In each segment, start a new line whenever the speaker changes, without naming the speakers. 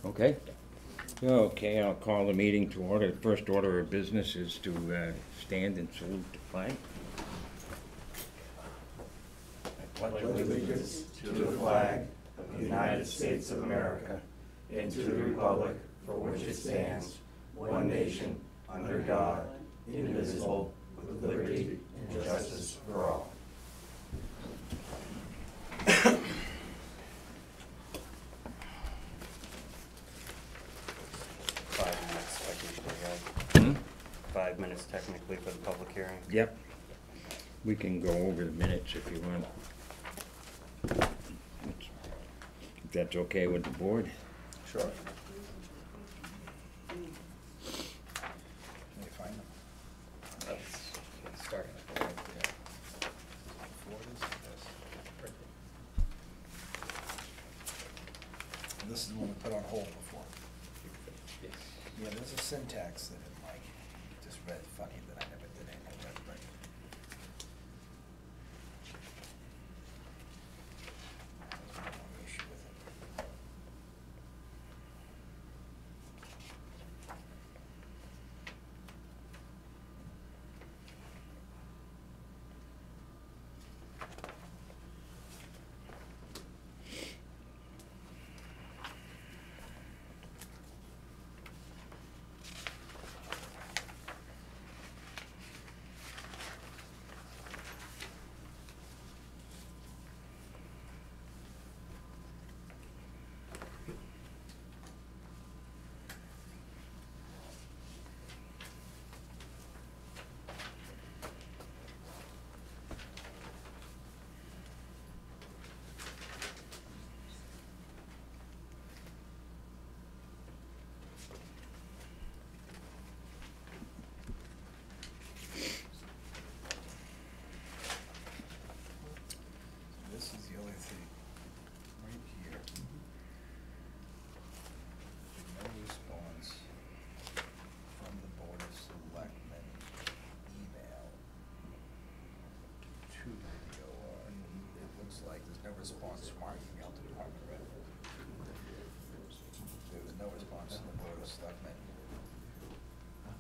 Okay. Okay, I'll call the meeting to order. The first order of business is to stand and salute the flag.
Pledge allegiance to the flag of the United States of America and to the republic for which it stands, one nation, under God, indivisible, with liberty and justice for all.
Hmm?
5 minutes technically for the public hearing.
Yep. We can go over the minutes if you want. If that's okay with the board.
Sure. Can you find them?
Let's start.
This is the one we put on hold before.
Yes.
Yeah, there's a syntax that it like just read funny that I never did anything with, but. There's no issue with it. This is the other thing, right here. No response from the Board of Selectmen email to the DOR. It looks like there's no response from our email to Department of Revenue. There was no response from the Board of Selectmen,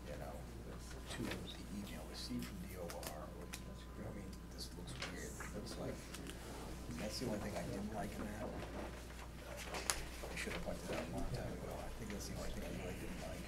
you know, to the email received from DOR. I mean, this looks weird. It looks like, that's the only thing I didn't like in that. I should have pointed that out a long time ago. I think that's the only thing I really didn't like.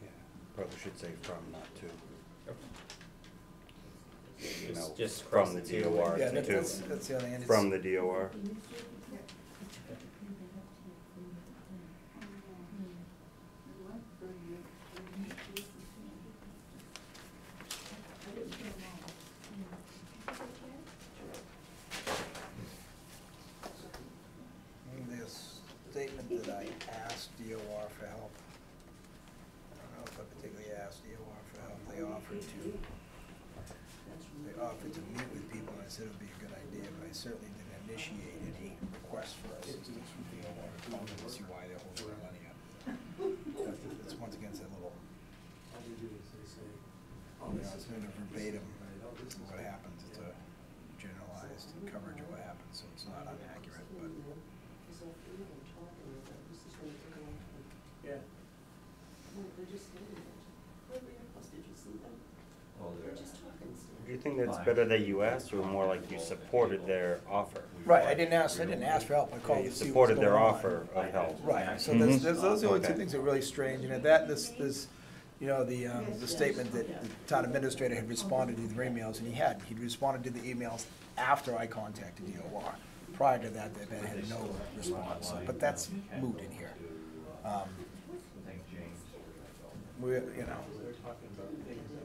Yeah, probably should say from, not to. You know,
Just
from the DOR
Yeah,
to,
that's the other end.
from the DOR.
This statement that I asked DOR for help. I don't know if I particularly asked DOR for help. They offered to meet with people, and I said it would be a good idea, but I certainly didn't initiate any requests for assistance from DOR to call them to see why they're holding their money up. It's once again that little, you know, it's not a verbatim what happens, it's a generalized coverage of what happens, so it's not inaccurate, but.
Yeah.
Do you think that's better that you asked, or more like you supported their offer?
Right, I didn't ask for help, I
Yeah,
called
you
to see what was
supported
going
their
on.
offer of help.
Right, so
Mhm.
those are the only two
Okay.
things that are really strange, and this, you know, the statement that the town administrator had responded to the emails, and he'd responded to the emails after I contacted DOR. Prior to that, they had no response, so, but that's moot in here. We, you know,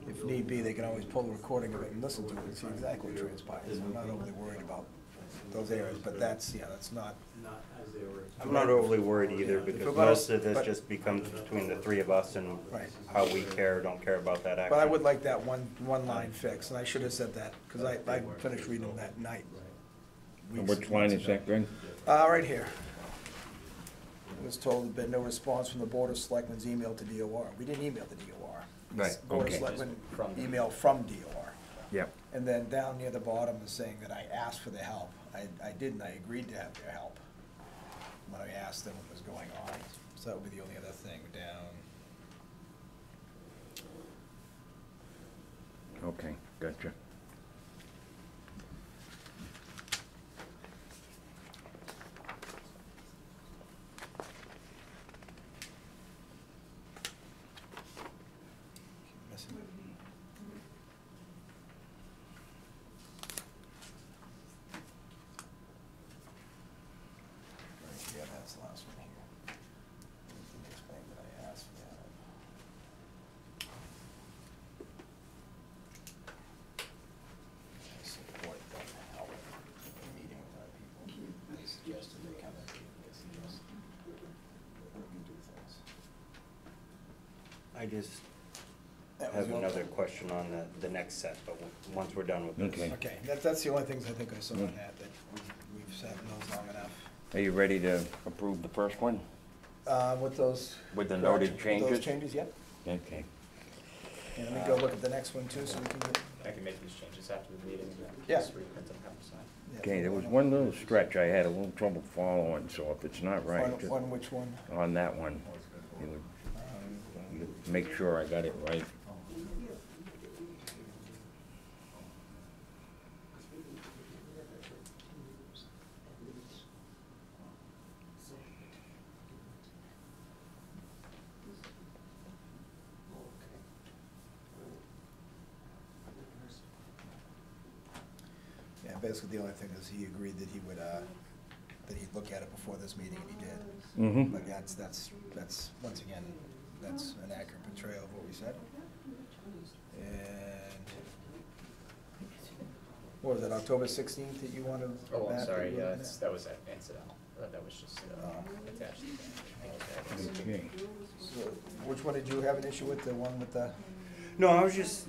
if need be, they can always pull the recording of it and listen to it and see exactly what transpires. I'm not overly worried about those areas, but that's, yeah, that's not,
I'm not overly worried either,
If
because
we're gonna
most of this
but-
just becomes between the three of us and
Right.
how we care or don't care about that action.
but I would like that one line fixed, and I should have said that, because I finished reading them that night.
And which line is that, Greg?
Right here. I was told there'd been no response from the Board of Selectmen's email to DOR. We didn't email the DOR.
Right,
Board of
okay.
Selectmen
From-
email from DOR.
Yep.
And then down near the bottom is saying that I asked for their help. I didn't, I agreed to have their help when I asked them what was going on. So that would be the only other thing down.
Okay, gotcha.
Keep missing. Right, yeah, that's the last one here. Didn't explain that I asked for that. I support them help in meeting with our people. They suggested they come in, they suggest we do things.
I just
That was
have
the only-
another question on the next set, but once we're done with this.
Okay.
Okay, that's the only things I think I saw on that we've sat in those long enough.
Are you ready to approve the first one?
With those.
With the noted
with
changes?
Those changes, yep.
Okay.
And let me go look at the next one too, so we can get.
I can make these changes after the meeting, and
Yeah.
just reprint them, have them signed.
yeah,
Okay, there was
on-
one little stretch I had a little trouble following, so if it's not right,
On,
just
on which one?
on that one, you make sure I got it right.
Yeah, basically the only thing is he agreed that he would, that he'd look at it before this meeting, and he did.
Mm-hmm.
But that's, once again, that's an accurate portrayal of what we said. And, what was it, October 16th that you wanted?
Oh, I'm
Matt,
sorry,
that you were
yeah,
looking
that's,
at?
that was incidental, that was just attached to the thing.
Okay.
So, which one did you have an issue with, the one with the?
No, I was just,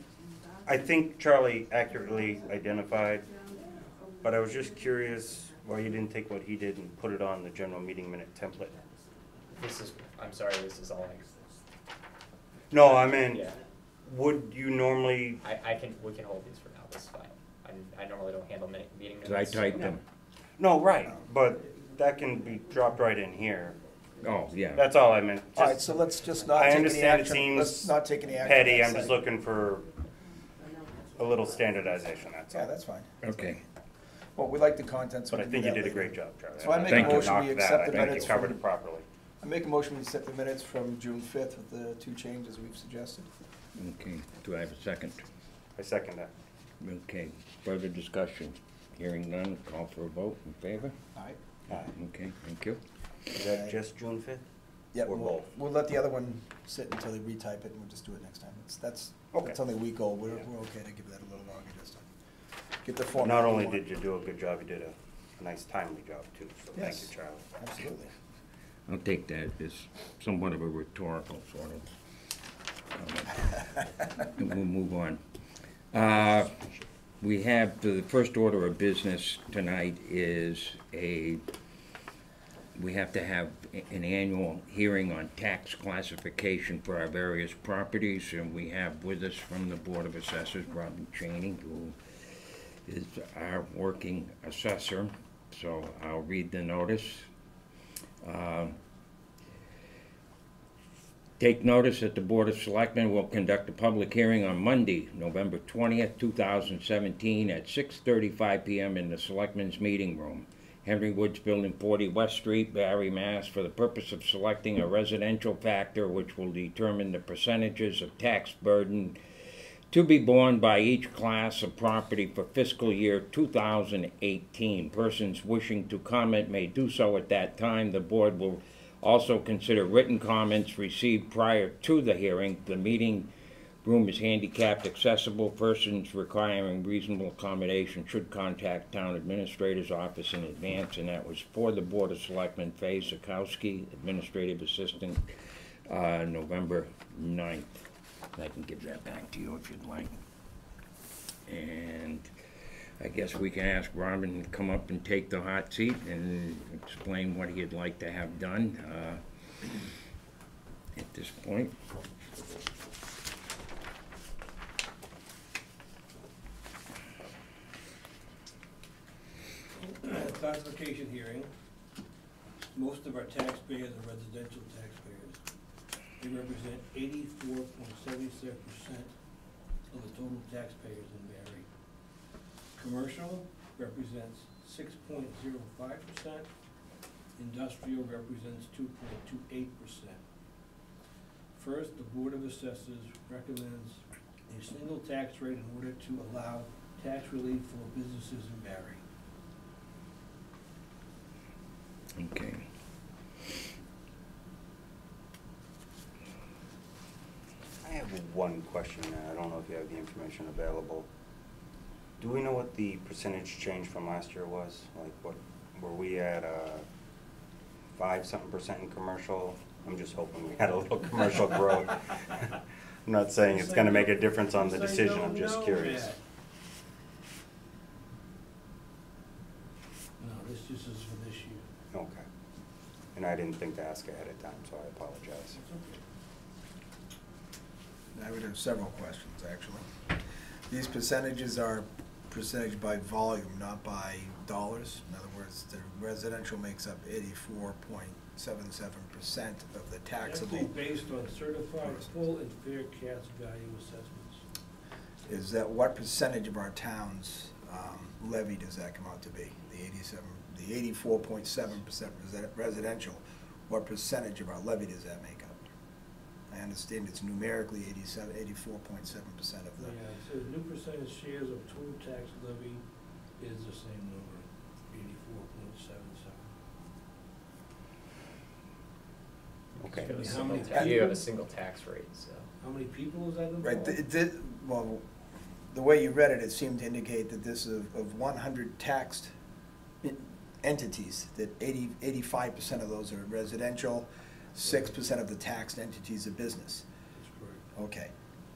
I think Charlie accurately identified, but I was just curious why you didn't take what he did and put it on the general meeting minute template.
This is, I'm sorry, this is all,
No, I mean,
yeah,
would you normally,
we can hold these for now, this is fine. I normally don't handle meeting minutes.
'Cause I typed them.
no, right, but that can be dropped right in here.
Oh, yeah.
That's all I meant.
All right,
Just
so let's just not
I
take any
understand it
action, let's
seems
not take any action.
petty,
on
I'm
that
just
side.
looking for a little standardization, that's
Yeah,
all.
that's fine.
Okay.
Well, we like the content, so
But
we
I
can
think
do
you
that
did a
later.
great job, Charlie.
So I make
a
think you
motion
knocked
we
that.
accept the
I think
minutes
you covered
from-
it properly.
I make a motion to accept the minutes from June 5th with the two changes we've suggested.
Okay, do I have a second?
I second that.
Okay, further discussion? Hearing none, call for a vote in favor?
All right?
Okay, thank you.
Is that just June 5th?
Yeah,
Or
we'll,
both?
we'll let the other one sit until they retype it, and we'll just do it next time. That's
Okay.
only a week old, we're okay to give that a little longer this time. Get the format.
Not
we
only
want.
did you do a good job, you did a nice timely job too, so thank
Yes.
you, Charlie.
Absolutely.
I'll take that as somewhat of a rhetorical sort of comment. And we'll move on. We have, the first order of business tonight is we have to have an annual hearing on tax classification for our various properties, and we have with us from the Board of Assessors, Robin Cheney, who is our working assessor. So I'll read the notice. Take notice that the Board of Selectmen will conduct a public hearing on Monday, November 20th, 2017, at 6:35 p.m. in the Selectmen's Meeting Room, Henry Woods Building, 40 West Street, Barry, Mass., for the purpose of selecting a residential factor which will determine the percentages of tax burden to be borne by each class of property for fiscal year 2018. Persons wishing to comment may do so at that time. The Board will also consider written comments received prior to the hearing. The meeting room is handicapped accessible. Persons requiring reasonable accommodation should contact Town Administrator's Office in advance, and that was for the Board of Selectmen, Faye Sikowski, Administrative Assistant, November 9th. I can give that back to you if you'd like. And I guess we can ask Robin to come up and take the hot seat and explain what he'd like to have done at this point.
Classification hearing. Most of our taxpayers are residential taxpayers. They represent 84.77% of the total taxpayers in Barry. Commercial represents 6.05%. Industrial represents 2.28%. First, the Board of Assessors recommends a single tax rate in order to allow tax relief for businesses in Barry.
Okay.
I have one question, and I don't know if you have the information available. Do we know what the percentage change from last year was? Like, what, were we at 5-something% in commercial? I'm just hoping we had a little commercial growth. I'm not saying it's gonna make a difference on the decision, I'm just curious.
No, this just is for this year.
Okay. And I didn't think to ask ahead of time, so I apologize.
It's okay.
I would have several questions, actually. These percentages are percentage by volume, not by dollars. In other words, the residential makes up 84.77% of the taxable.
Actually based on certified full and fair cash value assessments.
Is that, what percentage of our town's levy does that come out to be? The 84.7% residential, what percentage of our levy does that make up? I understand it's numerically 84.7% of the.
Yeah, so the new percentage shares of total tax levy is the same number, 84.77.
Okay.
You have a
How many
single ta- you have a
people?
single tax rate, so.
How many people is that
Right,
involved?
well, the way you read it, it seemed to indicate that this is of 100 taxed entities, that 85% of those are residential, 6% of the taxed entities are business.
That's correct.
Okay.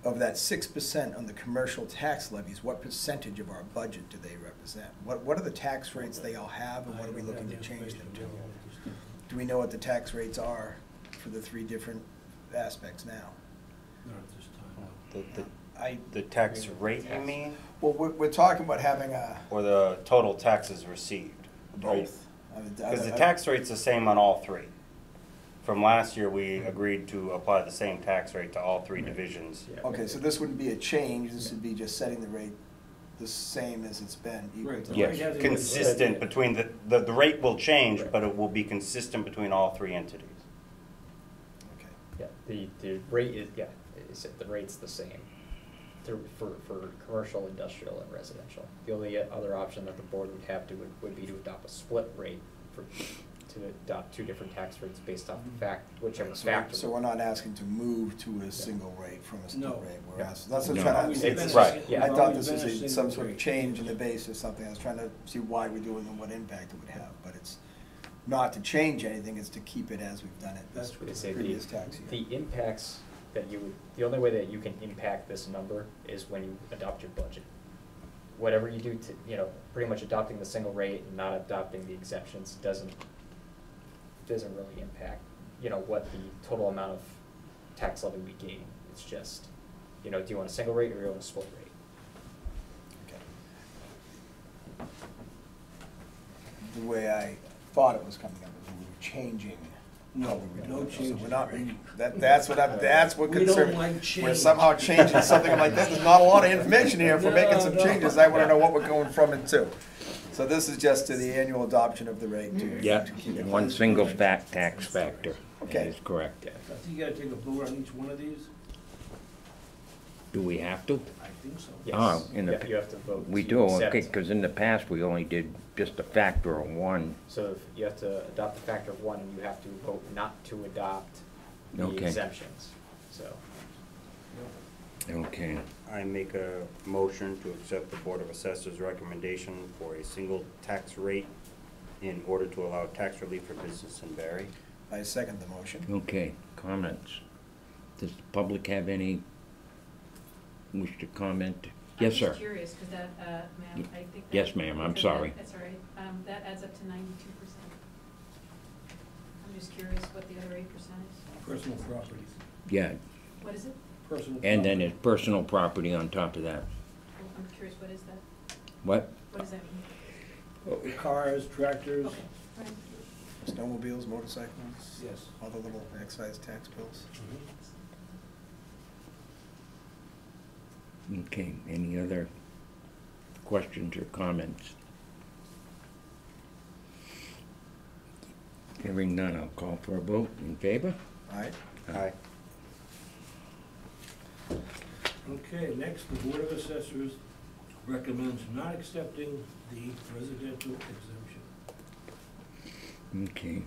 Of that 6% on the commercial tax levies, what percentage of our budget do they represent? What are the tax rates they all have, and what are we looking to change them to? Do we know what the tax rates are for the three different aspects now?
Not at this time, no.
The tax rate, you mean?
Well, we're talking about having a.
Or the total taxes received? Right?
Both.
Because the tax rate's the same on all three. From last year, we agreed to apply the same tax rate to all three divisions.
Yeah.
Okay, so this wouldn't be a change, this would be just setting the rate the same as it's been. Equal
Right,
to-
the
Yes.
rate hasn't
Consistent
been-
between, the rate will change,
Right.
but it will be consistent between all three entities.
Okay.
Yeah, the rate is, yeah, the rate's the same for commercial, industrial, and residential. The only other option that the board would have would be to adopt a split rate to adopt two different tax rates based off the whichever factor.
So we're not asking to move to a single rate from a split
No.
rate, we're
Yeah.
asking, that's what
No.
I'm trying
Always
to.
been
It's
a
right.
sing-
Yeah.
I
we've
thought
always
this
been a
was some
single
sort of
rate.
change in the base or something, I was trying to see why we're doing and what impact it would have, but it's not to change anything, it's to keep it as we've done it this
That's
They say
previous tax year.
the impacts the only way that you can impact this number is when you adopt your budget. Whatever you do to, pretty much adopting the single rate and not adopting the exemptions doesn't really impact, what the total amount of tax levy we gain. It's just, do you want a single rate or do you want a split rate?
Okay. The way I thought it was coming up is we were changing. how
No,
we were
no
doing it. So
changes.
we're not, that's what
We don't
concerned.
like
We're
change.
somehow changing something like this, there's not a lot of information here, if we're making some
No, no.
changes, I wanna know what we're going from and to. So this is just to the annual adoption of the rate to.
Yeah,
to keep it
one
as-
single tax factor.
Okay.
That is correct.
I think you gotta take a vote on each one of these.
Do we have to?
I think so.
Yes.
Oh, in the-
Yeah, you have to vote.
We
to
do,
accept.
okay, because in the past, we only did just a factor of one.
So if you have to adopt the factor of one, and you have to vote not to adopt the
Okay.
exemptions, so.
Okay,
I make a motion to accept the Board of Assessors' recommendation for a single tax rate in order to allow tax relief for business in Barry.
I second the motion.
okay, comments? Does the public have any wish to comment? Yes, sir.
I'm just curious, because that, ma'am, I think that.
Yes, ma'am, I'm
because
sorry.
That's all right. That adds up to 92%. I'm just curious what the other 8% is.
Personal property.
Yeah,
What is it?
Personal
and then
property.
there's personal property on top of that.
I'm curious, what is that?
What?
What does that mean?
Cars, tractors.
Okay, all right.
Snowmobiles, motorcycles?
Yes.
All the little excise tax bills?
Okay, any other questions or comments? Hearing none, I'll call for a vote. In favor?
Aye.
Aye.
Okay, next, the Board of Assessors recommends not accepting the residential exemption.
Okay.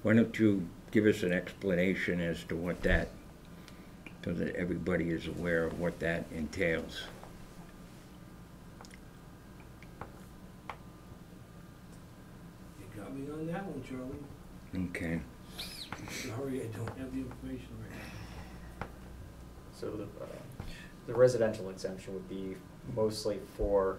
Why don't you give us an explanation as to what that, so that everybody is aware of what that entails?
You got me on that one, Charlie.
Okay,
Sorry, I don't have the information right now.
So the residential exemption would be mostly for,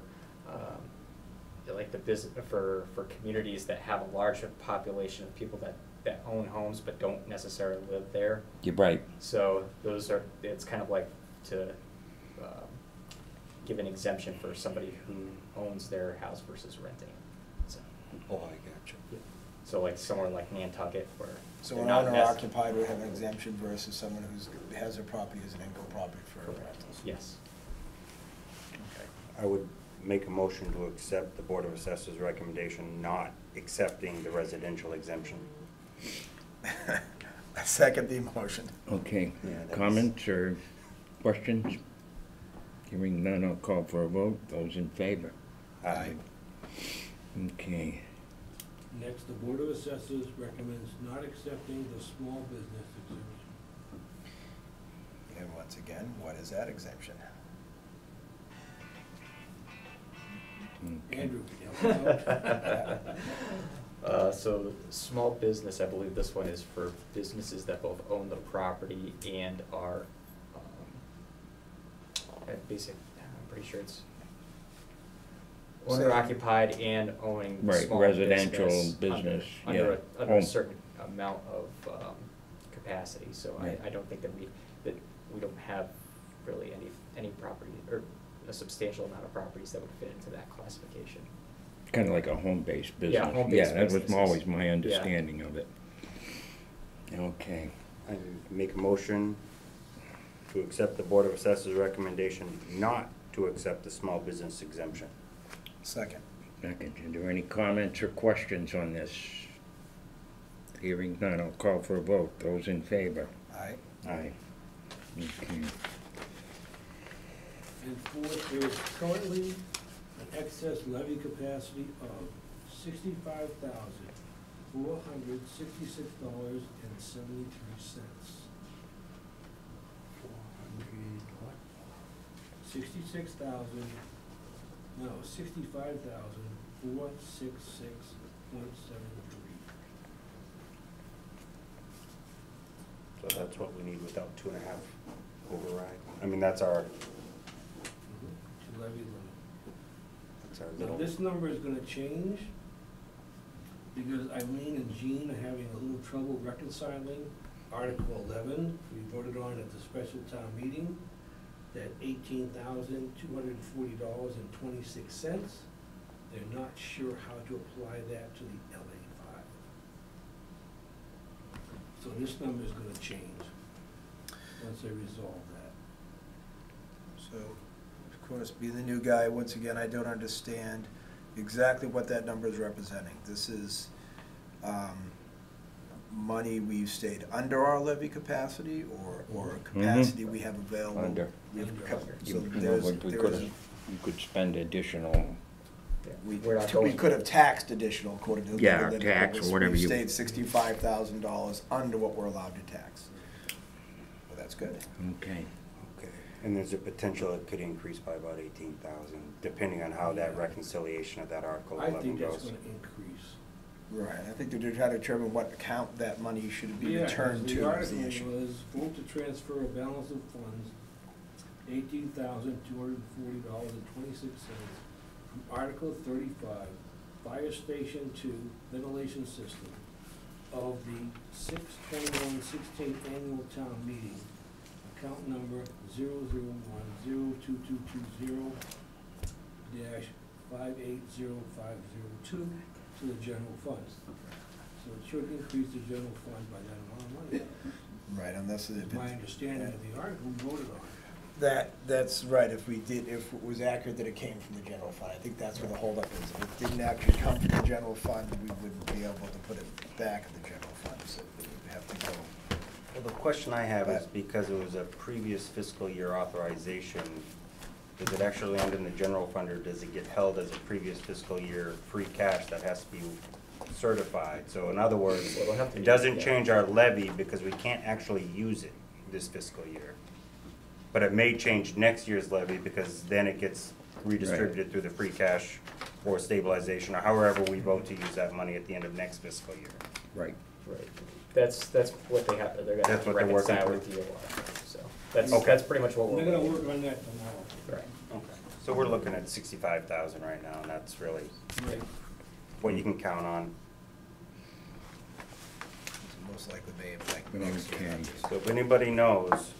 like the business, for communities that have a large population of people that own homes but don't necessarily live there.
you're right.
So those are, it's kind of like to give an exemption for somebody who owns their house versus renting it. So,
Oh, I got you.
so like somewhere like Nantucket where
So
they're
an
not
owner
nec-
occupied would have an exemption versus someone has their property as an income property for
Correct.
rentals?
Yes.
Okay.
I would make a motion to accept the Board of Assessors' recommendation not accepting the residential exemption.
I second the motion.
Okay,
Yeah, that's-
comments or questions? Hearing none, I'll call for a vote. Those in favor?
Aye.
Okay,
Next, the Board of Assessors recommends not accepting the small business exemption.
And once again, what is that exemption?
okay.
Andrew, can you help me out?
So small business, I believe this one is for businesses that both own the property and are, basic, I'm pretty sure it's owner occupied and owning
Right,
small
residential
business
business,
under
yeah.
under a
Home.
certain amount of capacity, so
Right.
I don't think that we don't have really any property, or a substantial amount of properties that would fit into that classification.
Kind of like a home-based business.
Yeah, home-based
that was
businesses.
always my understanding of it. Okay,
I make a motion to accept the Board of Assessors' recommendation not to accept the small business exemption.
Second.
second, are there any comments or questions on this? Hearing none, I'll call for a vote. Those in favor?
Aye.
Aye. Okay,
And fourth, there is currently an excess levy capacity of $65,466.73. 65,466.73.
So that's what we need without 2.5 override. I mean, that's our,
To levy limit.
that's our
Now,
little.
this number is gonna change because Eileen and Jean are having a little trouble reconciling Article 11, we voted on at the special town meeting, that $18,240.26. They're not sure how to apply that to the LA 5. So this number is gonna change once they resolve that.
So, of course, being the new guy, once again, I don't understand exactly what that number is representing. This is money we've stayed under our levy capacity or capacity we have available?
Under.
We have
Under.
cap-
You
So
know,
there's,
we
there
could
is,
have, you could spend additional,
Yeah,
we
we're not going-
could have taxed additional according to the
Yeah,
legal limit,
tax
but
or whatever
we've
you-
stayed $65,000 under what we're allowed to tax. Well, that's good.
okay.
Okay.
And there's a potential it could increase by about 18,000, depending on how that reconciliation of that Article
I
11
think that's
goes.
gonna increase.
Right, I think they're trying to determine what account that money should be
Yeah,
returned
the
to is
article
the issue.
was vote to transfer a balance of funds, $18,240.26 from Article 35, Fire Station 2 Ventilation System of the 6/21/16 Annual Town Meeting, account number 0010222-580502 to the general fund. So it should increase the general fund by that amount of money.
Right, unless it.
My understanding of the article we voted on.
That's right, if it was accurate that it came from the general fund, I think that's where the holdup is. If it didn't actually come from the general fund, we wouldn't be able to put it back in the general fund, so it would have to go.
Well, the question I have is because it was a previous fiscal year authorization, does it actually end in the general fund, or does it get held as a previous fiscal year free cash that has to be certified? So in other words,
Well, it'll have to
it
be-
doesn't
yeah.
change our levy because we can't actually use it this fiscal year. But it may change next year's levy because then it gets redistributed through the free cash or stabilization, or however we vote to use that money at the end of next fiscal year.
Right.
Right, that's what they have, they're gonna have
That's
to
what they're working
reconcile with
through.
DOR, so, that's,
Okay.
that's pretty much what
They're
we're.
gonna work on that tomorrow.
Right,
Okay. So we're looking at 65,000 right now, and that's really
Right.
what you can count on.
So most likely may impact next year.
Okay.
So if anybody knows,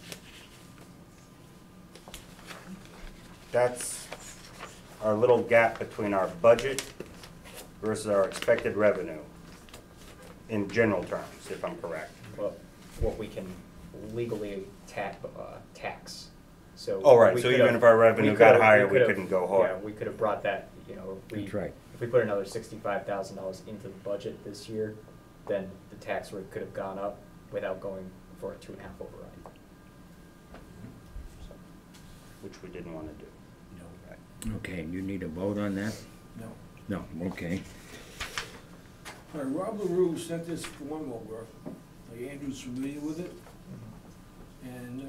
that's our little gap between our budget versus our expected revenue in general terms, if I'm correct.
well, what we can legally tax, so.
Oh, right,
we
so
could've-
even if our revenue
we
got
could've-
higher, we
could've-
couldn't go hard.
Yeah, we could have brought that, you know,
That's right.
if we put another $65,000 into the budget this year, then the tax rate could have gone up without going for a 2.5 override. So,
Which we didn't want to do.
Okay, you need a vote on that?
No.
No, okay.
All right, Rob LaRue sent this form over. Andrew's familiar with it, and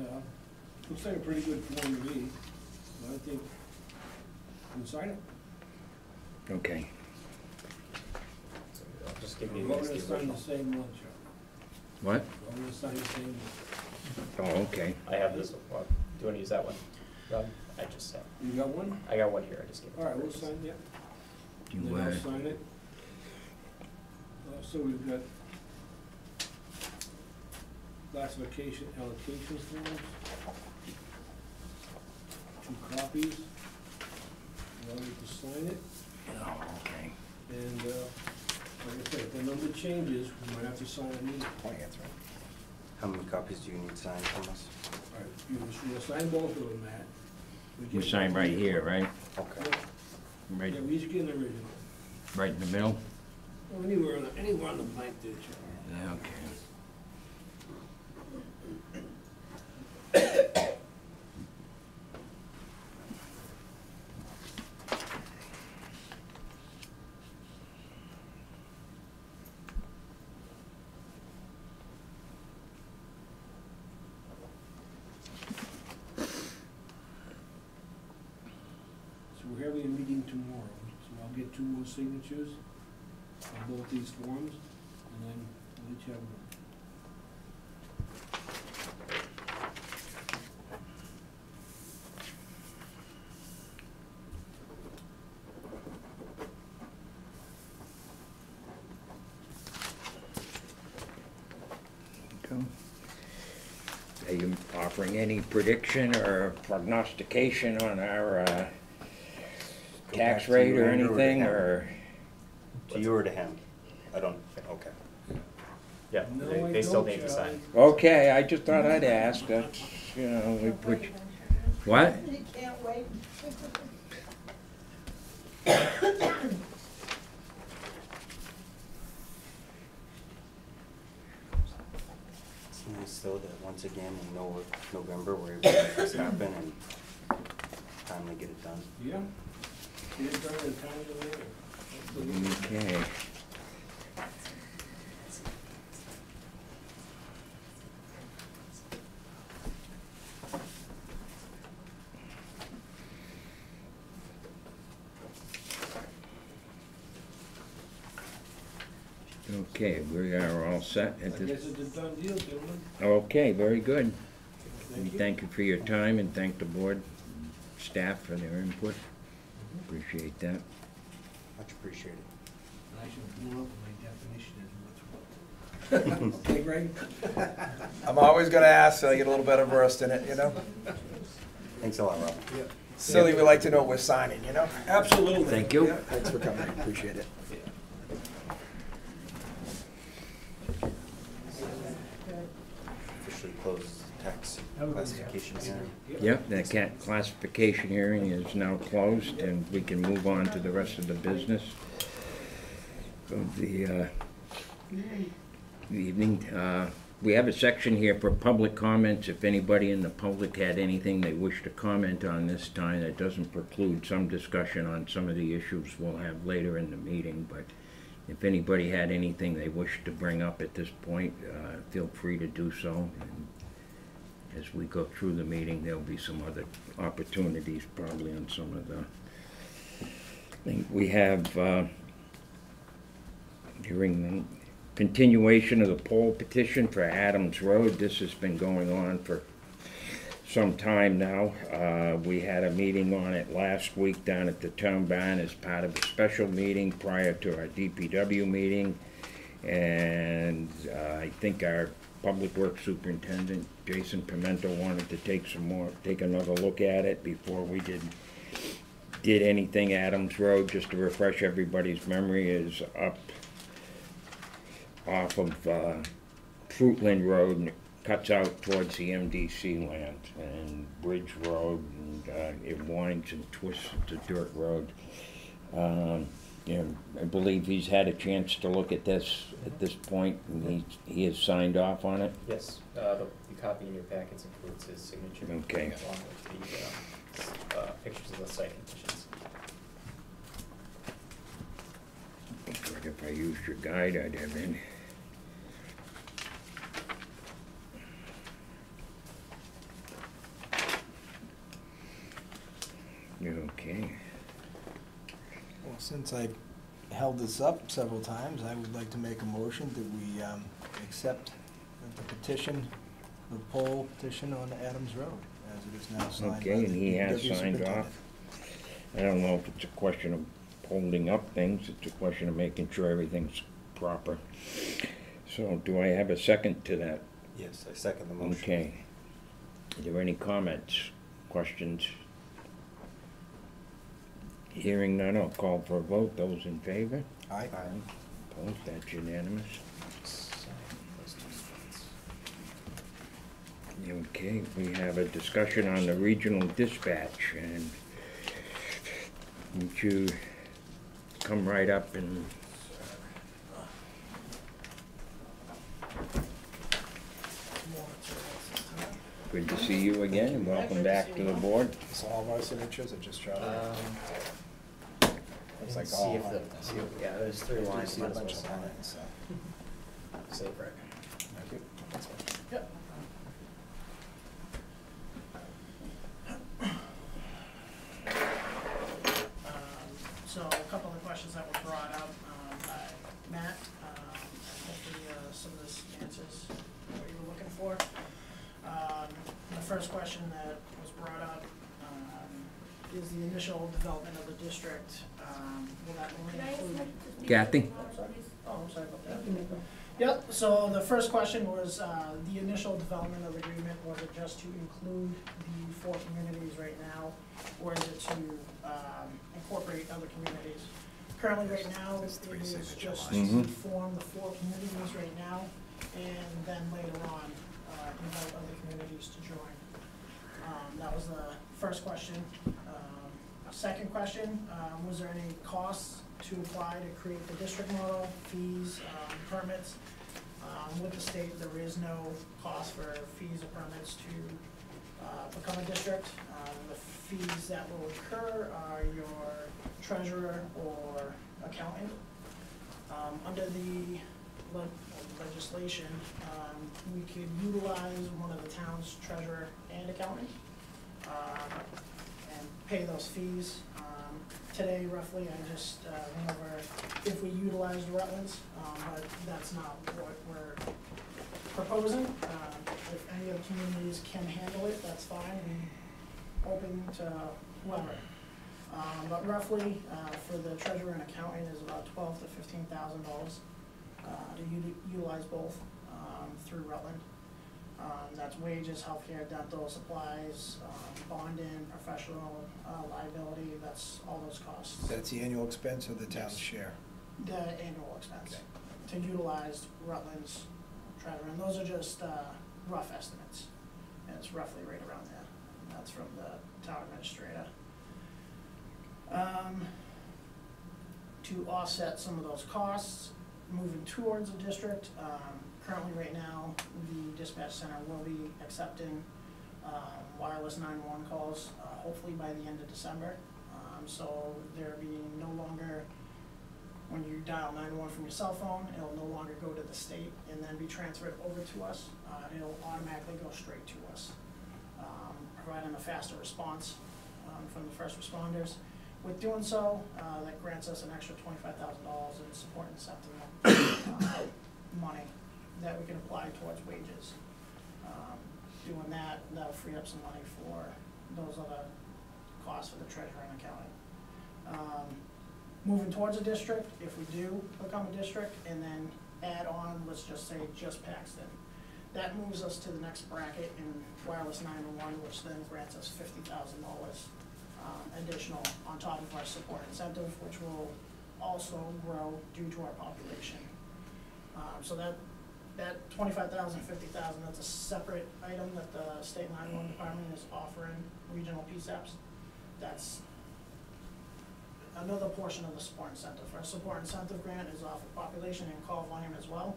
looks like a pretty good form to me. So I think you can sign it.
Okay.
so I'll just give you
We're
guys
gonna
the
sign the
original.
same one, Charlie.
What?
We're gonna sign the same one.
Oh, okay.
I have this, one. Do you wanna use that one, Rob? I just have,
You got one?
I got one here, I just gave it.
All
to
right, we'll
Chris.
sign that.
You,
And then I'll sign it. So we've got classification allocation forms. 2 copies. Allow you to sign it.
Oh, okay.
And, like I said, if the number changes, we might have to sign a new.
Plans, right?
How many copies do you need signed from us?
All right, you'll sign both of them, Matt. We
You
get-
sign right here, right?
Okay.
Right,
Yeah, we each get an original.
right in the middle?
Oh, anywhere on the blank there, Charlie.
Yeah, okay.
So we're having a meeting tomorrow, so I'll get 2 more signatures on both these forms, and then we'll each have one.
Go. Are you offering any prediction or prognostication on our
Go
tax
back to
rate
you,
or
Andrew,
anything,
him.
or?
To you or to him? I don't, okay.
Yeah,
No,
they,
I
they still
don't,
need to
Charlie.
sign.
Okay, I just thought I'd ask, that's, you know, we put, what?
You can't wait.
It's nice though that once again in November, we're able to make this happen and finally get it done.
Yeah. Get it done in a timely manner. That's the-
Okay. Okay, we are all set
I
at
guess
this.
it's a done deal, gentlemen.
Okay, very good. We
Thank you.
thank you for your time and thank the board staff for their input. Appreciate that.
Much appreciated.
I should pull up my definition is what's what. Okay, Greg?
I'm always gonna ask, so I get a little better versed in it, you know?
Thanks a lot, Rob.
Silly, we like to know what we're signing, you know?
Absolutely.
Thank you.
Yeah.
Thanks for coming, appreciate it.
Officially close tax classification hearing.
Yep, the cat classification hearing is now closed and we can move on to the rest of the business of the evening. We have a section here for public comments. If anybody in the public had anything they wish to comment on this time, that doesn't preclude some discussion on some of the issues we'll have later in the meeting. But if anybody had anything they wish to bring up at this point, feel free to do so. And as we go through the meeting, there'll be some other opportunities probably on some of the things. We have during the continuation of the poll petition for Adams Road. This has been going on for some time now. We had a meeting on it last week down at the town barn as part of a special meeting prior to our DPW meeting. And I think our Public Works Superintendent, Jason Pimento, wanted to take another look at it before we did anything. Adams Road, just to refresh everybody's memory, is up off of Fruitland Road and it cuts out towards the MDC land and Bridge Road, and it winds and twists to dirt road. I believe he's had a chance to look at this point, and he has signed off on it.
Yes, the copy in your packets includes his signature.
Okay.
Along with the pictures of the site conditions.
But if I used your guide, I'd have in. Okay.
Well, since I held this up several times, I would like to make a motion that we accept the petition, the poll petition on Adams Road, as it is now signed by the
Okay, and he has
DPW
signed
superintendent.
off. I don't know if it's a question of holding up things, it's a question of making sure everything's proper. So, do I have a second to that?
Yes, I second the motion.
Okay. Are there any comments, questions? Hearing none, I'll call for a vote. Those in favor?
Aye.
Opposed? That's unanimous. Okay, we have a discussion on the regional dispatch, and would you come right up and good to see you again, and welcome back to the board.
It's all of our signatures, or just Charlie? It's like
see
all
if
on
the,
it.
yeah, there's three
I do
lines,
see
might
a
as well
bunch of
sign it.
lines, so.
Save Rick.
Thank you.
Yep.
So a couple of the questions that were brought up by Matt, hopefully some of this answers what you were looking for. The first question that was brought up is the initial development of the district. Will that only include?
Kathy?
Oh, I'm sorry about that. Yep, so the first question was, the initial development of the agreement, was it just to include the 4 communities right now, or is it to incorporate other communities? Currently, right now, it is just to
Mhm.
form the 4 communities right now, and then later on, invite other communities to join. That was the first question. Second question, was there any costs to apply to create the district model, fees, permits? With the state, there is no cost for fees or permits to become a district. The fees that will occur are your treasurer or accountant. Under the legislation, we could utilize one of the town's treasurer and accountant and pay those fees. today roughly, I just went over if we utilized Rutland's, but that's not what we're proposing. If any other communities can handle it, that's fine, and open to whoever. But roughly, for the treasurer and accountant is about $12,000 to $15,000 to utilize both through Rutland. That's wages, healthcare, dental, supplies, bonding, professional liability, that's all those costs.
That's the annual expense or the town's
Yes.
share?
The annual expense to utilize Rutland's treasurer, and those are just rough estimates. And it's roughly right around there. And that's from the town administrator. To offset some of those costs, moving towards the district, currently right now, the dispatch center will be accepting wireless 911 calls, hopefully by the end of December. So there'll be no longer, when you dial 911 from your cell phone, it'll no longer go to the state and then be transferred over to us. It'll automatically go straight to us, providing a faster response from the first responders. With doing so, that grants us an extra $25,000 in support incentive money that we can apply towards wages. Doing that, that'll free up some money for those other costs for the treasurer and accounting. Moving towards a district, if we do become a district, and then add on, let's just say, just Paxton. That moves us to the next bracket in wireless 911, which then grants us $50,000 additional on top of our support incentive, which will also grow due to our population. So that 25,000, 50,000, that's a separate item that the state 911 department is offering regional PSAPs. That's another portion of the support incentive. Our support incentive grant is off of population and call volume as well.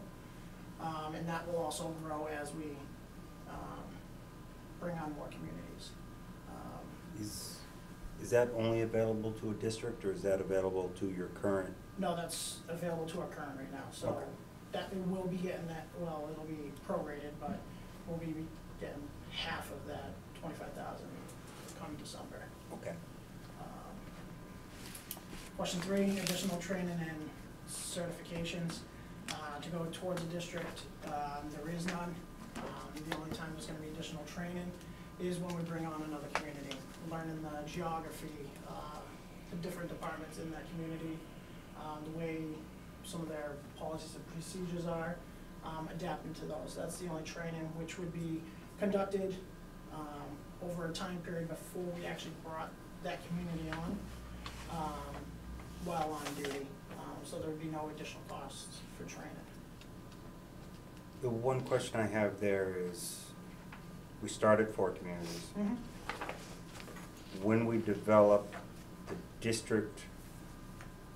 And that will also grow as we bring on more communities.
Is that only available to a district, or is that available to your current?
No, that's available to our current right now, so
Okay.
that we will be getting that, well, it'll be prorated, but we'll be getting half of that 25,000 come December.
Okay.
Question 3, additional training and certifications to go towards the district. There is none. The only time there's going to be additional training is when we bring on another community, learning the geography, the different departments in that community, the way some of their policies and procedures are, adapting to those. That's the only training which would be conducted over a time period before we actually brought that community on while on duty. So there would be no additional costs for training.
The one question I have there is, we started 4 communities.
Mm-hmm.
When we develop the district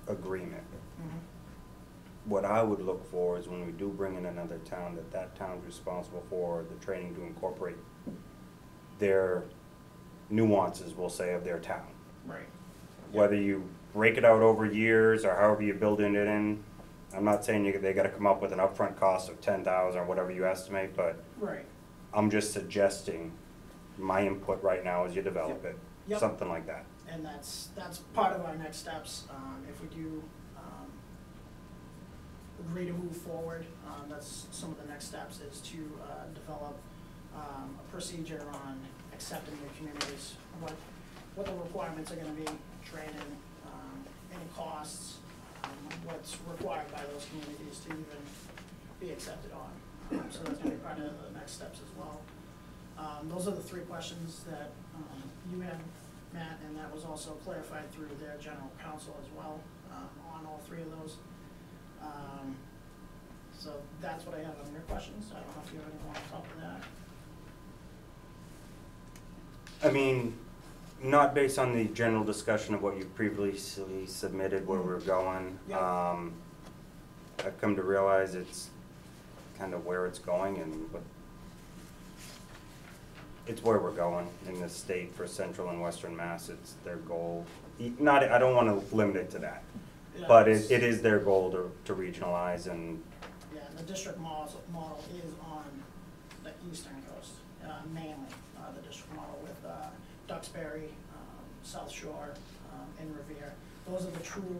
agreement,
Mm-hmm.
what I would look for is when we do bring in another town, that town's responsible for the training to incorporate their nuances, we'll say, of their town.
Right.
Whether you break it out over years or however you build it in, I'm not saying they gotta come up with an upfront cost of 10,000 or whatever you estimate, but
Right.
I'm just suggesting my input right now as you develop it,
Yep.
something like that.
And that's part of our next steps. If we do agree to move forward, that's some of the next steps is to develop a procedure on accepting new communities, what the requirements are going to be, training, any costs, what's required by those communities to even be accepted on. So that's going to be part of the next steps as well. Those are the 3 questions that you had, Matt, and that was also clarified through their general counsel as well on all 3 of those. So that's what I have on your questions. I don't know if you have anything on top of that.
I mean, not based on the general discussion of what you previously submitted, where we're going.
Yep.
I've come to realize it's kind of where it's going and it's where we're going in the state for Central and Western Mass. It's their goal. I don't want to limit it to that,
Yeah,
but
it's-
it is their goal to regionalize and.
Yeah, and the district model is on the eastern coast, mainly, the district model with Duxbury, South Shore, and Revere. those are the true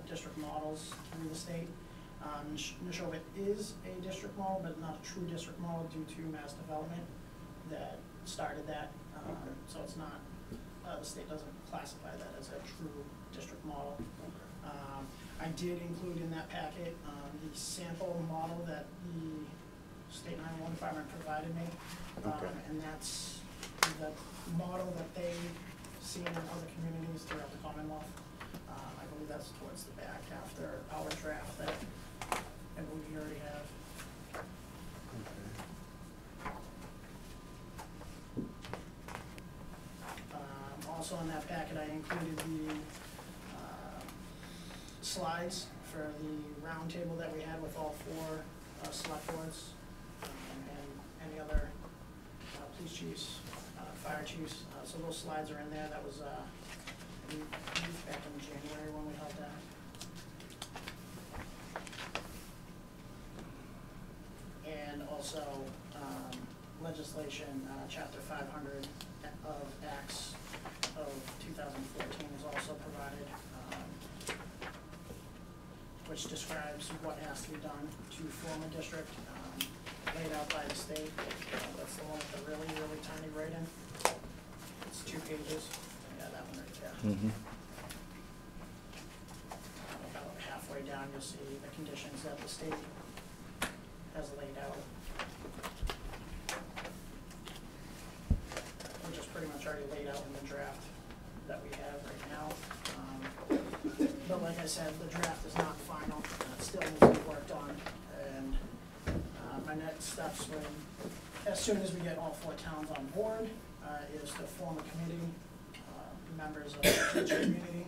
district models through the state. Neshoba is a district model, but not a true district model due to mass development that started that. So it's not, the state doesn't classify that as a true district model. I did include in that packet the sample model that the State 911 Department provided me.
Okay.
And that's the model that they see in other communities throughout the Commonwealth. I believe that's towards the back after our draft that I believe you already have. Also in that packet, I included the slides for the roundtable that we had with all four select boards and any other police chiefs, fire chiefs. So those slides are in there. That was back in January when we held that. And also legislation, Chapter 500 of Acts of 2014 is also provided, which describes what has to be done to form a district, laid out by the state. That's the one with the really, really tiny writing. It's 2 pages. Yeah, that one right there. About halfway down, you'll see the conditions that the state has laid out, which is pretty much already laid out in the draft that we have right now. But like I said, the draft is not final. It still needs to be worked on. And my next steps, as soon as we get all 4 towns on board, is to form a committee, members of the teacher community,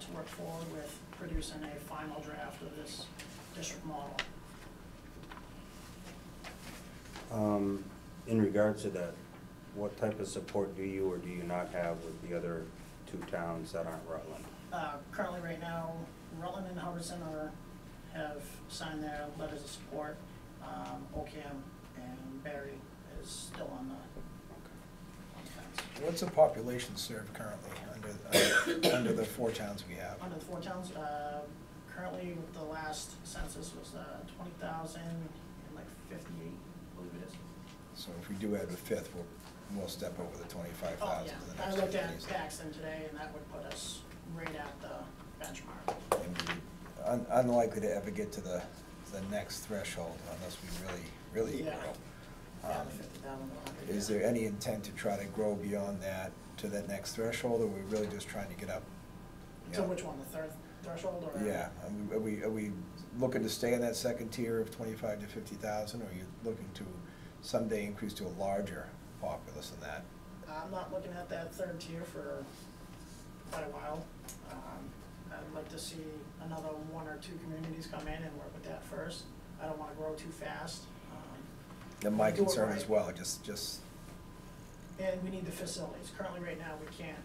to work forward with producing a final draft of this district model.
In regards to that, what type of support do you or do you not have with the other 2 towns that aren't Rutland?
Currently, right now, Rutland and Hubbardson have signed their letters of support. Ocam and Barry is still on the fence.
What's the population served currently under the 4 towns we have?
Under the 4 towns, currently with the last census was 20,000 and like 58, I believe it is.
So if we do add a 5th, we'll step over the 25,000
Oh,
to
yeah.
the
I
next
looked
2
at
days.
Paxton today, and that would put us right at the benchmark.
And we're unlikely to ever get to the next threshold unless we really
Yeah.
grow.
Yeah, the 50,000 to 100.
Is there any intent to try to grow beyond that to that next threshold, or are we really just trying to get up? You
So
know?
which one, the 3rd threshold, or?
Yeah, are we looking to stay in that second tier of 25 to 50,000, or are you looking to someday increase to a larger populace than that?
I'm not looking at that 3rd tier for quite a while. I'd like to see another 1 or 2 communities come in and work with that first. I don't wanna grow too fast.
And my
do it
concern
right.
as well, just,
And we need the facilities. Currently, right now, we can't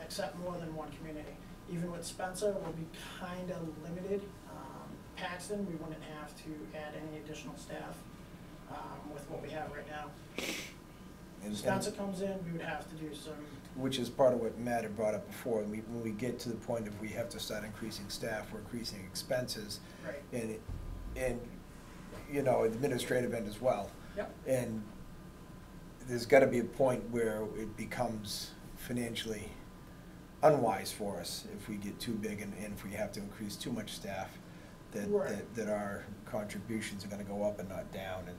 accept more than 1 community. Even with Spencer, we'll be kinda limited. Paxton, we wouldn't have to add any additional staff, with what we have right now.
and-
Spencer comes in, we would have to do some,
which is part of what Matt had brought up before. When we get to the point of we have to start increasing staff, we're increasing expenses.
right,
And, you know, administrative end as well.
yep,
And there's gotta be a point where it becomes financially unwise for us if we get too big and if we have to increase too much staff,
Right.
that our contributions are gonna go up and not down. And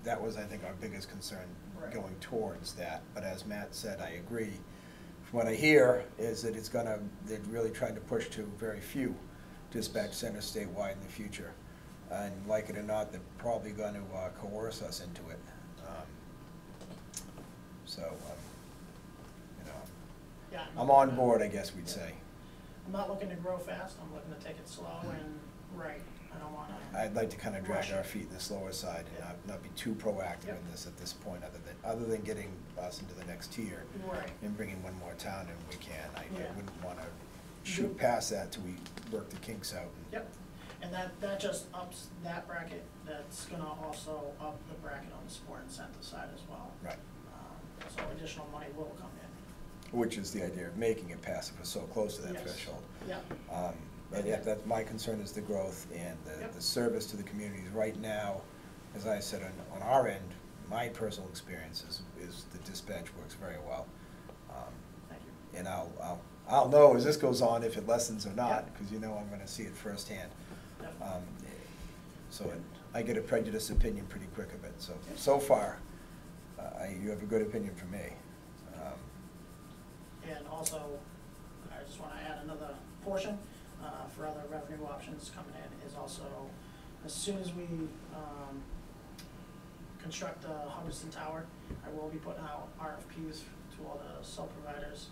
that was, I think, our biggest concern
Right.
going towards that. But as Matt said, I agree. From what I hear is that they're really trying to push to very few dispatch centers statewide in the future. And like it or not, they're probably going to coerce us into it. You know,
yeah.
I'm on board, I guess we'd say.
I'm not looking to grow fast, I'm looking to take it slow and right. I don't wanna.
I'd like to kind of drag
rush
our
it.
feet in the slower side and
Yeah.
not be too proactive
Yep.
in this at this point, other than getting us into the next tier
Right.
and bringing 1 more town in we can. I
Yeah.
wouldn't want to shoot past that till we work the kinks out.
Yep, and that just ups that bracket, that's gonna also up the bracket on the sport incentive side as well.
Right.
So additional money will come in.
which is the idea of making it passive, we're so close to that
Yes.
threshold.
Yeah,
But yeah, that's, my concern is the growth and
Yep.
the service to the communities. Right now, as I said, on our end, my personal experience is the dispatch works very well.
thank you.
And I'll know as this goes on if it lessens or not,
Yep.
because you know I'm gonna see it firsthand.
Definitely.
So I get a prejudiced opinion pretty quick of it. So far, you have a good opinion from me.
And also, I just wanna add another portion, for other revenue options coming in is also, as soon as we, construct the Hubbardson Tower, I will be putting out RFPs to all the sub providers,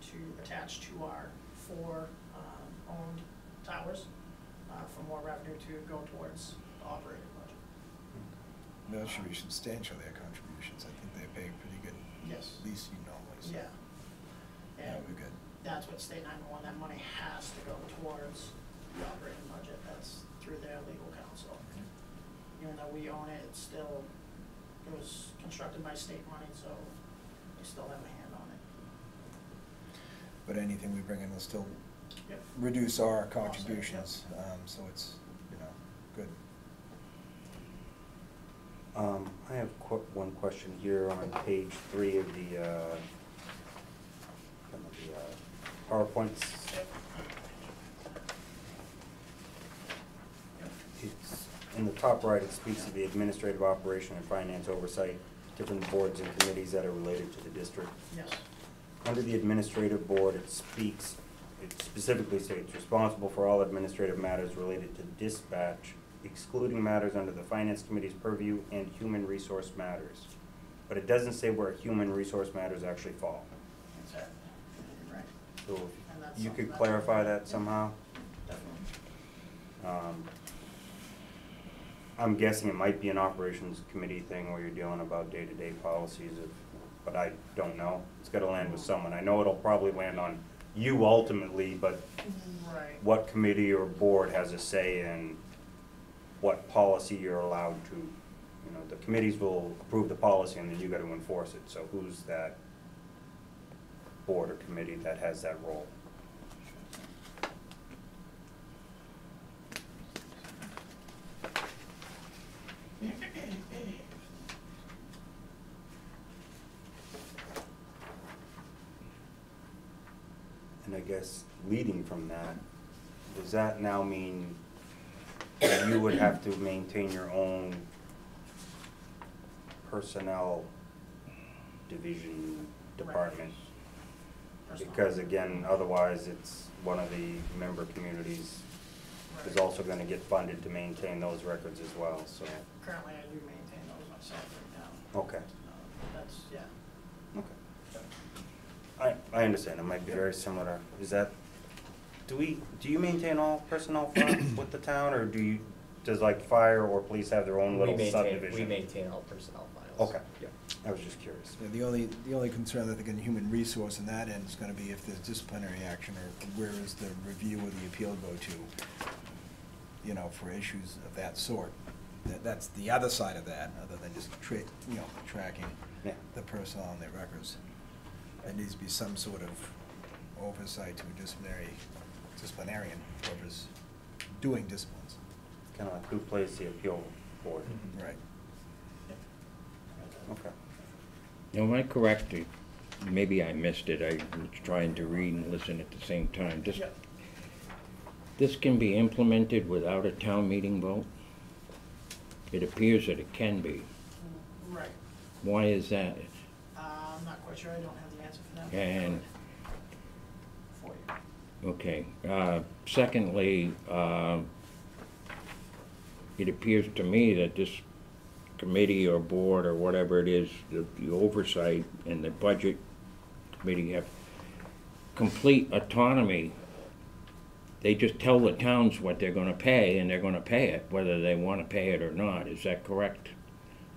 to attach to our 4, owned towers, for more revenue to go towards the operating budget.
That should be substantial, their contributions. I think they pay pretty good,
Yes.
at least normally. So
Yeah.
that'd
And
be good.
that's what State 911, that money has to go towards the operating budget, that's through their legal counsel. Even though we own it, it was constructed by state money, so we still have a hand on it.
But anything we bring in will still
Yep.
reduce our contributions, so it's, good.
I have one question here on page 3 of the PowerPoints.
Yep.
It's, in the top right, it speaks of the administrative operation and finance oversight, different boards and committees that are related to the district.
Yes,
Under the administrative board, it specifically states, responsible for all administrative matters related to dispatch, excluding matters under the finance committee's purview and human resource matters. But it doesn't say where human resource matters actually fall.
that's it, you're right,
So
And that's
if you
something
could
that-
clarify that somehow?
definitely.
I'm guessing it might be an operations committee thing where you're dealing about day-to-day policies but I don't know. It's gotta land with someone. I know it'll probably land on you ultimately, but
Right.
what committee or board has a say in what policy you're allowed to, the committees will approve the policy and then you gotta enforce it. So who's that board or committee that has that role? And I guess leading from that, does that now mean that you would have to maintain your own personnel division department?
Personnel.
Because again, otherwise it's one of the member communities is
Right.
also gonna get funded to maintain those records as well, so.
Currently, I do maintain those myself right now.
Okay,
That's, yeah.
okay. I understand, it might be very similar. Is that, do you maintain all personnel files with the town, or does like fire or police have their own little subdivision?
We maintain all personnel files.
Okay,
Yeah.
I was just curious.
Yeah, the only concern I think in human resource in that end is gonna be if there's disciplinary action, or where is the review or the appeal go to, for issues of that sort. That's the other side of that, other than just tracking
Yeah.
the personnel on their records. There needs to be some sort of oversight to a disciplinarian, whoever's doing disciplines.
Kinda like who plays the appeal board?
Mhm.
Right.
Okay.
Now, am I correct? Maybe I missed it. I was trying to read and listen at the same time.
Yep.
This can be implemented without a town meeting vote? It appears that it can be.
Right.
Why is that?
I'm not quite sure, I don't have the answer for that.
And,
For you.
okay. Secondly, it appears to me that this committee or board or whatever it is, the oversight and the budget committee have complete autonomy. They just tell the towns what they're gonna pay, and they're gonna pay it, whether they wanna pay it or not. Is that correct?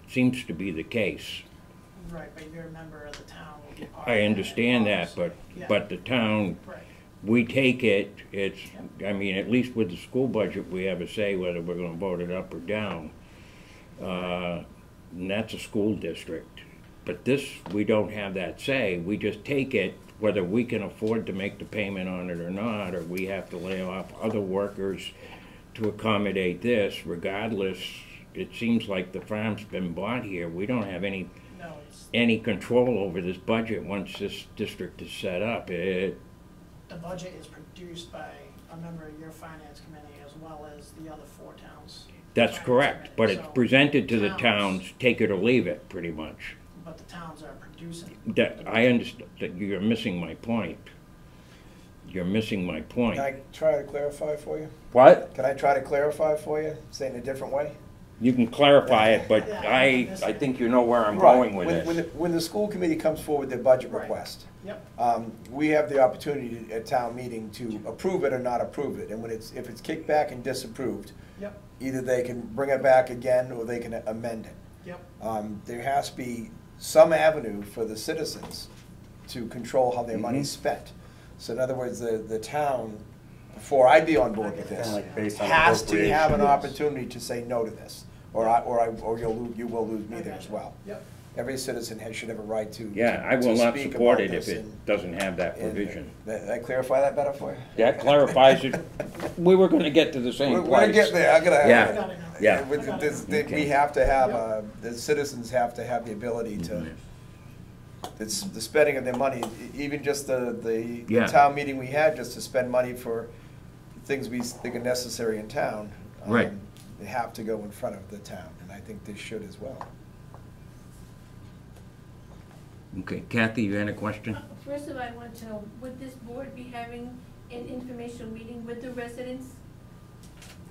Seems to be the case.
Right, but you're a member of the town. will be part of
I
that
understand that,
policy.
but,
Yeah.
but the town,
Right,
we take it, I mean, at least with the school budget, we have a say whether we're gonna vote it up or down. And that's a school district. But this, we don't have that say, we just take it, whether we can afford to make the payment on it or not, or we have to lay off other workers to accommodate this. Regardless, it seems like the farm's been bought here. We don't have any control over this budget once this district is set up.
The budget is produced by a member of your finance committee as well as the other 4 towns.
That's
finance
correct,
committee.
but it's
So
presented to the towns, take it or leave it, pretty much.
But the towns are producing.
I understand that you're missing my point. You're missing my point.
Can I try to clarify for you?
What?
Can I try to clarify for you, say it in a different way?
You can clarify it, but
Yeah,
I think you know where I'm
Right.
going with
When
this.
when the school committee comes forward with their budget
Right.
request,
Yep,
we have the opportunity at town meeting to approve it or not approve it. And when if it's kicked back and disapproved,
yep,
either they can bring it back again or they can amend it.
yep.
There has to be some avenue for the citizens to control how their money's spent. So in other words, the town, before I'd be on board with this,
Kinda like based on
has to have an
appropriations.
opportunity to say no to this, or you will lose me there as well.
Yep.
Every citizen should have a right to.
Yeah, I
to
will not
speak
support
about
it if
this
it doesn't have that
and-
provision.
Did I clarify that better for you?
That clarifies it. We were gonna get to the
We're
same
gonna
place.
get there,
Yeah.
I got it now.
Yeah.
With
I got it
this-
now.
We have to have, the citizens have to have the ability to, it's the spending of their money, even just the
Yeah.
town meeting we had, just to spend money for things we think are necessary in town.
Right.
They have to go in front of the town, and I think they should as well.
Okay, Kathy, you had a question?
First of all, I want to know, would this board be having an informational meeting with the residents?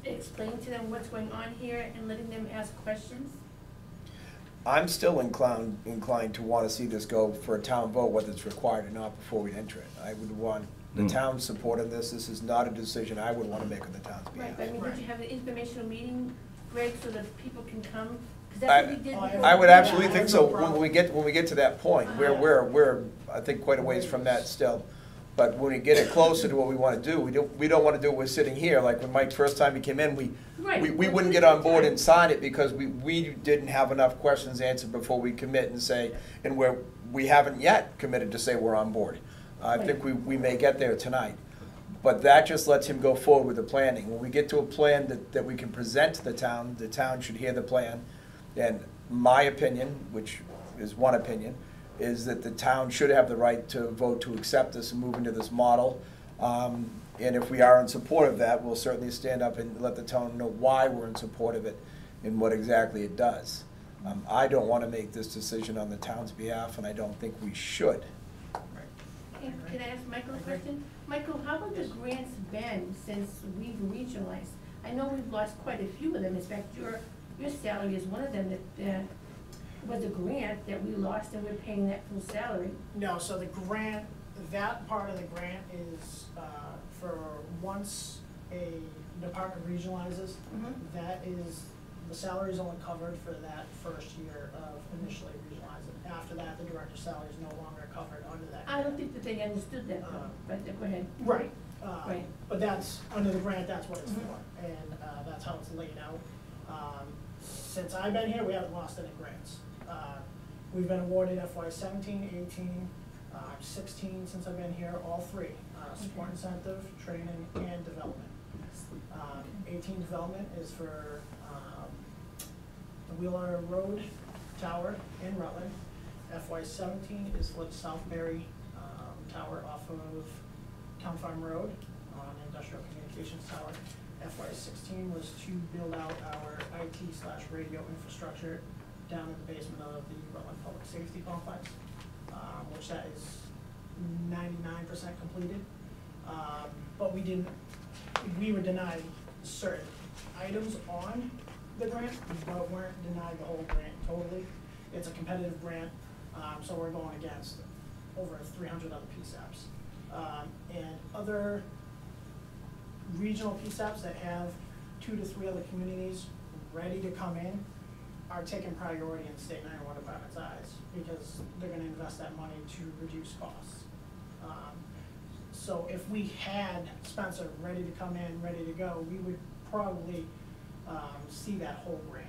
Explain to them what's going on here and letting them ask questions?
I'm still inclined to want to see this go for a town vote, whether it's required or not, before we enter it. I would want the town's support in this. This is not a decision I would want to make on the town's
Right,
behalf.
but I mean, would
Right.
you have an informational meeting, Greg, so that people can come? 'Cause
I-
that's what we did
I
before.
I would
Yeah,
absolutely
I
think
have
so,
no problem.
when we get to that point,
Uh-huh.
we're, I think, quite a ways from that still. But when we get it closer to what we wanna do, we don't wanna do it, we're sitting here, like when Mike, first time he came in,
Right.
we wouldn't get on board and sign it because we didn't have enough questions answered before we commit and say, and we haven't yet committed to say we're on board. I think we may get there tonight. But that just lets him go forward with the planning. When we get to a plan that we can present to the town should hear the plan. And my opinion, which is one opinion, is that the town should have the right to vote to accept this and move into this model. And if we are in support of that, we'll certainly stand up and let the town know why we're in support of it and what exactly it does. I don't want to make this decision on the town's behalf, and I don't think we should.
Can I ask Michael a question? Michael, how have the grants been since we've regionalized? I know we've lost quite a few of them. In fact, your salary is one of them that was a grant that we lost and we're paying that full salary.
No, so the grant, that part of the grant is for once a department regionalizes, that is, the salary is only covered for that first year of initially regionalizing. After that, the director's salary is no longer covered under that.
I don't think that they understood that though, but go ahead.
Right.
Right.
But that's, under the grant, that's what it's for, and that's how it's laid out. Since I've been here, we haven't lost any grants. We've been awarded FY 17, 18, 16 since I've been here, all three, support incentive, training, and development. 18 development is for the Wheeler Road Tower in Rutland. FY 17 is for the Southbury Tower off of Town Farm Road on Industrial Communications Tower. FY 16 was to build out our IT/radio infrastructure down in the basement of the Rutland Public Safety Complex, which that is 99% completed. But we were denied certain items on the grant, but weren't denied the whole grant totally. It's a competitive grant, so we're going against over 300 other PSAPs. And other regional PSAPs that have 2 to 3 other communities ready to come in are taking priority in state 911 department's eyes because they're gonna invest that money to reduce costs. So if we had Spencer ready to come in, ready to go, we would probably see that whole grant.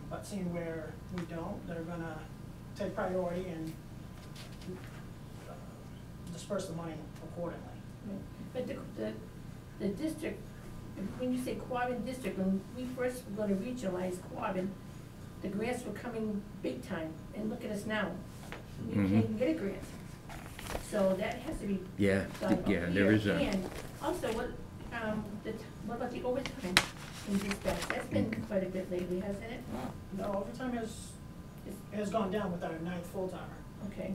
But seeing where we don't, they're gonna take priority and disperse the money accordingly.
But the district, when you say Quabbin District, when we first were gonna regionalize Quabbin, the grants were coming big time, and look at us now. We can't even get a grant. So that has to be
Yeah,
done up
yeah, there
here.
is a,
And also, what about the overtime in dispatch? That's been quite a bit lately, hasn't it?
No, overtime has gone down with our 9th full-timer.
Okay.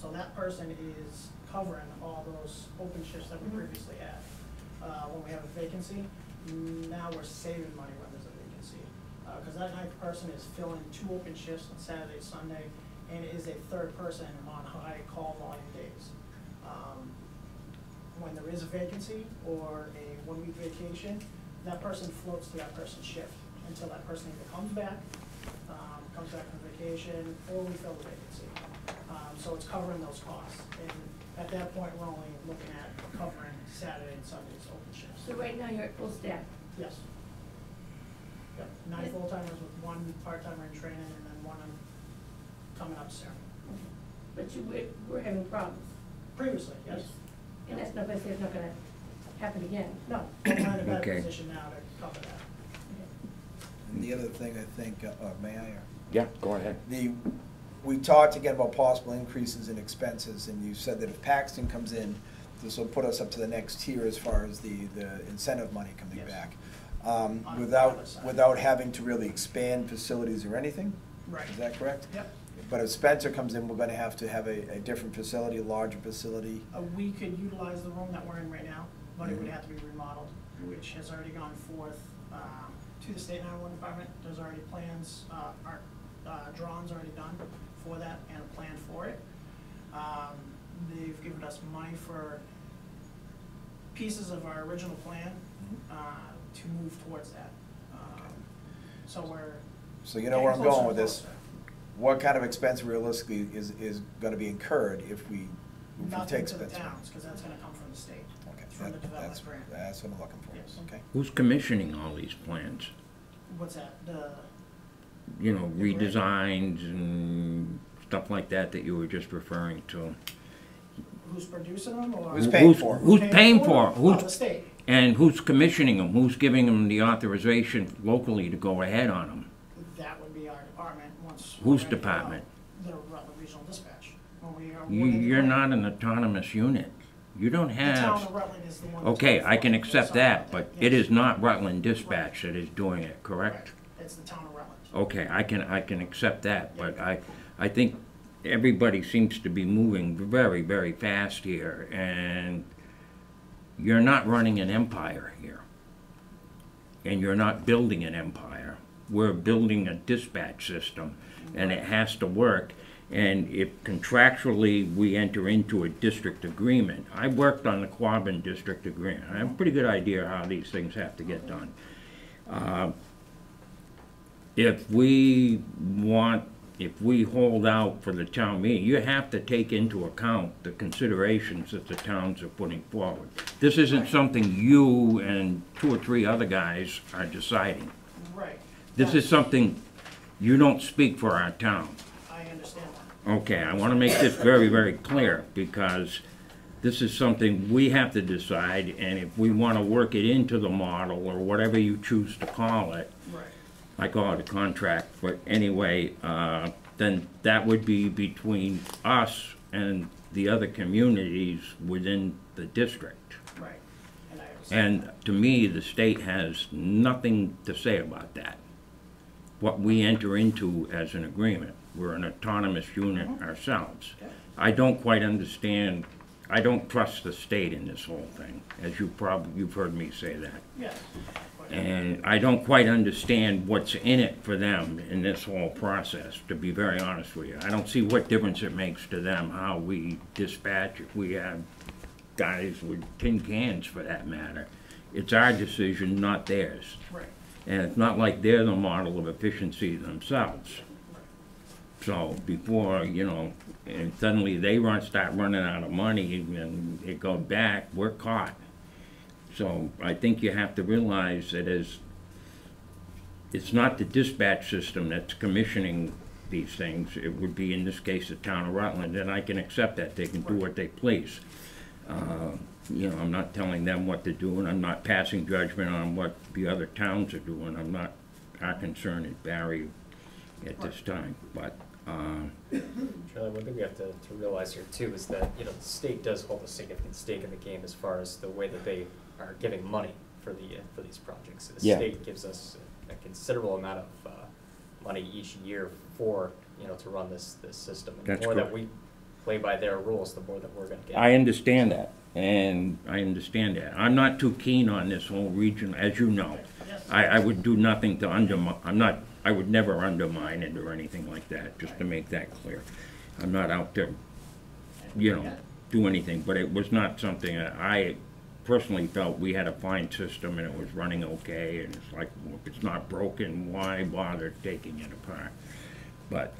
So that person is covering all those open shifts that we previously had. When we have a vacancy, now we're saving money when there's a vacancy. Cause that 9th person is filling 2 open shifts on Saturday, Sunday, and is a 3rd person on high call volume days. When there is a vacancy or a 1-week vacation, that person floats to that person's shift until that person either comes back from vacation, or we fill the vacancy. So it's covering those costs. And at that point, we're only looking at covering Saturday and Sunday's open shifts.
So right now, you're at full staff?
Yes. Yep, 9 full-timers with 1 part-timer in training and then 1 coming up soon.
But we're having problems.
Previously, yes.
And that's not gonna say it's not gonna happen again.
No, we're in a better
Okay.
position now to cover that.
And the other thing I think, may I? Or-
yeah, go ahead.
We talked again about possible increases in expenses, and you said that if Paxton comes in, this will put us up to the next tier as far as the incentive money coming
Yes.
back.
On the
Without,
other side.
without having to really expand facilities or anything?
Right.
Is that correct?
Yep.
But if Spencer comes in, we're gonna have to have a different facility, a larger facility.
We could utilize the room that we're in right now, but it would
Mhm.
have to be remodeled, which has already gone forth to the State 911 Department. There's already plans, our drawings already done for that and a plan for it. They've given us money for pieces of our original plan to move towards that. So we're.
So you know where I'm going with this.
Closer.
What kind of expense realistically is gonna be incurred if we
Nothing
take
to the
Spencer?
towns, because that's gonna come from the state.
Okay,
From the
that's,
development grant.
that's what I'm looking for,
Yes.
okay?
Who's commissioning all these plans?
What's that?
You know,
The grant?
redesigns and stuff like that that you were just referring to.
Who's producing them or?
Who's paying for 'em?
Who's paying for 'em?
Oh,
Who's-
the state.
And who's commissioning them? Who's giving them the authorization locally to go ahead on them?
That would be our department once.
Whose
we're ready to go.
department?
The Rutland Regional Dispatch. When we are.
You're not an autonomous unit. You don't
The town
have,
of Rutland is the one. that's
okay,
going
I can
forward.
accept
Sorry
that,
about
but
Yes.
it is not Rutland Dispatch that is doing it, correct?
It's the town of Rutland.
Okay, I can accept that, but I think everybody seems to be moving very, very fast here, and you're not running an empire here. And you're not building an empire. We're building a dispatch system, and it has to work. And if contractually we enter into a district agreement, I worked on the Quabbin district agreement. I have a pretty good idea how these things have to get done. If we hold out for the town meeting, you have to take into account the considerations that the towns are putting forward. This isn't something you and 2 or 3 other guys are deciding.
Right.
This is something, you don't speak for our town.
I understand that.
Okay, I want to make this very, very clear, because this is something we have to decide, and if we want to work it into the model, or whatever you choose to call it,
Right.
I call it a contract, but anyway, then that would be between us and the other communities within the district.
Right. And I understand.
And to me, the state has nothing to say about that. What we enter into as an agreement, we're an autonomous unit ourselves.
Okay.
I don't quite understand, I don't trust the state in this whole thing, as you've heard me say that.
Yes.
And I don't quite understand what's in it for them in this whole process, to be very honest with you. I don't see what difference it makes to them how we dispatch, if we have guys with tin cans for that matter. It's our decision, not theirs.
Right.
And it's not like they're the model of efficiency themselves. So before, you know, and suddenly they start running out of money and it goes back, we're caught. So I think you have to realize that it's not the dispatch system that's commissioning these things, it would be, in this case, the town of Rutland, and I can accept that. They can do what they please. You know, I'm not telling them what to do, and I'm not passing judgment on what the other towns are doing. I'm not, our concern is Barry at this time, but,
Charlie, one thing we have to realize here too is that, you know, the state does hold a significant stake in the game as far as the way that they are giving money for these projects. The
Yeah.
state gives us a considerable amount of money each year for, you know, to run this system. And
That's
the more that
correct.
we play by their rules, the more that we're gonna get.
I understand that, and I understand that. I'm not too keen on this whole region, as you know.
Yes.
I would do nothing to undermine, I would never undermine it or anything like that, just to make that clear. I'm not out to, you know, do anything, but it was not something that I personally felt we had a fine system and it was running okay, and it's like, well, if it's not broken, why bother taking it apart? But,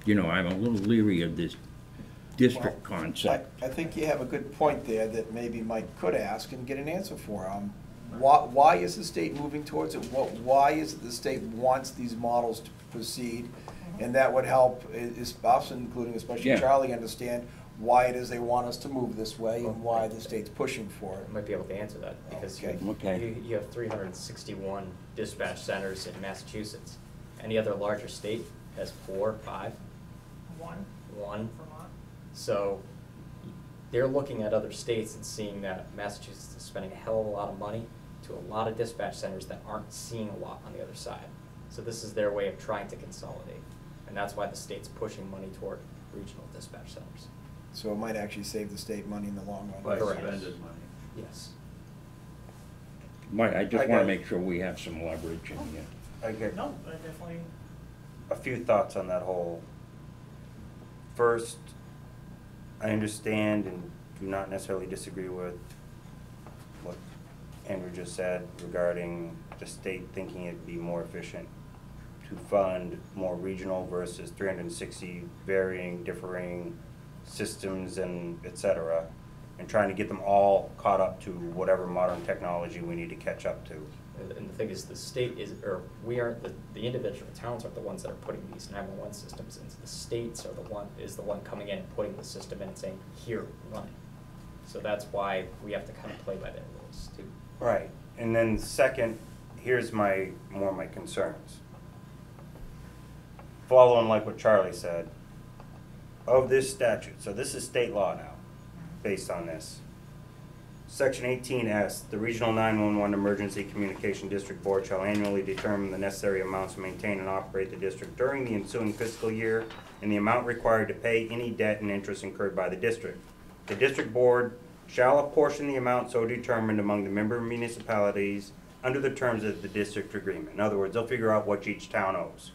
you know, I'm a little leery of this district concept.
I think you have a good point there that maybe Mike could ask and get an answer for. Why is the state moving towards it? Why is it the state wants these models to proceed? And that would help us, including especially
Yeah.
Charlie, understand why it is they want us to move this way and why the state's pushing for it.
I might be able to answer that, because
Okay.
Okay.
you have 361 dispatch centers in Massachusetts. Any other larger state has 4, 5,
One,
1.
Vermont.
So they're looking at other states and seeing that Massachusetts is spending a hell of a lot of money to a lot of dispatch centers that aren't seeing a lot on the other side. So this is their way of trying to consolidate. And that's why the state's pushing money toward regional dispatch centers.
So it might actually save the state money in the long run.
By
Correct.
spending money.
Yes.
Mike, I just
I
wanna
got-
make sure we have some leverage in here.
I get
No, I definitely,
a few thoughts on that whole. First, I understand and do not necessarily disagree with what Andrew just said regarding the state thinking it'd be more efficient to fund more regional versus 360 varying, differing systems and et cetera, and trying to get them all caught up to whatever modern technology we need to catch up to.
And the thing is, the state is, or we aren't, the individual towns aren't the ones that are putting these 911 systems in. The states are the one coming in and putting the system in and saying, here, run it. So that's why we have to kind of play by their rules too.
Right, and then second, here's my concerns. Following like what Charlie said, of this statute, so this is state law now, based on this. Section 18S, the Regional 911 Emergency Communication District Board shall annually determine the necessary amounts to maintain and operate the district during the ensuing fiscal year and the amount required to pay any debt and interest incurred by the district. The district board shall apportion the amount so determined among the member municipalities under the terms of the district agreement. In other words, they'll figure out what each town owes.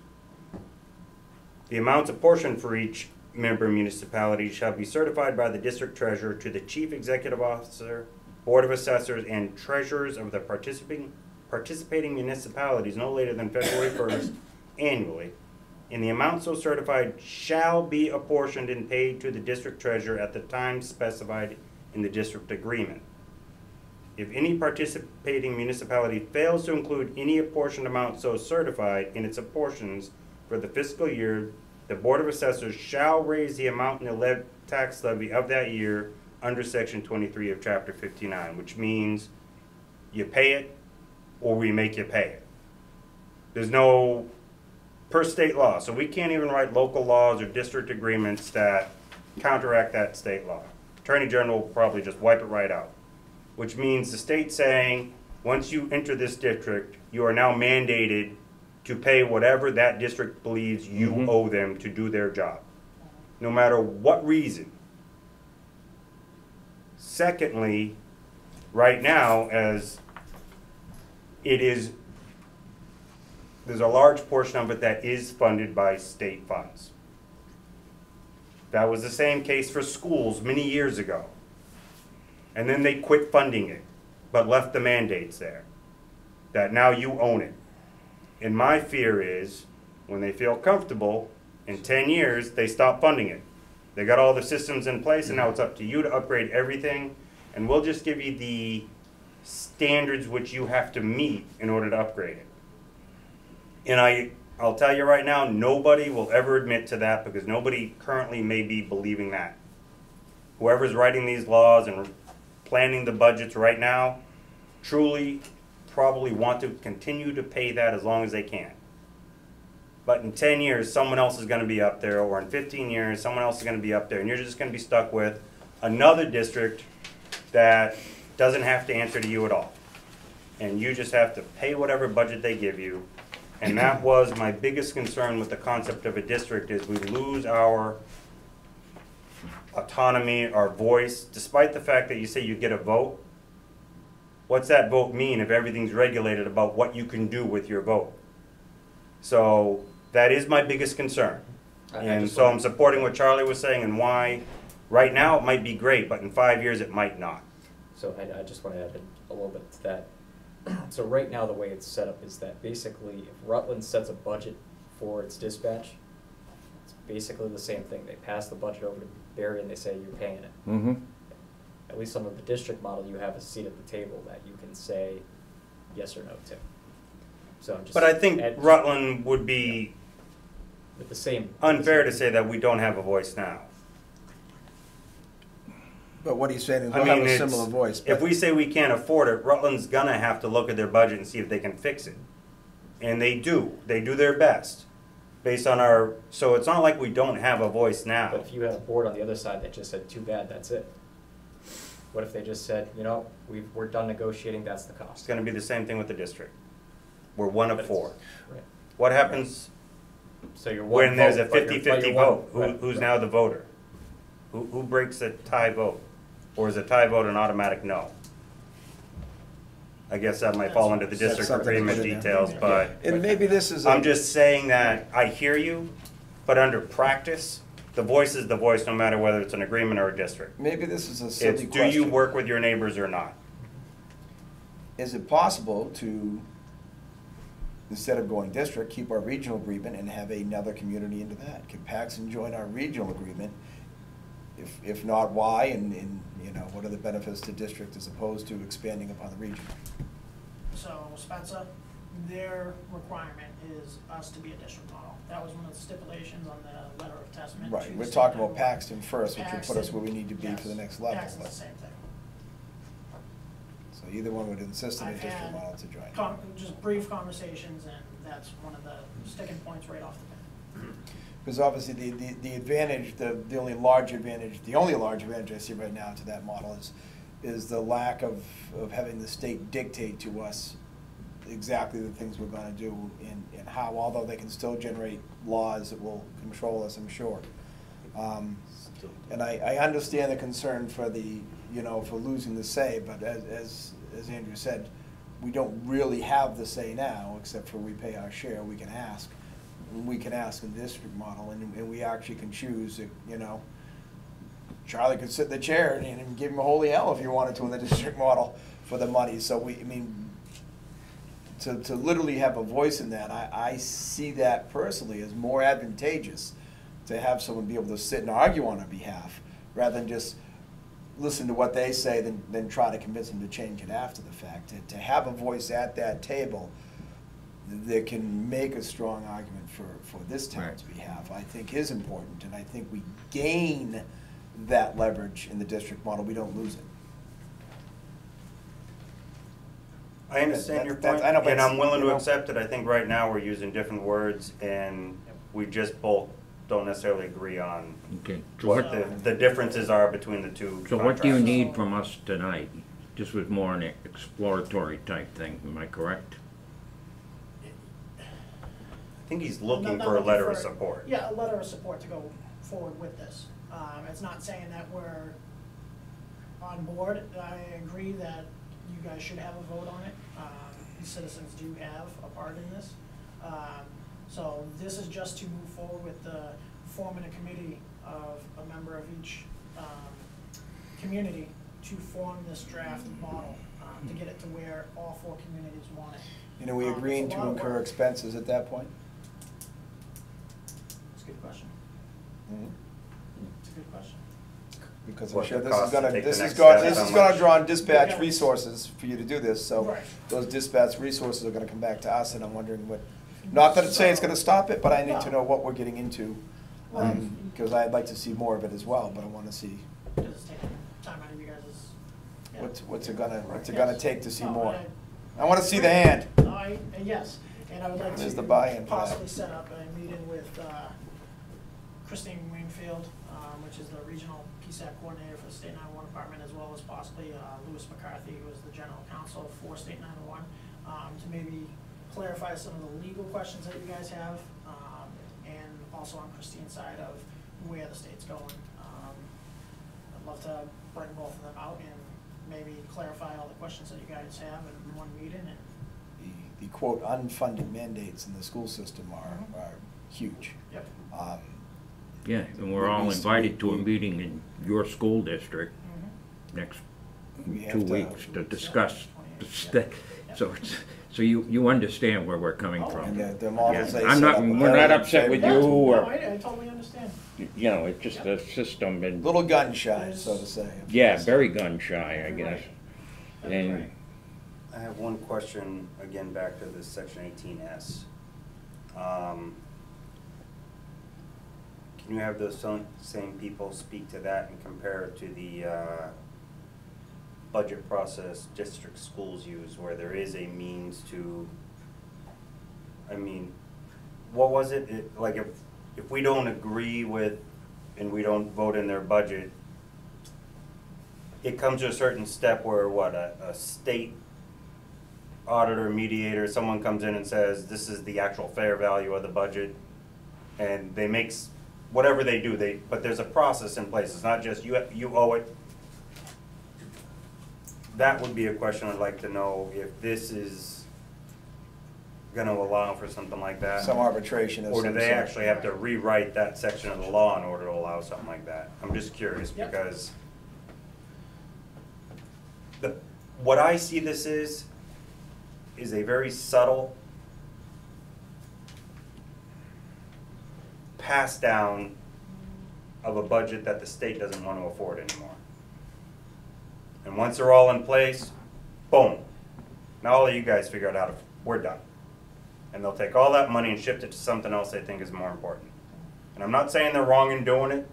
The amounts apportioned for each member municipality shall be certified by the district treasurer to the chief executive officer, board of assessors, and treasurers of the participating municipalities no later than February 1st annually. And the amount so certified shall be apportioned and paid to the district treasurer at the time specified in the district agreement. If any participating municipality fails to include any apportioned amount so certified in its apportions for the fiscal year, the Board of Assessors shall raise the amount in the tax levy of that year under Section 23 of Chapter 59, which means you pay it or we make you pay it. There's no, per state law, so we can't even write local laws or district agreements that counteract that state law. Attorney General will probably just wipe it right out, which means the state saying, once you enter this district, you are now mandated to pay whatever that district believes you owe them to do their job, no matter what reason. Secondly, right now, as it is, there's a large portion of it that is funded by state funds. That was the same case for schools many years ago. And then they quit funding it, but left the mandates there, that now you own it. And my fear is, when they feel comfortable, in 10 years, they stop funding it. They got all the systems in place, and now it's up to you to upgrade everything, and we'll just give you the standards which you have to meet in order to upgrade it. And I I'll tell you right now, nobody will ever admit to that because nobody currently may be believing that. Whoever's writing these laws and planning the budgets right now truly probably want to continue to pay that as long as they can. But in 10 years, someone else is going to be up there, or in 15 years, someone else is going to be up there, and you're just going to be stuck with another district that doesn't have to answer to you at all. And you just have to pay whatever budget they give you. And that was my biggest concern with the concept of a district, is we lose our autonomy, our voice, despite the fact that you say you get a vote. What's that vote mean if everything's regulated about what you can do with your vote? So that is my biggest concern. And so I'm supporting what Charlie was saying, and why right now it might be great, but in 5 years it might not.
So I just want to add a little bit to that. So right now, the way it's set up is that basically if Rutland sets a budget for its dispatch, it's basically the same thing. They pass the budget over to Barry and they say you're paying it.
Mm-hmm.
At least under the district model, you have a seat at the table that you can say yes or no to. So I'm just.
But I think Rutland would be
with the same
unfair to say that we don't have a voice now.
But what he's saying is
I
we'll have
mean,
a
it's,
similar voice.
if
but-
we say we can't afford it, Rutland's gonna have to look at their budget and see if they can fix it. And they do. They do their best based on our, so it's not like we don't have a voice now.
But if you had a board on the other side that just said, too bad, that's it. What if they just said, you know, we're done negotiating, that's the
It's
cost?
gonna be the same thing with the district. We're one of
But it's-
four.
Right.
What happens
So you're one
when there's a
vote, but you're
50-50
one-
vote?
right,
Who's
right.
now the voter? Who breaks the tie vote? Or is a tie vote an automatic no? I guess that might fall into the
That's
district
something to
agreement
put in there.
details, but
And maybe this is.
I'm just saying that I hear you, but under practice, the voice is the voice no matter whether it's an agreement or a district.
Maybe this is a silly
It's
question.
do you work with your neighbors or not?
Is it possible to, instead of going district, keep our regional agreement and have another community into that? Can Paxton join our regional agreement? If not, why? And you know, what are the benefits to district as opposed to expanding upon the region?
So Spencer, their requirement is us to be a district model. That was one of the stipulations on the letter of testament.
Right,
to
we're
the
talking
state
about Paxton first, which would put us
Paxton,
where we need to be for the
yes,
next level.
Paxton's
but-
the same thing.
So either one would insist on a
I've
district
had
model to join.
Just brief conversations, and that's one of the sticking points right off the bat.
Because obviously the advantage, the only large advantage I see right now to that model is the lack of having the state dictate to us exactly the things we're gonna do and how, although they can still generate laws that will control us, I'm sure. And I understand the concern for for losing the say, but as Andrew said, we don't really have the say now, except for we pay our share, we can ask. We can ask in the district model, and we actually can choose, Charlie could sit in the chair and give him a holy hell if he wanted to in the district model for the money. So to literally have a voice in that, I see that personally as more advantageous to have someone be able to sit and argue on our behalf, rather than just listen to what they say, then try to convince them to change it after the fact. To have a voice at that table that can make a strong argument for this town's behalf, I think is important, and I think we gain that leverage in the district model, we don't lose it.
I understand your
That-
point,
I know, but
and I'm willing
you
to
know-
accept it. I think right now we're using different words, and we just both don't necessarily agree on
Okay, so
what
what,
the differences are between the two
so what do you
contracts.
need from us tonight? This was more an exploratory type thing, am I correct?
I think he's looking
Not
for a
looking
letter of
for-
support.
Yeah, a letter of support to go forward with this. It's not saying that we're on board. I agree that you guys should have a vote on it. The citizens do have a part in this. So this is just to move forward with forming a committee of a member of each community to form this draft model, to get it to where all four communities want it.
And are we agreeing
It's a
to
lot of
incur
work.
expenses at that point?
It's a good question. It's a good question.
Because I'm
What
sure
the
this is
cost to
gonna,
take the
this is
next
going,
step,
this
how
is gonna
much?
draw on dispatch
Yeah.
resources for you to do this, so
Right.
those dispatch resources are gonna come back to us, and I'm wondering what, Not that it's saying it's gonna stop it, but I need to know what we're getting into. Because I'd like to see more of it as well, but I wanna see
Because it's taking time out of you guys'. Yeah.
what's it gonna take to see
No,
more.
I-
I wanna see the hand.
Yes, and I would like
There's the
to
buy-in for that.
possibly set up a meeting with Christine Wingfield, which is the regional PSAC coordinator for the State 911 Department, as well as possibly Louis McCarthy, who is the general counsel for State 911, to maybe clarify some of the legal questions that you guys have, and also on Christine's side of where the state's going. I'd love to bring both of them out and maybe clarify all the questions that you guys have in one meeting. And
The quote, unfunded mandates in the school system are huge.
Yep.
Yeah, and we're all invited to a meeting in your school district next
We have
2
to-
weeks to discuss the state. So you understand where we're coming
And
from.
the models they
I'm
set
not,
up are
we're
very
not upset with you
favorable.
or,
No, I totally understand.
you know, it's just a system and,
Little gun shy, so to say.
yeah, very gun shy, I
You're
guess.
right. That's
And
right.
I have one question, again, back to this section 18S. Can you have those same people speak to that and compare it to the budget process district schools use, where there is a means to, I mean, what was it? Like if we don't agree with, and we don't vote in their budget, it comes to a certain step where what, a state auditor, mediator, someone comes in and says, this is the actual fair value of the budget, and they make, whatever they do, but there's a process in place. It's not just you owe it. That would be a question I'd like to know, if this is gonna allow for something like that.
Some arbitration of
Or do
some
they
sort.
actually have to rewrite that section of the law in order to allow something like that? I'm just curious,
Yep.
because what I see this is a very subtle pass down of a budget that the state doesn't want to afford anymore. And once they're all in place, boom. Now all of you guys figure out how to, we're done. And they'll take all that money and shift it to something else they think is more important. And I'm not saying they're wrong in doing it.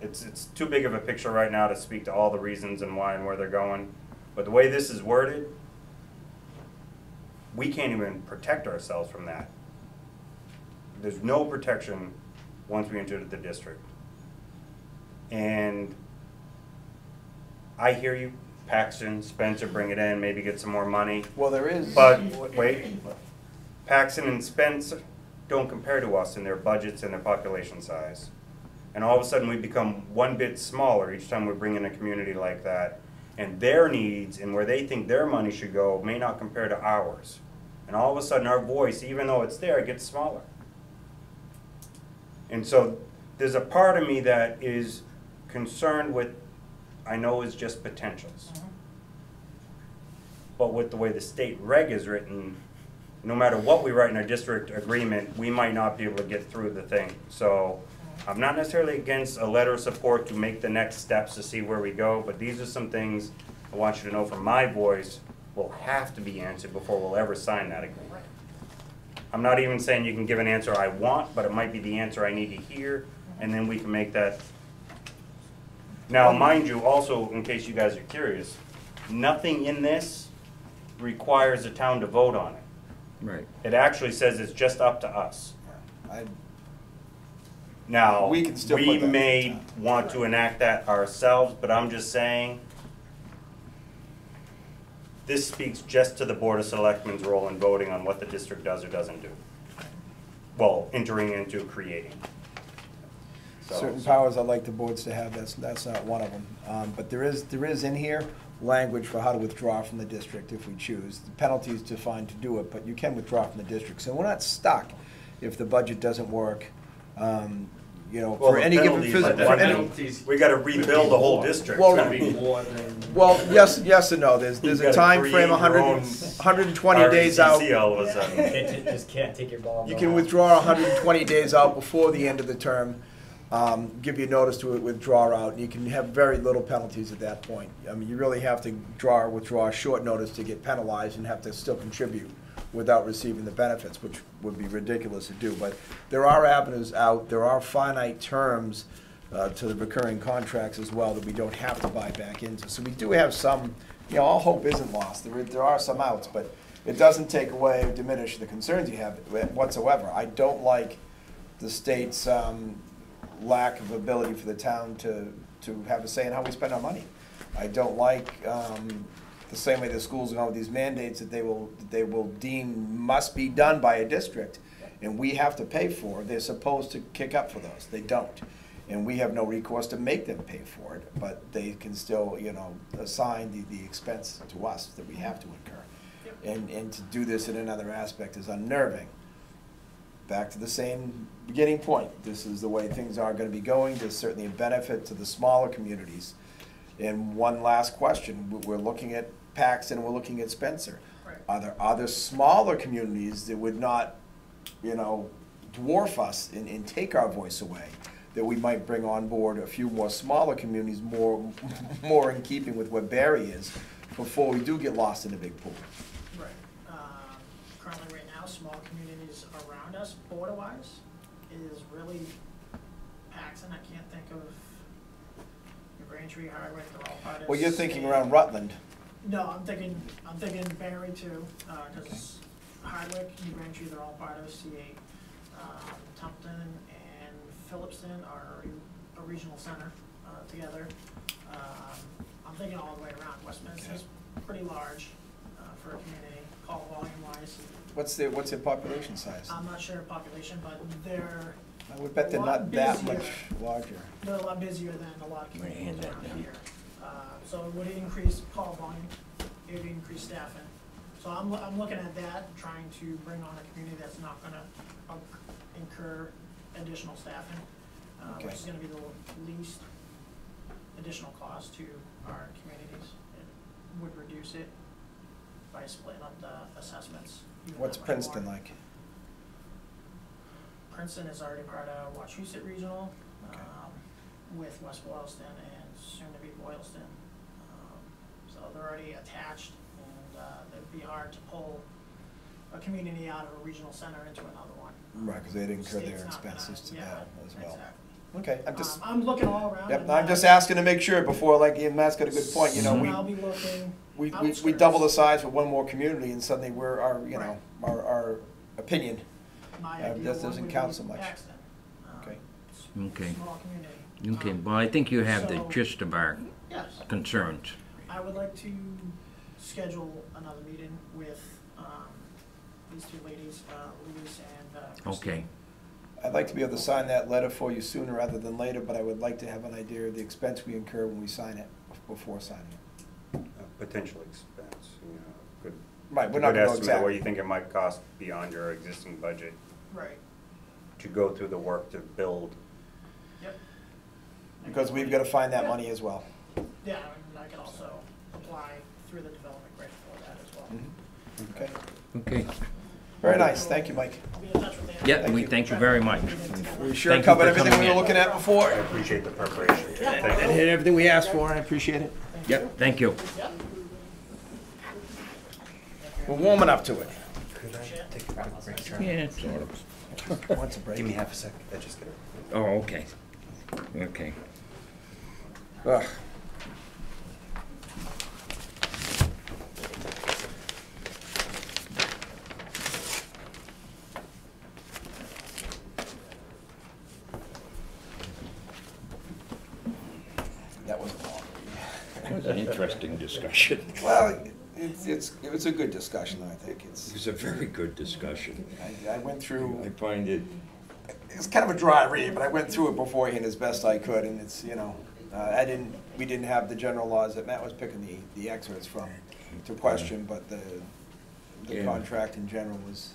It's too big of a picture right now to speak to all the reasons and why and where they're going. But the way this is worded, we can't even protect ourselves from that. There's no protection once we enter the district. And I hear you, Paxton, Spencer, bring it in, maybe get some more money.
Well, there is.
But, wait, Paxton and Spencer don't compare to us in their budgets and their population size. And all of a sudden we become one bit smaller each time we bring in a community like that. And their needs and where they think their money should go may not compare to ours. And all of a sudden our voice, even though it's there, gets smaller. And so there's a part of me that is concerned with, I know is just potentials. But with the way the state reg is written, no matter what we write in our district agreement, we might not be able to get through the thing. So I'm not necessarily against a letter of support to make the next steps to see where we go, but these are some things I want you to know from my voice will have to be answered before we'll ever sign that agreement. I'm not even saying you can give an answer I want, but it might be the answer I need to hear, and then we can make that. Now, mind you, also, in case you guys are curious, nothing in this requires the town to vote on it.
right.
It actually says it's just up to us.
I-
Now,
We can still
we
put that in
may
town.
want to enact that ourselves, but I'm just saying, this speaks just to the Board of Selectmen's role in voting on what the district does or doesn't do. Well, entering into creating. So-
Certain powers I'd like the boards to have, that's not one of them. But there is in here language for how to withdraw from the district if we choose. The penalty is defined to do it, but you can withdraw from the district. So we're not stuck if the budget doesn't work. You know,
Well,
for
the
any given
penalties
physical,
are
for any,
penalties. We gotta rebuild the whole district.
Well,
I
Be
mean,
more than.
well, yes and no. There's
You
a
gotta
time
create
frame,
your
100,
own
120 days out.
RCC all of a sudden.
Just can't take your ball. and
You
go
can
home.
withdraw 120 days out before the end of the term, give you notice to withdraw out, and you can have very little penalties at that point. I mean, you really have to withdraw short notice to get penalized and have to still contribute without receiving the benefits, which would be ridiculous to do. But there are avenues out, there are finite terms to the recurring contracts as well that we don't have to buy back into. So we do have some, all hope isn't lost. There are some outs, but it doesn't take away or diminish the concerns you have whatsoever. I don't like the state's lack of ability for the town to have a say in how we spend our money. I don't like the same way the schools are with these mandates that they will deem must be done by a district, and we have to pay for. They're supposed to kick up for those. They don't, and we have no recourse to make them pay for it. But they can still, assign the expense to us that we have to incur, and to do this in another aspect is unnerving. Back to the same beginning point. This is the way things are going to be going. There's certainly a benefit to the smaller communities. And one last question. We're looking at Paxton, we're looking at Spencer.
Right.
Are there other smaller communities that would not, dwarf us and take our voice away, that we might bring on board a few more smaller communities, more in keeping with what Barry is, before we do get lost in a big pool?
Right. Currently, right now, small communities around us, border-wise, is really Paxton. I can't think of New Braintree, Hardwick, they're all part of.
Well, you're thinking around Rutland.
No, I'm thinking Barry too, because Hardwick, New Braintree, they're all part of C8. Tumpton and Phillipston are a regional center together. I'm thinking all the way around. Westminster's pretty large for a community, call volume wise.
What's their population size?
I'm not sure population, but they're
I would bet they're not that much larger.
they're a lot busier than a lot of
Right, hand
communities
that
around
down.
here. So it would increase call volume, it would increase staffing. So I'm looking at that, trying to bring on a community that's not gonna incur additional staffing, which is gonna be the least additional cost to our communities. It would reduce it by splitting up the assessments. even
What's
that much
Princeton
more.
like?
Princeton is already part of Wachusett Regional,
Okay.
with West Boylston and soon to be Boylston. So they're already attached, and it'd be hard to pull a community out of a regional center into another one.
Right, because they'd incur
State's
their
not gonna-
expenses to
yeah,
that as well.
Exactly.
Okay, I'm just,
I'm looking all around.
yep,
and,
I'm just asking to make sure before, like, and Matt's got a good point,
soon I'll be looking
we
outskirts.
double the size for one more community and suddenly we're,
Right.
our opinion.
My
that
ideal
doesn't
one would
count
be
so much.
Paxton.
Okay.
Okay.
Small community.
Okay, well, I think you have the
So-
gist of our
Yes.
concerns.
I would like to schedule another meeting with these two ladies, Louise and Christine.
Okay.
I'd like to be able to sign that letter for you sooner rather than later, but I would like to have an idea of the expense we incur when we sign it, before signing it.
Potential expense, good.
Right, we're
a
not
good
gonna know
estimate of what
exactly.
you think it might cost beyond your existing budget
Right,
to go through the work to build.
yep.
Because we've got to find that money as well.
Yeah, and I can also apply through the development grant for that as well.
Mhm. Okay,
Okay.
very nice, thank you, Mike.
I'll be in touch with Ann.
Yeah,
Thank
we
you.
thank you very much.
We sure
Thank you
covered
for
everything
coming
we were
in.
looking at before.
I appreciate the preparation.
Yeah.
Thank
And
you.
hit everything we asked for, I appreciate it.
Yep, thank you.
Yep.
We're warming up to it.
Could I take a quick break, Charlie?
Yeah, sort of.
Wants a break.
Give me half a sec, I just get it.
Oh, okay. Okay.
Ugh. That was long.
It was an interesting discussion.
Well, it was a good discussion, I think.
It was a very good discussion.
I went through,
I find it,
it's kind of a dry read, but I went through it beforehand as best I could, and it's, we didn't have the general laws that Matt was picking the excerpts from to question, but the
Yeah.
contract in general was,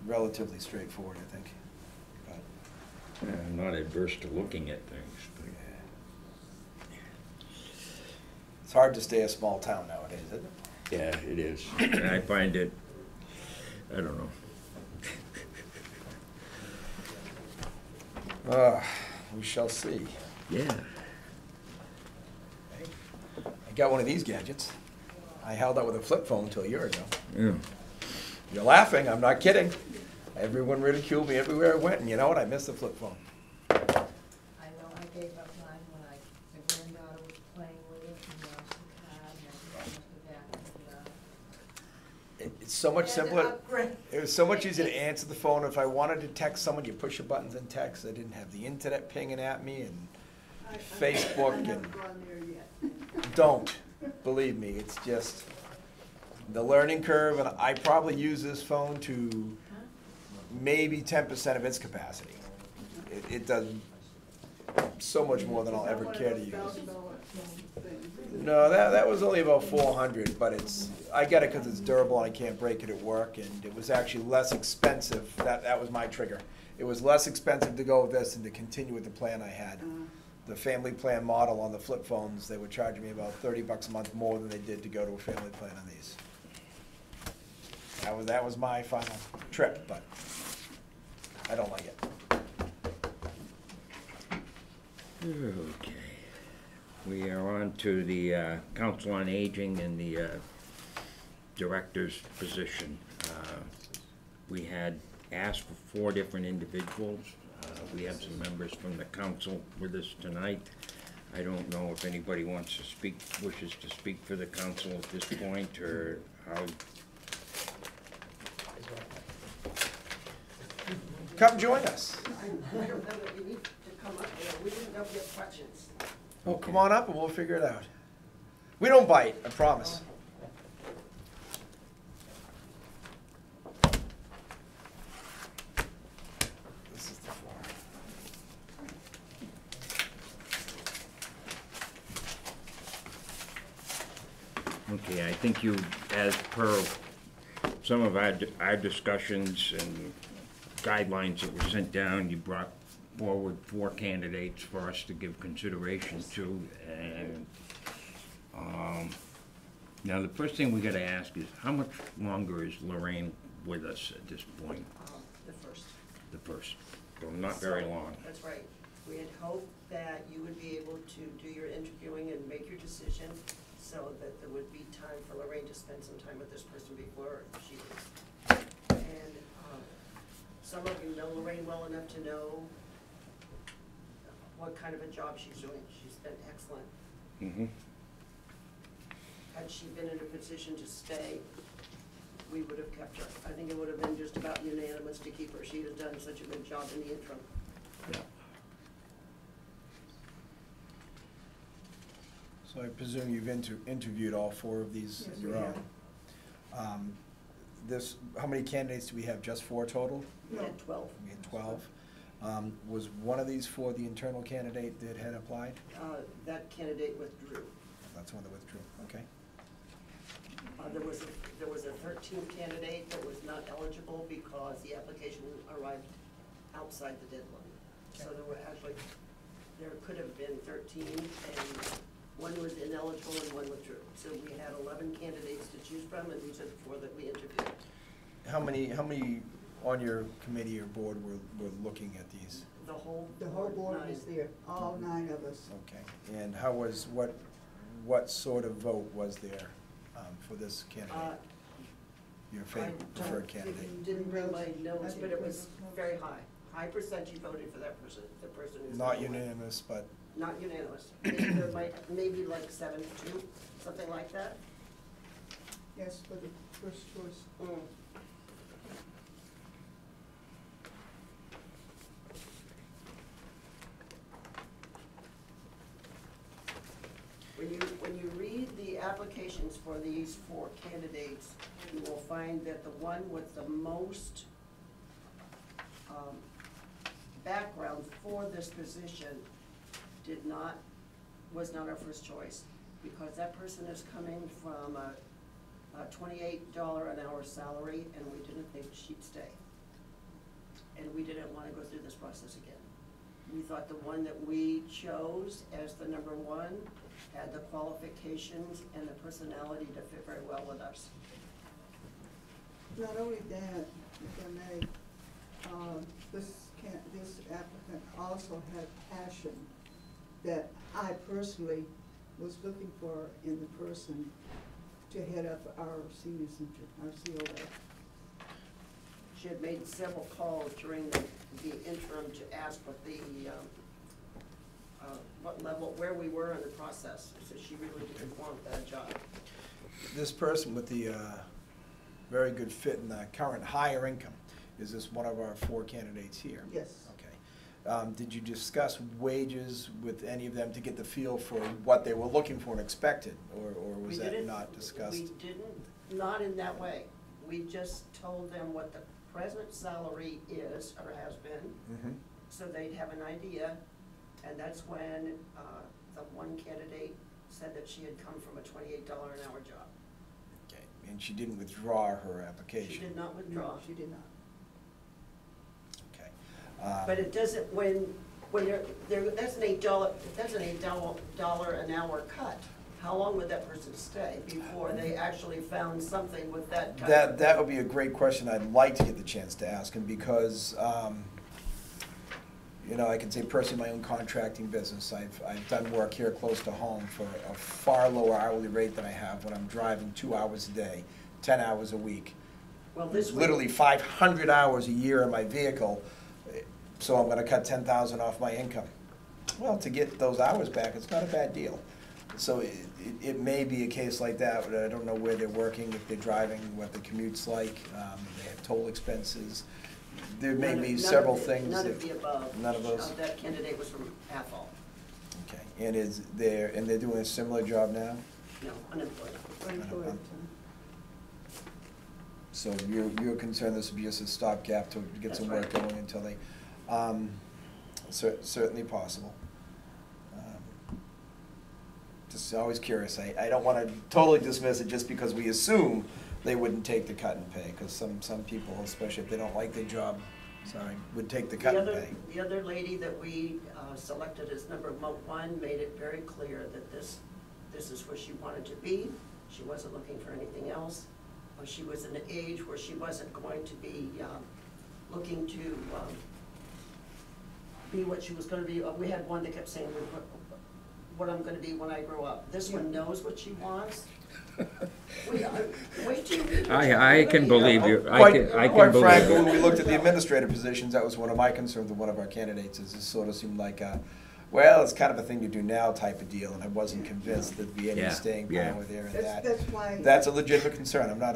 relatively straightforward, I think. But,
I'm not adverse to looking at things, but
it's hard to stay a small town nowadays, isn't it?
yeah, it is. And I find it, I don't know.
We shall see.
Yeah.
I got one of these gadgets. I held out with a flip phone until a year ago.
Yeah.
You're laughing, I'm not kidding. Everyone ridiculed me everywhere I went, and you know what, I missed the flip phone.
I know I gave up mine when the granddaughter was playing with it, and lost the card, and I must have been,
It's so much
Had to
simpler.
upgrade.
It was so much easier to answer the phone. If I wanted to text someone, you push your buttons and text. I didn't have the internet pinging at me and Facebook
I
and
haven't gone there yet.
don't. Believe me, it's just the learning curve, and I probably use this phone to maybe 10% of its capacity. It does so much more than I'll ever care to use. No, that was only about 400, but I got it because it's durable and I can't break it at work, and it was actually less expensive. That was my trigger. It was less expensive to go with this than to continue with the plan I had. The family plan model on the flip phones, they were charging me about $30 a month more than they did to go to a family plan on these. That was my final trip, but I don't like it.
Okay. We are on to the Council on Aging and the director's position. We had asked for 4 different individuals. We have some members from the council with us tonight. I don't know if anybody wants to speak, wishes to speak for the council at this point, or how.
Come join us.
I don't know that we need to come up here, we didn't know if you have questions.
Well, come on up and we'll figure it out. We don't bite, I promise. This is the floor.
Okay, I think you, as per some of our discussions and guidelines that were sent down, you brought forward 4 candidates for us to give consideration to. And now the first thing we gotta ask is, how much longer is Lorraine with us at this point?
The first.
The first, so not very
So,
long.
That's right. We had hoped that you would be able to do your interviewing and make your decision so that there would be time for Lorraine to spend some time with this person before she leaves. And some of you know Lorraine well enough to know what kind of a job she's doing. She's been excellent.
Mm-hmm.
Had she been in a position to stay, we would have kept her. I think it would have been just about unanimous to keep her. She has done such a good job in the interim.
Yeah.
So I presume you've interviewed all 4 of these
Yes,
on your
we
own? How many candidates do we have, just 4 total?
We had 12.
We had 12. Was one of these 4 the internal candidate that had applied?
That candidate withdrew.
That's one that withdrew, okay.
There was a 13th candidate that was not eligible because the application arrived outside the deadline. So there could have been 13, and one was ineligible and one withdrew. So we had 11 candidates to choose from, and these are the 4 that we interviewed.
How many on your committee or board were looking at these?
The whole
board
9.
was there, all 9 of us.
Okay, and how was, what sort of vote was there for this candidate? Your preferred candidate?
Didn't bring my notes, but it was very high. High percentage voted for that person, the person who's.
Not unanimous, but
Not unanimous. There maybe like 7-2, something like that.
Yes, for the first choice.
Mm. When you read the applications for these 4 candidates, you will find that the one with the most background for this position was not our first choice, because that person is coming from a $28 an hour salary, and we didn't think she'd stay. And we didn't want to go through this process again. We thought the one that we chose as the number 1 had the qualifications and the personality to fit very well with us.
Not only that, if I may, this applicant also had passion that I personally was looking for in the person to
to head up our senior center, our COA.
She had made several calls during the interim to ask what level, where we were in the process. So she really didn't want that job.
This person with the very good fit in the current higher income, is this one of our 4 candidates here?
Yes.
Okay. Did you discuss wages with any of them to get the feel for what they were looking for and expected, or was
We
that
didn't-
not discussed?
We didn't, not in that way. We just told them what the present salary is, or has been,
Mhm.
so they'd have an idea. And that's when the one candidate said that she had come from a $28 an hour job.
Okay, and she didn't withdraw her application?
She did not withdraw.
No, she did not.
Okay.
But it doesn't, when that's an $8 an hour cut. How long would that person stay before they actually found something with that cut?
That would be a great question I'd like to get the chance to ask him, because, you know, I can say personally, my own contracting business, I've done work here close to home for a far lower hourly rate than I have when I'm driving 2 hours a day, 10 hours a week.
Well, this would-
Literally 500 hours a year in my vehicle, so I'm gonna cut 10,000 off my income. Well, to get those hours back, it's not a bad deal. So it may be a case like that, but I don't know where they're working, if they're driving, what the commute's like, they have toll expenses. There may be several things.
None of the above.
None of those?
That candidate was from Athol.
Okay, and they're doing a similar job now?
No, unemployed.
Unemployed.
So you're concerned this would be just a stopgap to get
That's
some work
right.
going until they, certainly possible. Just always curious, I don't wanna totally dismiss it just because we assume they wouldn't take the cut in pay, because some people, especially if they don't like their job, would take the cut in pay.
The other lady that we selected as number 1 made it very clear that this is where she wanted to be. She wasn't looking for anything else. She was in an age where she wasn't going to be looking to be what she was going to be. We had one that kept saying, what I'm going to be when I grow up. This one knows what she wants. Wait till you
I can believe you. I can
Quite
believe
frankly,
you.
when we looked at the administrative positions, that was one of my concerns with one of our candidates, is it sort of seemed like, well, it's kind of a thing you do now type of deal, and I wasn't convinced there'd be any
Yeah,
staying
yeah.
power there, and
That's why.
that's a legitimate concern. I'm not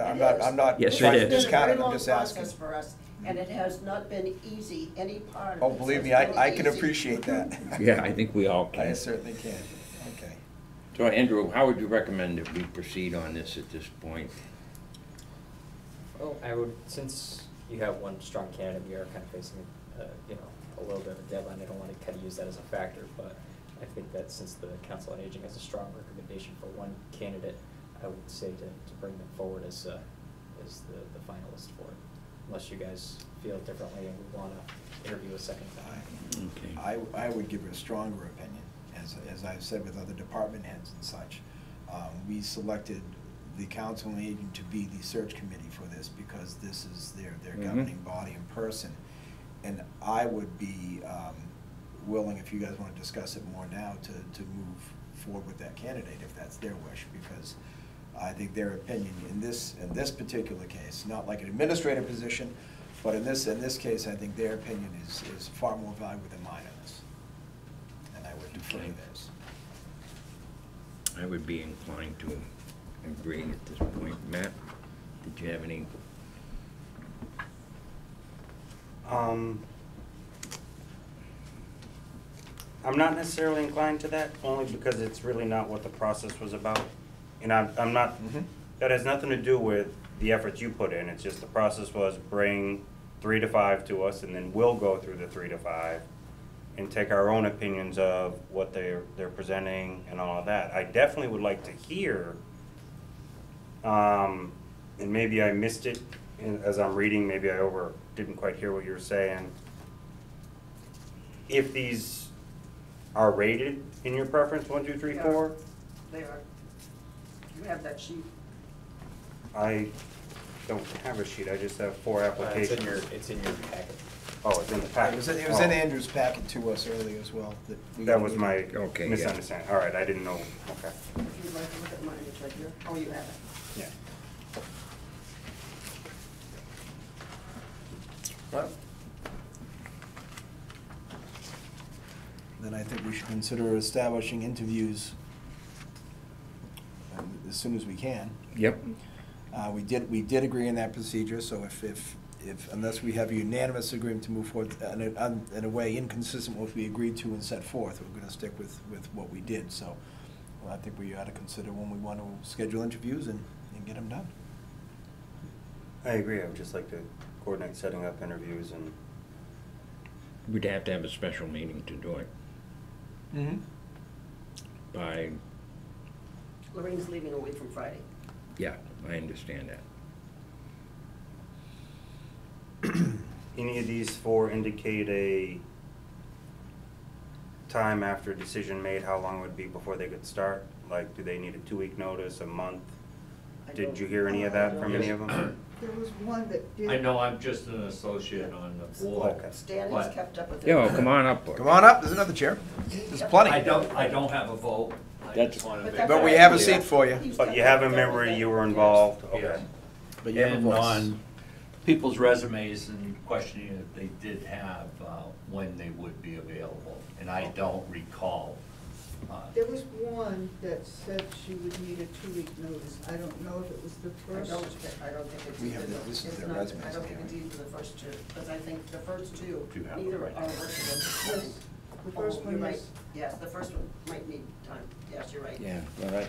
Yes,
trying
it
to
is.
discount it, I'm
It's
just
been a very long
asking.
process for us, and it has not been easy, any part of it.
Oh, believe me,
has been
I can
easy.
appreciate that.
Yeah, I think we all
I
can.
certainly can, okay.
So Andrew, how would you recommend that we proceed on this at this point?
Well, I would, since you have one strong candidate, we are kind of facing, a little bit of a deadline. I don't want to kind of use that as a factor, but I think that since the Council on Aging has a strong recommendation for one candidate, I would say to bring them forward as the finalist for it, unless you guys feel differently and we want to interview a second time.
Okay.
I would give a stronger opinion, as I've said with other department heads and such. We selected the Council on Aging to be the search committee for this, because this is their governing body in person. And I would be willing, if you guys want to discuss it more now, to move forward with that candidate, if that's their wish, because I think their opinion in this particular case, not like an administrative position, but in this case, I think their opinion is far more valuable than mine on this. And I would defer to theirs.
I would be inclined to agree at this point. Matt, did you have any?
I'm not necessarily inclined to that, only because it's really not what the process was about. And I'm not, that has nothing to do with the efforts you put in, it's just the process was bring 3 to 5 to us, and then we'll go through the 3 to 5 and take our own opinions of what they're presenting and all of that. I definitely would like to hear, and maybe I missed it as I'm reading, maybe I didn't quite hear what you were saying. If these are rated in your preference, 1, 2, 3, 4?
They are. You have that sheet.
I don't have a sheet, I just have 4 applications.
It's in your packet.
Oh, it's in the packet.
It was in Andrew's packet to us earlier as well.
That was my
Okay, yeah.
misunderstanding. All right, I didn't know, okay.
If you'd like to look at mine, it's right here. Oh, you have it.
Yeah.
Then I think we should consider establishing interviews as soon as we can.
Yep.
We did agree on that procedure, so unless we have a unanimous agreement to move forward in a way inconsistent with what we agreed to and set forth, we're gonna stick with what we did, so I think we ought to consider when we want to schedule interviews and get them done.
I agree, I would just like to coordinate setting up interviews and,
We'd have to have a special meeting to do it
Mm-hmm.
by,
Lorraine's leaving a week from Friday.
yeah, I understand that.
any of these four indicate a time after a decision made, how long it would be before they could start? Like, do they need a 2-week notice, a month?
I
Did
don't-
you hear any of that from any of them?
There was one that did.
I know I'm just an associate on the board.
Okay.
Stan has
But-
kept up with it.
Yeah, well, come on up.
Come on up, there's another chair. There's plenty.
I don't have a vote. I
That's-
just wanna
But
make
that's
But we
all
have a
right.
seat for you.
He's
But
kept
you
up
have a
with
memory,
everything.
you were
Yes.
involved,
Yes.
okay.
But you have a
And
voice.
on people's resumes and questioning if they did have, when they would be available, and I don't recall.
There was one that said she would need a 2-week notice. I don't know if it was the
I
first.
don't think it's.
We have
either.
this is
It's
their
not-
resumes
I don't think
anyway.
it's either the first two, because I think the first two,
Do you have it
neither
right
are
now?
working.
Yes, the first
Oh,
one
you're right.
is.
Yes, the first one might need time. Yes, you're right.
Yeah, well,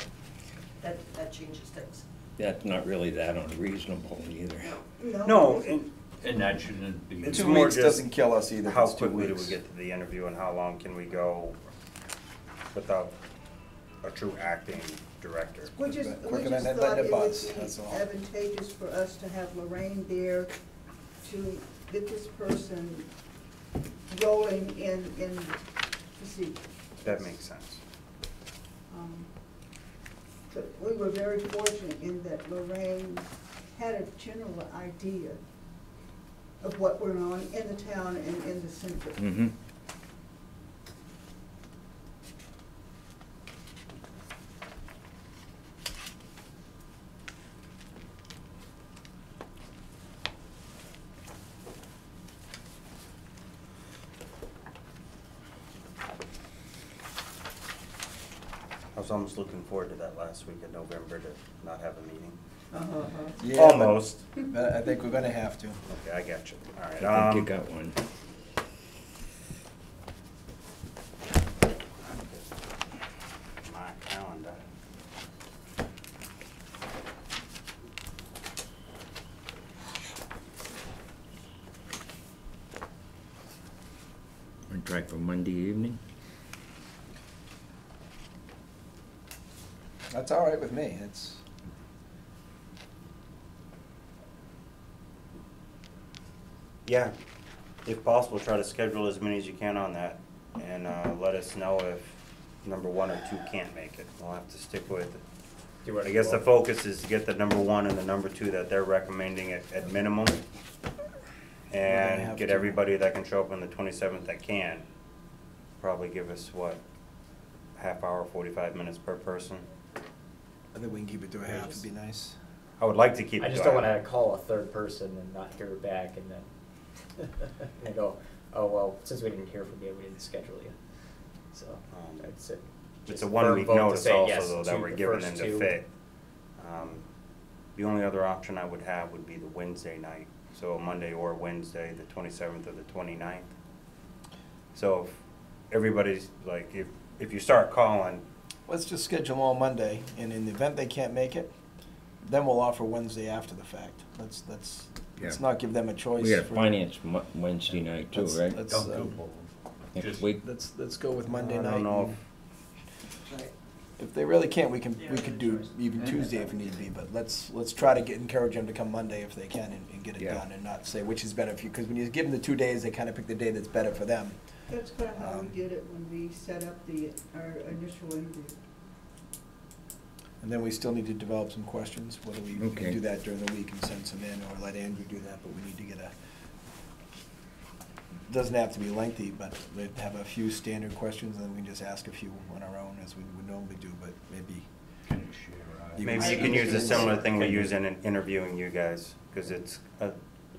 That changes things.
that's not really that unreasonable either.
No.
No,
it
and
And that shouldn't be.
It's
2
more
weeks
just
doesn't kill us either. if
how
it's 2
quickly do we
weeks.
get to the interview and how long can we go without a true acting director?
We just
Quicker than
thought
letting it
it would
buzz, that's
be
all.
advantageous for us to have Lorraine there to get this person rolling in the seat.
That makes sense.
But we were very fortunate in that Lorraine had a general idea of what went on in the town and in the center.
Mm-hmm.
I was almost looking forward to that last week in November to not have a meeting.
Yeah, but-
Almost.
But I think we're gonna have to.
Okay, I got you. All right.
I think you got one.
My calendar.
Want to try for Monday evening?
That's all right with me. It's,
Yeah, if possible, try to schedule as many as you can on that, and let us know if number 1 or 2 can't make it. We'll have to stick with, I guess the focus is to get the number 1 and the number 2 that they're recommending at minimum, and
have
get
to.
everybody that can show up on the 27th that can. Probably give us, what, half hour, 45 minutes per person?
I think we can keep it to a half, it'd be nice.
I would like to keep it
I
to
just
a
don't wanna
half.
call a third person and not hear back and then, and go, oh, well, since we didn't hear from you, we didn't schedule you. So, I'd say.
It's
just
a
firm
1-week
vote to
notice
say
also,
yes
though,
to
that we're
the
giving
first
them to
two.
fit. The only other option I would have would be the Wednesday night, so Monday or Wednesday, the 27th or the 29th. So if everybody's, like, if you start calling,
Let's just schedule them all Monday, and in the event they can't make it, then we'll offer Wednesday after the fact. Let's
Yeah.
not give them a choice.
We got a
for-
finance Wednesday night too,
Let's-
right?
let's,
Don't do both.
Next
Just-
week?
Let's go with Monday
I
night.
don't know
and
Right.
If they really can't, we could do even Tuesday if need be, but let's try to encourage them to come Monday if they can and get it
Yeah.
done, and not say which is better for you, because when you give them the 2 days, they kind of pick the day that's better for them.
That's kind of how we did it when we set up our initial interview.
And then we still need to develop some questions, whether we
Okay.
can do that during the week and send some in, or let Andrew do that, but we need to get doesn't have to be lengthy, but we'd have a few standard questions, and then we can just ask a few on our own, as we would normally do, but maybe
finish here.
Maybe you can use a similar thing we use in interviewing you guys, because it's at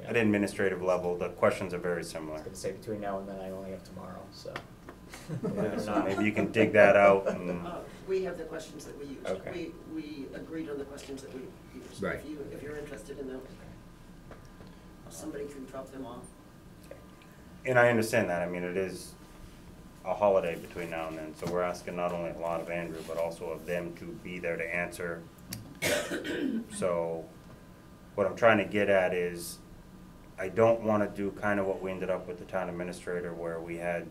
an administrative level, the questions are very
I
similar.
was gonna say, between now and then, I only have tomorrow, so.
Yeah, so maybe you can dig that out and,
We have the questions that we used.
Okay.
We agreed on the questions that we used.
Right.
If you're interested in them, somebody can drop them off.
and I understand that, I mean, it is a holiday between now and then, so we're asking not only a lot of Andrew, but also of them to be there to answer. So, what I'm trying to get at is, I don't wanna do kind of what we ended up with the town administrator, where we had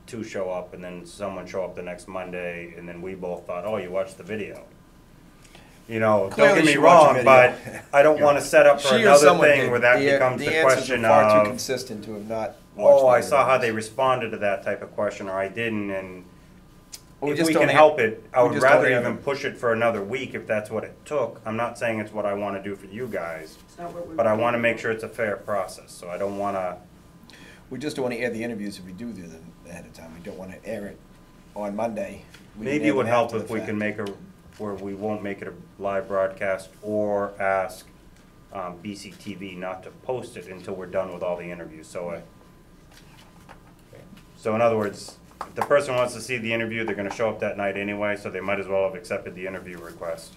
two show up, and then someone show up the next Monday, and then we both thought, oh, you watched the video. You know, don't
Clearly
get me
she watched
wrong,
the
but
video.
I don't wanna set up for
She or
another
someone
thing
did.
where that becomes the
answers
question
are far too
of,
consistent to have not watched.
oh,
the
I saw how they
videos.
responded to that type of question, or I didn't, and
Well,
if
just
we
don't
can
have-
help it, I
we
would
just don't
rather
have
even
it.
push it for another week if that's what it took. I'm not saying it's what I wanna do for you guys,
It's not what we
but I
were
wanna
looking
make
for.
sure it's a fair process, so I don't wanna,
We just don't want to air the interviews if we do them ahead of time. We don't want to air it on Monday. We can
maybe
air
it would
them
help
after the
if we
fact.
can make a, where we won't make it a live broadcast, or ask BCTV not to post it until we're done with all the interviews, so in other words, if the person wants to see the interview, they're gonna show up that night anyway, so they might as well have accepted the interview request.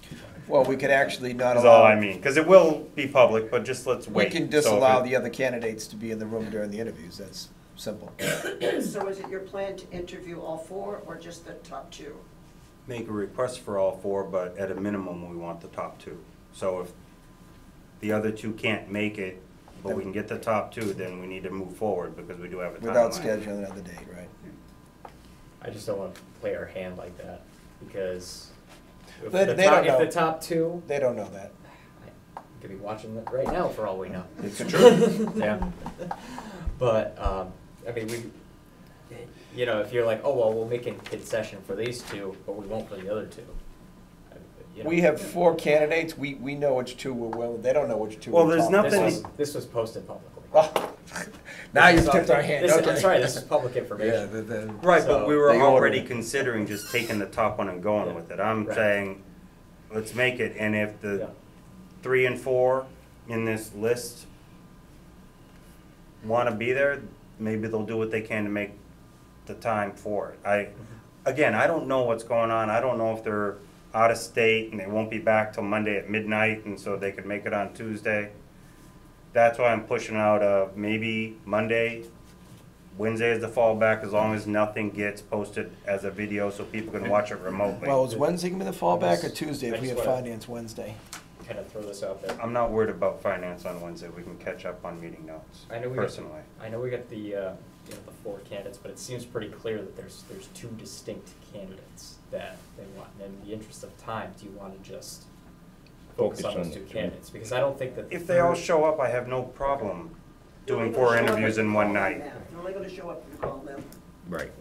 Well, we could actually not
Is
allow.
all I mean, because it will be public, but just let's
We
wait.
can
So if
disallow
it-
the other candidates to be in the room during the interviews. That's simple.
So is it your plan to interview all four or just the top two?
Make a request for all four, but at a minimum, we want the top two. So if the other two can't make it, but we can get the top two, then we need to move forward, because we do have a timeline.
Without scheduling another date, right?
I just don't wanna play our hand like that, because if
They
the
don't
top,
know.
if the top two,
They don't know that.
I could be watching it right now for all we know.
It's true.
Yeah. But, I mean, you know, if you're like, oh, well, we'll make a concession for these two, but we won't for the other two. You know.
We have 4 candidates. We know which 2 we're willing. They don't know which 2.
Well,
we're
there's
talking
nothing-
about.
This was posted publicly.
Oh, now
This
you've
is
tipped our hand.
this-
Okay.
I'm sorry, this is public
Yeah,
information.
Right,
So-
but we were
They order
already
it.
considering just taking the top one and going
Yeah.
with it. I'm
Right.
saying, let's make it, and if
Yeah.
the 3 and 4 in this list wanna be there, maybe they'll do what they can to make the time for it. Again, I don't know what's going on. I don't know if they're out of state and they won't be back till Monday at midnight, and so they could make it on Tuesday. That's why I'm pushing out maybe Monday, Wednesday is the fallback, as long as nothing gets posted as a video so people can watch it remotely.
Well, is Wednesday gonna be the fallback or Tuesday
I
if we
just
have
wanna-
finance Wednesday?
Kind of throw this out there.
I'm not worried about finance on Wednesday. We can catch up on meeting notes,
I know we got,
personally.
I know we got the, you know, the 4 candidates, but it seems pretty clear that there's 2 distinct candidates that they want. And in the interest of time, do you wanna just focus on those 2 candidates? Because I don't think that the
If they all
third-
show up, I have no problem
They're
doing
only
4
gonna show up
interviews
if
in
you
one
call them,
night.
Matt. They're only gonna show up if you call them.
Right.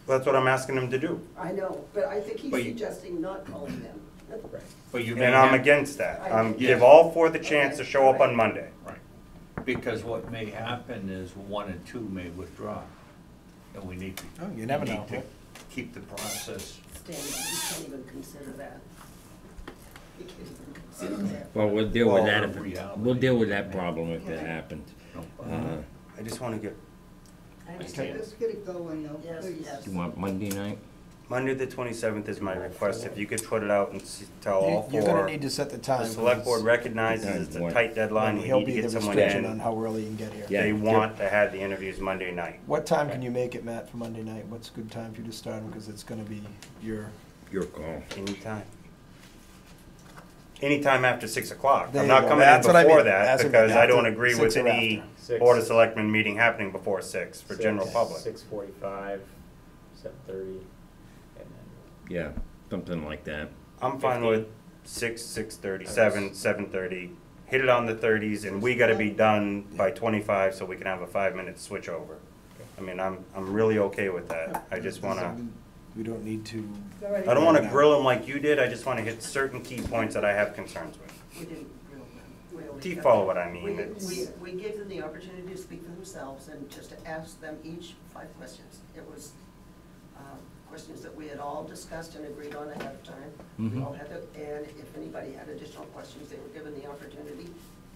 That's what I'm asking them to do.
I know, but I think he's
But you-
suggesting not calling them.
Right.
But you may
And I'm
have-
against that.
I-
Give all 4 the chance to
Okay,
show up
right.
on Monday.
Right, because what may happen is 1 and 2 may withdraw, and we need to.
Oh, you never
we need
know.
to Keep the process.
Stan, you can't even consider that. You can't even consider that.
Well, we'll deal with
Well,
that if,
reality.
we'll deal with that problem if it happens.
No problem.
I just wanna get
I understand.
Let's get it going though,
Yes,
please.
yes.
You want Monday night?
Monday the 27th is my request. If you could put it out and tell all
You're gonna
4.
need to set the
The
time.
select board
because
recognizes it's a tight deadline. We
He'll
need to
be the
get someone
restriction on
in.
how early you can get here.
Yeah.
They want to have the interviews Monday night.
What time can you make it, Matt, for Monday night? What's a good time for you to start them? Because it's gonna be your.
Your call.
Anytime. Anytime after 6 o'clock.
There
I'm
you
not
go.
coming in
That's what I
before
mean.
that
That's what I
because
mean.
I don't
After
agree with
6 or
any
after.
6.
Board of Selectmen meeting happening before 6 for general public.
6:45, 7:30, and then.
Yeah, something like that.
I'm fine with 6, 6:30, 7, 7:30. Hit it on the 30s, and we gotta be done by 25 so we can have a 5-minute switch over. I mean, I'm really okay with that. I just wanna,
We don't need to.
Alright.
I don't wanna grill them like you did. I just wanna hit certain key points that I have concerns with.
We didn't grill them. We only
Do you
kept
follow
them-
what I mean? It's-
We gave them the opportunity to speak for themselves and just to ask them each 5 questions. It was questions that we had all discussed and agreed on ahead of time. We
Mhm.
all had to, and if anybody had additional questions, they were given the opportunity,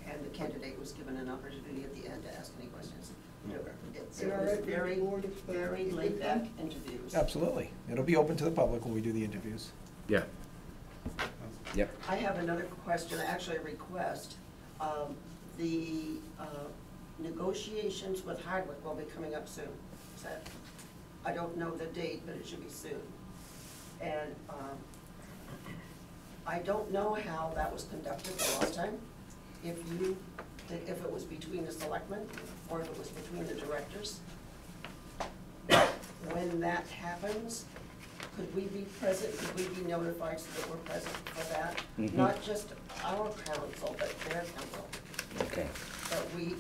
and the candidate was given an opportunity at the end to ask any questions. It was very laid back interviews.
Absolutely. It'll be open to the public when we do the interviews.
Yeah. Yep.
I have another question, actually a request. The negotiations with Hardwick will be coming up soon. I don't know the date, but it should be soon. And I don't know how that was conducted the last time. If it was between the selectmen or if it was between the directors. When that happens, could we be present, could we be notified so that we're present for that?
Mhm.
Not just our council, but their council.
Okay.
That we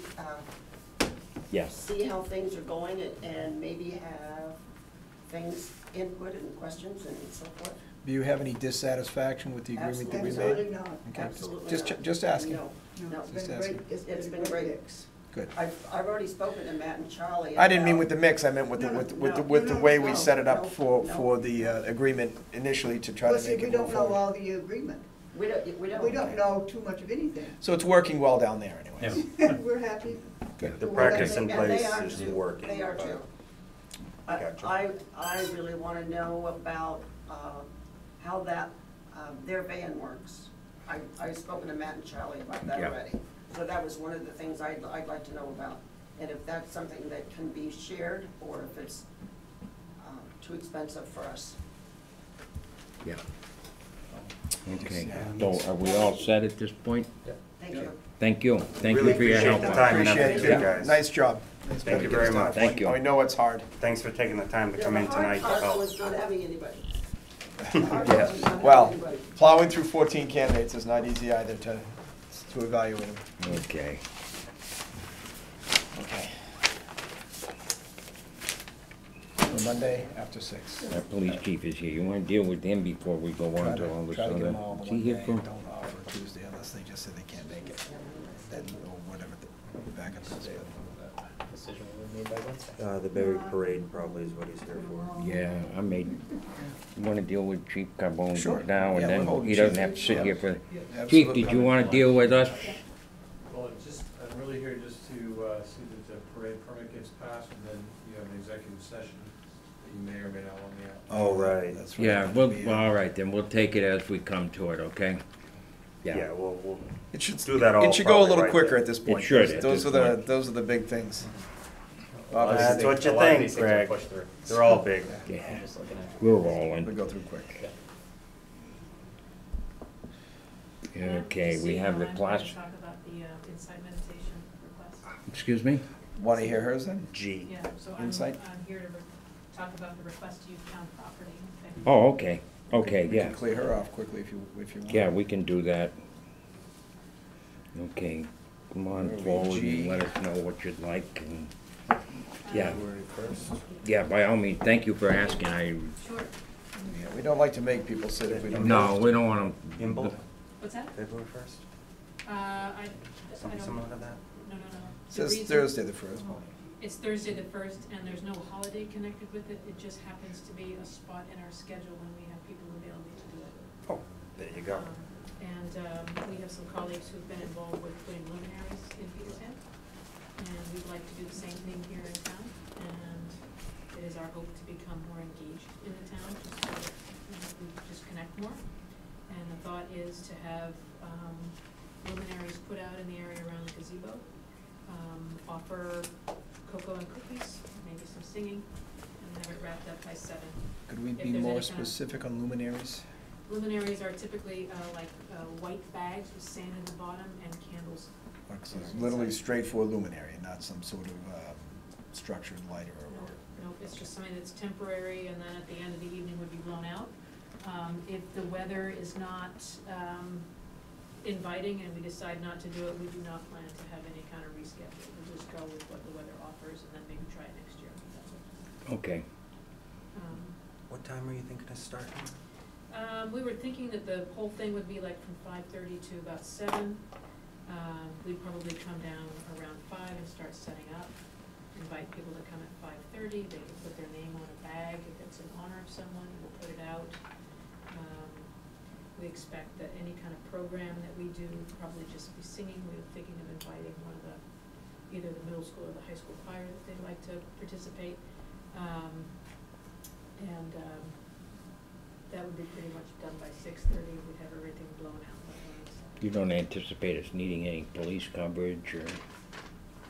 Yes.
see how things are going and maybe have things, input and questions and so forth.
Do you have any dissatisfaction with the agreement that we made?
Absolutely not.
Okay.
Absolutely
Just,
not.
just asking.
No, no.
It's been
Just
great,
It's been great.
mix.
Good.
I've already spoken to Matt and Charlie.
I didn't mean
about-
with the mix, I meant with the,
No, no,
with the way we
no,
set it up
no,
for,
no.
for the agreement initially to try
Well,
to
see,
make
we
it move
don't know
forward.
all the agreement.
We don't.
We don't know too much of anything.
So it's working well down there anyways.
We're happy.
Good.
The
Well,
practice in
And they
place
are
is
too.
working.
They are
but-
too.
Gotcha.
I really want to know about how that, their van works. I've spoken to Matt and Charlie about that
Yeah.
already. So that was one of the things I'd like to know about. And if that's something that can be shared or if it's too expensive for us.
Yeah. Okay. So are we all set at this point?
Thank you.
Thank you. Thank you
Really
for your
appreciate
help.
the
on
time
it.
and
Appreciate
effort,
it.
you guys.
Nice job. Nice
Thank
job
you
to get
very
us started.
much.
Thank you.
I know it's hard.
Thanks for taking the time to come in
The
tonight
hard
to
part
help.
was not having anybody. The hard part was not having
Well,
anybody.
plowing through 14 candidates is not easy either to evaluate them.
Okay.
Okay. So Monday after 6.
Our police chief is here. You want to deal with him before we go on to all this
Try to get
other?
them all on
Is
one
he here
day.
for?
Don't offer Tuesday unless they just say they can't make it. Then, or whatever the backup is.
Decision will be made by Wednesday.
The Berry Parade probably is what he's here for.
Yeah, I made, you want to deal with Chief Carbone
Sure.
now, and
Yeah, we're
then
holding
he doesn't
Chief.
have to sit
Yeah.
here for.
Absolutely.
Chief, did you want to deal with us?
Well, I'm really here just to see that the parade permit gets passed, and then you have an executive session that you may or may not want me at.
Oh, right.
That's right.
Yeah, well, all right, then we'll take it as we come to it, okay?
Yeah, we'll
It should
do that all.
It should go a
probably
little
right
quicker
there.
at this point.
should at
Those
this
are the,
point.
those are the big things.
That's
Obviously,
what you
A lot of
think,
these things are
Greg.
pushed through.
They're all big.
Yeah,
I'm just looking at.
we're
we
rolling.
go through quick.
Yeah.
Okay, we have the class,
Talk about the inside meditation request.
excuse me?
Want to hear hers then?
G.
Yeah, so
Insight?
I'm here to talk about the request to use town property.
Oh, okay, okay,
We can
yeah.
clear her off quickly if you want.
Yeah, we can do that. Okay, come on
Where are we?
forward
G.
and let us know what you'd like, and, yeah,
February 1st.
yeah, by all means, thank you for asking, I,
Sure.
Yeah, we don't like to make people sit if we don't.
no, we don't want
Imble,
to.
What's that?
February 1st?
I
Something
don't,
similar to that?
no.
It
The
says
reason-
Thursday the 1st.
It's Thursday the 1st, and there's no holiday connected with it. It just happens to be a spot in our schedule when we have people available to do it.
Oh, there you go.
And we have some colleagues who've been involved with putting luminaries in Peterson, and we'd like to do the same thing here in town. And it is our hope to become more engaged in the town, just so that we just connect more. And the thought is to have luminaries put out in the area around the gazebo, offer cocoa and cookies, maybe some singing, and have it wrapped up by 7.
Could we
If
be
there's
more
any kind of-
specific on luminaries?
Luminaries are typically like white bags with sand in the bottom and candles.
Like, so it's literally straight for luminary, not some sort of structured light or.
No, it's just something that's temporary and then at the end of the evening would be blown out. If the weather is not inviting and we decide not to do it, we do not plan to have any kind of reschedule. We'll just go with what the weather offers and then maybe try it next year. That's it.
Okay,
What time are you thinking of starting?
We were thinking that the whole thing would be like from 5:30 to about 7. We'd probably come down around 5 and start setting up. Invite people to come at 5:30. They can put their name on a bag if they it's in honor of someone, we'll put it out. We expect that any kind of program that we do, probably just be singing. We were thinking of inviting one of the, either the middle school or the high school choir if they'd like to participate. That would be pretty much done by 6:30. We'd have everything blown out by then. So.
You don't anticipate us needing any police coverage or?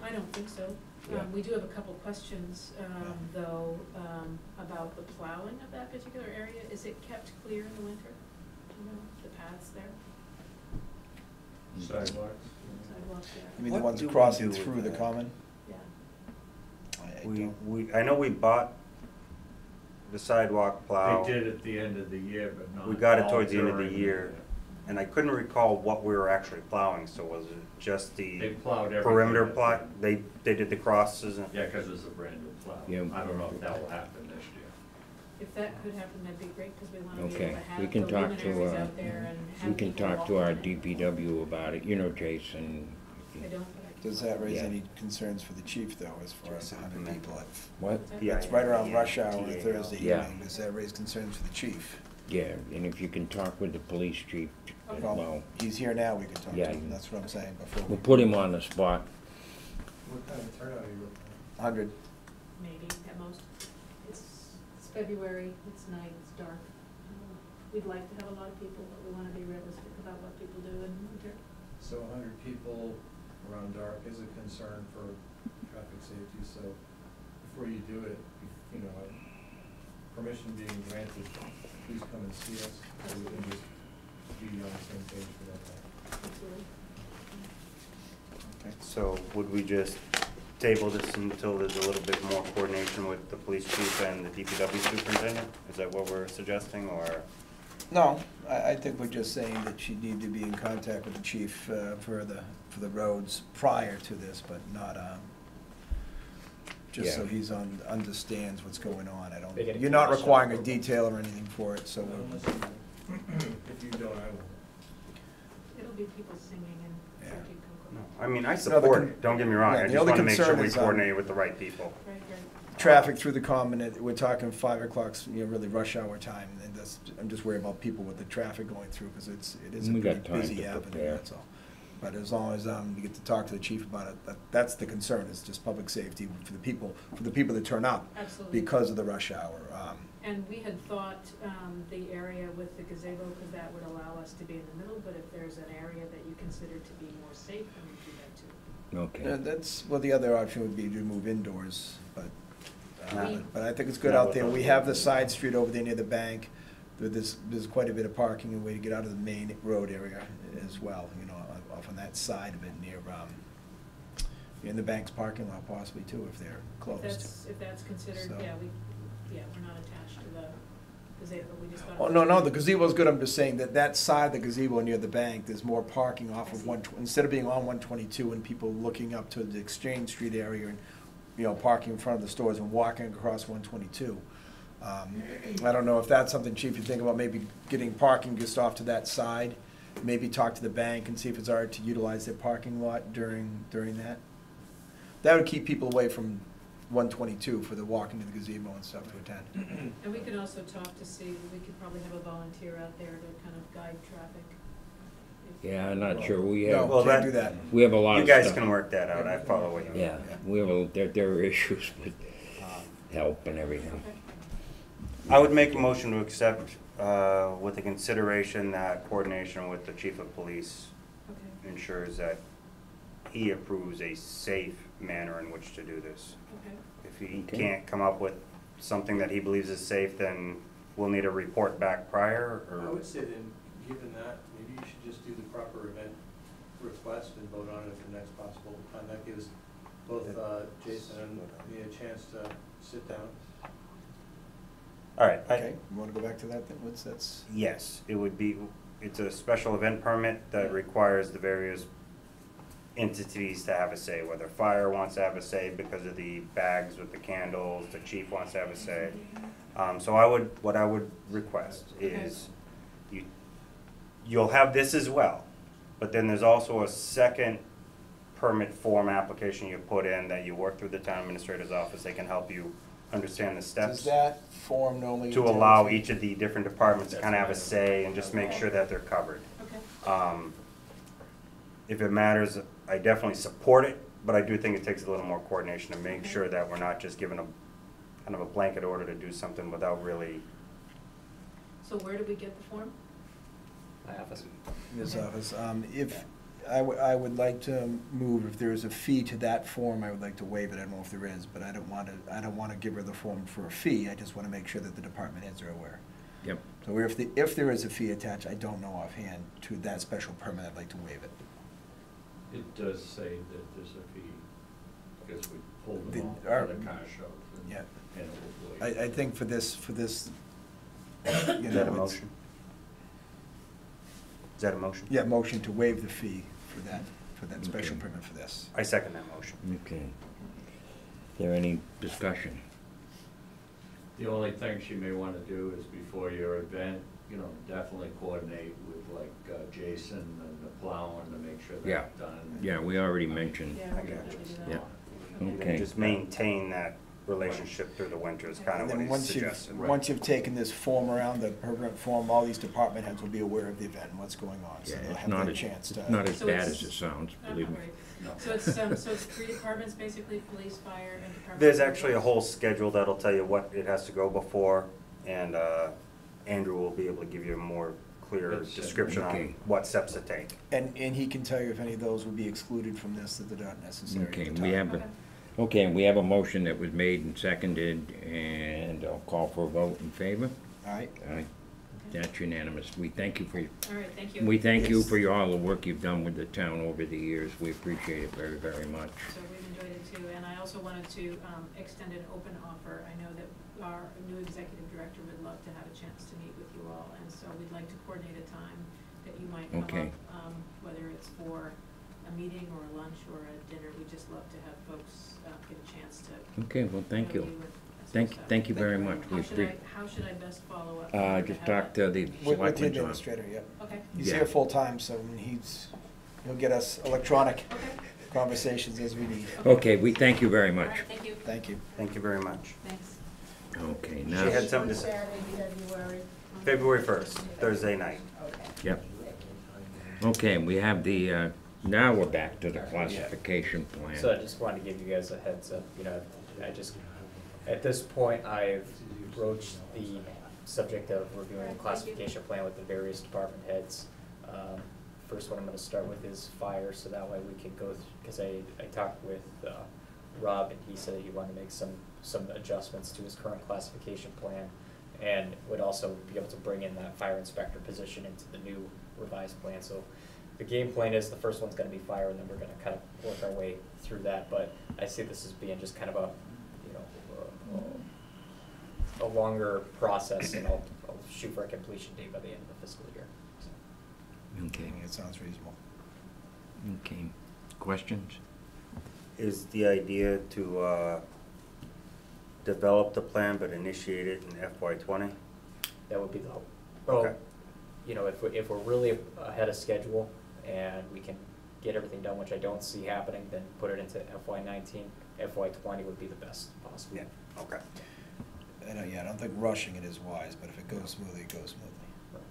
I don't think so.
Yeah.
We do have a couple questions, though, about the plowing of that particular area. Is it kept clear in the winter? Do you know the paths there?
Sidewalks.
Sidewalks there?
You mean
What
the ones
do we
crossing
do with
through the
that?
common?
Yeah.
I know we bought the sidewalk plow.
They did at the end of the year, but not
We got it
all
towards the end of the
during
year, and I couldn't recall what we were actually plowing, so was it just
They
the
plowed everything.
perimeter
at
plow?
the-
They did the crosses and?
Yeah, because it's a brand new plow.
Yeah.
I don't know if that will happen this year.
If that could happen, that'd be great, because we want to be
Okay,
able to have
we
the
can talk to,
luminaries out there and have
we can
people
talk
walk
to our
on it.
DPW about it, you know, Jason.
I don't, but I can.
Does that raise
Yeah.
any concerns for the chief, though, as far as 100 people?
What?
Yeah,
It's right around
yeah,
rush hour on a
yeah.
Thursday
Yeah.
evening. Does that raise concerns for the chief?
Yeah, and if you can talk with the police chief as
Well,
well.
he's here now, we can talk to
Yeah,
him. That's what I'm saying before.
We'll put him on the spot.
What kind of turnout are you looking at?
100.
Maybe at most. It's February, it's night, it's dark. We'd like to have a lot of people, but we want to be realistic about what people do in winter.
So 100 people around dark is a concern for traffic safety, so before you do it, you know, permission being granted, please come and see us, so we can just be on the same page for that.
Absolutely.
Okay.
So would we just table this until there's a little bit more coordination with the police chief and the DPW superintendent? Is that what we're suggesting, or?
No, I think we're just saying that you need to be in contact with the chief for the roads prior to this, but not, just so
Yeah.
he's understands what's going on. I
They get
don't,
a
you're not
key
requiring a
shot.
detail or anything for it, so.
Unless you- If you don't, I will.
It'll be people singing and
Yeah.
drinking
No,
cocoa.
I mean, I
No, the
support
con-
it, don't get me wrong,
yeah,
I
the
just
only
wanna make sure
concern
we
is,
coordinate with the right people.
Right, right.
Traffic through the common, we're talking 5 o'clock's, really rush hour time, and that's, I'm just worried about people with the traffic going through, because it is a
We got
pretty
time
busy
to
avenue,
prepare.
that's all. But as long as, you get to talk to the chief about it, that's the concern, is just public safety for the people that turn up
Absolutely.
because of the rush hour.
And we had thought the area with the gazebo, because that would allow us to be in the middle, but if there's an area that you consider to be more safe, then we do that too.
Yeah,
Okay.
that's, well, the other option would be to move indoors, but
Yeah.
I think it's good
Yeah,
out
with
there.
the-
We have the side street over there near the bank. There's quite a bit of parking and way to get out of the main road area as well, off on that side of it near, in the bank's parking lot possibly too, if they're closed.
If that's considered,
So-
we're not attached to the gazebo, we just thought.
Oh, no, the gazebo's good. I'm just saying that side of the gazebo near the bank, there's more parking off
I
of
see.
instead of being on 122 and people looking up to the Exchange Street area and, parking in front of the stores and walking across 122. I don't know if that's something, Chief, you think about maybe getting parking just off to that side, maybe talk to the bank and see if it's all right to utilize their parking lot during that. That would keep people away from 122 for the walking to the gazebo and stuff to attend.
And we could also talk to see, we could probably have a volunteer out there to kind of guide traffic.
Yeah, I'm not sure. We
No,
have,
Well,
can't
that-
do that.
we have a lot
You
of
guys
stuff.
can work that out, I follow what you mean.
Yeah, we have there are issues with help and everything.
Okay.
I would make a motion to accept, with the consideration that coordination with the chief of police
Okay,
ensures that he approves a safe manner in which to do this.
okay.
If he
Okay.
can't come up with something that he believes is safe, then we'll need a report back prior,
I
or?
would say then, given that, maybe you should just do the proper event request and vote on it at the next possible time. That gives both Jason and me a chance to sit down.
All right,
Okay, you wanna go back to that then? That's,
yes, it would be, it's a special event permit that requires the various entities to have a say, whether fire wants to have a say because of the bags with the candles, the chief wants to have a say. So what I would request is, you'll have this as well, but then there's also a second permit form application you put in that you work through the town administrator's office. They can help you understand the
Does
steps.
that form normally?
To
entail a
allow
fee?
each of the different departments to kind of have a say and just make sure that they're covered.
Okay.
If it matters, I definitely support it, but I do think it takes a little more coordination to make
Okay.
sure that we're not just given a, kind of a blanket order to do something without really.
So where do we get the form?
My office.
Ms.
Okay.
Office, if, I would like to move, if there is a fee to that form, I would like to waive it. I don't know if there is, but I don't want to give her the form for a fee. I just want to make sure that the department heads are aware.
Yep.
So if there is a fee attached, I don't know offhand to that special permit, I'd like to waive it.
It does say that there's a fee, because we pulled
The-
them off
our-
for the car shows. And,
Yeah.
and it was waived.
I think for this, you
Is
know,
that a
it's-
motion? Is that a motion?
Yeah, motion to waive the fee for that special
Okay.
permit for this.
I second that motion.
Okay. Is there any discussion?
The only thing she may wanna do is before your event, definitely coordinate with like Jason and the plowing to make sure
Yeah.
that's done.
Yeah, we already mentioned.
Yeah,
I
we'll
got
definitely do
Yeah.
that.
And
Okay.
just maintain that relationship through the winter is kind of
And
what
then
he's
once
suggesting.
you've, once you've taken this form around, the permanent form, all these department heads will be aware of the event and what's going on. So
Yeah,
they'll
it's
have
not
their
as,
chance
it's
to.
not as
So
bad
it's-
as it sounds,
I'm
believe me.
not worried.
No.
So it's 3 departments, basically, police, fire, and department.
There's
of
actually a
Public
whole
Works?
schedule that'll tell you what it has to go before, and Andrew will be able to give you a more clear
That's-
description on
okay.
what steps to take.
And he can tell you if any of those would be excluded from this, that they're not necessary at
Okay,
the
we
time.
have okay, and we have a motion that was made and seconded, and I'll call for a vote in favor.
All right,
Aye. That's unanimous. We thank you for,
All right, thank you.
we thank you
Yes.
for all the work you've done with the town over the years. We appreciate it very, very much.
So we've enjoyed it too, and I also wanted to extend an open offer. I know that our new executive director would love to have a chance to meet with you all, and so we'd like to coordinate a time that you might come
Okay.
up, whether it's for a meeting or a lunch or a dinner. We'd just love to have folks get a chance to.
Okay, well, thank you.
know with us
Thank,
and stuff.
thank you very much. We
How should I best follow up?
Just talk to the
with the
selectmen's office.
administrator, yep.
Okay,
He's
Yeah.
here full-time, so he'll get us electronic
okay.
conversations as we need.
Okay, we thank you very
All
much.
right, thank you.
Thank you.
Thank you very much.
Thanks.
Okay,
She
now,
had something to say.
Saturday, February.
February 1st, Thursday night.
Okay.
yep. Okay, we have the, now we're back to the classification plan.
So I just wanted to give you guys a heads up, at this point, I've broached the subject of reviewing a classification plan with the various department heads. First one I'm gonna start with is fire, so that way we can go, because I talked with, Rob, and he said that he wanted to make some adjustments to his current classification plan, and would also be able to bring in that fire inspector position into the new revised plan. So the game plan is the first one's gonna be fire, and then we're gonna kind of work our way through that, but I see this as being just kind of a, a longer process, and I'll shoot for a completion date by the end of the fiscal year. So.
Okay,
It sounds reasonable.
okay. Questions?
Is the idea to develop the plan but initiate it in FY20?
That would be the hope.
Okay.
Well, if we're really ahead of schedule and we can get everything done, which I don't see happening, then put it into FY19. FY20 would be the best possible.
Yeah, okay.
I don't think rushing it is wise, but if it goes smoothly, it goes smoothly.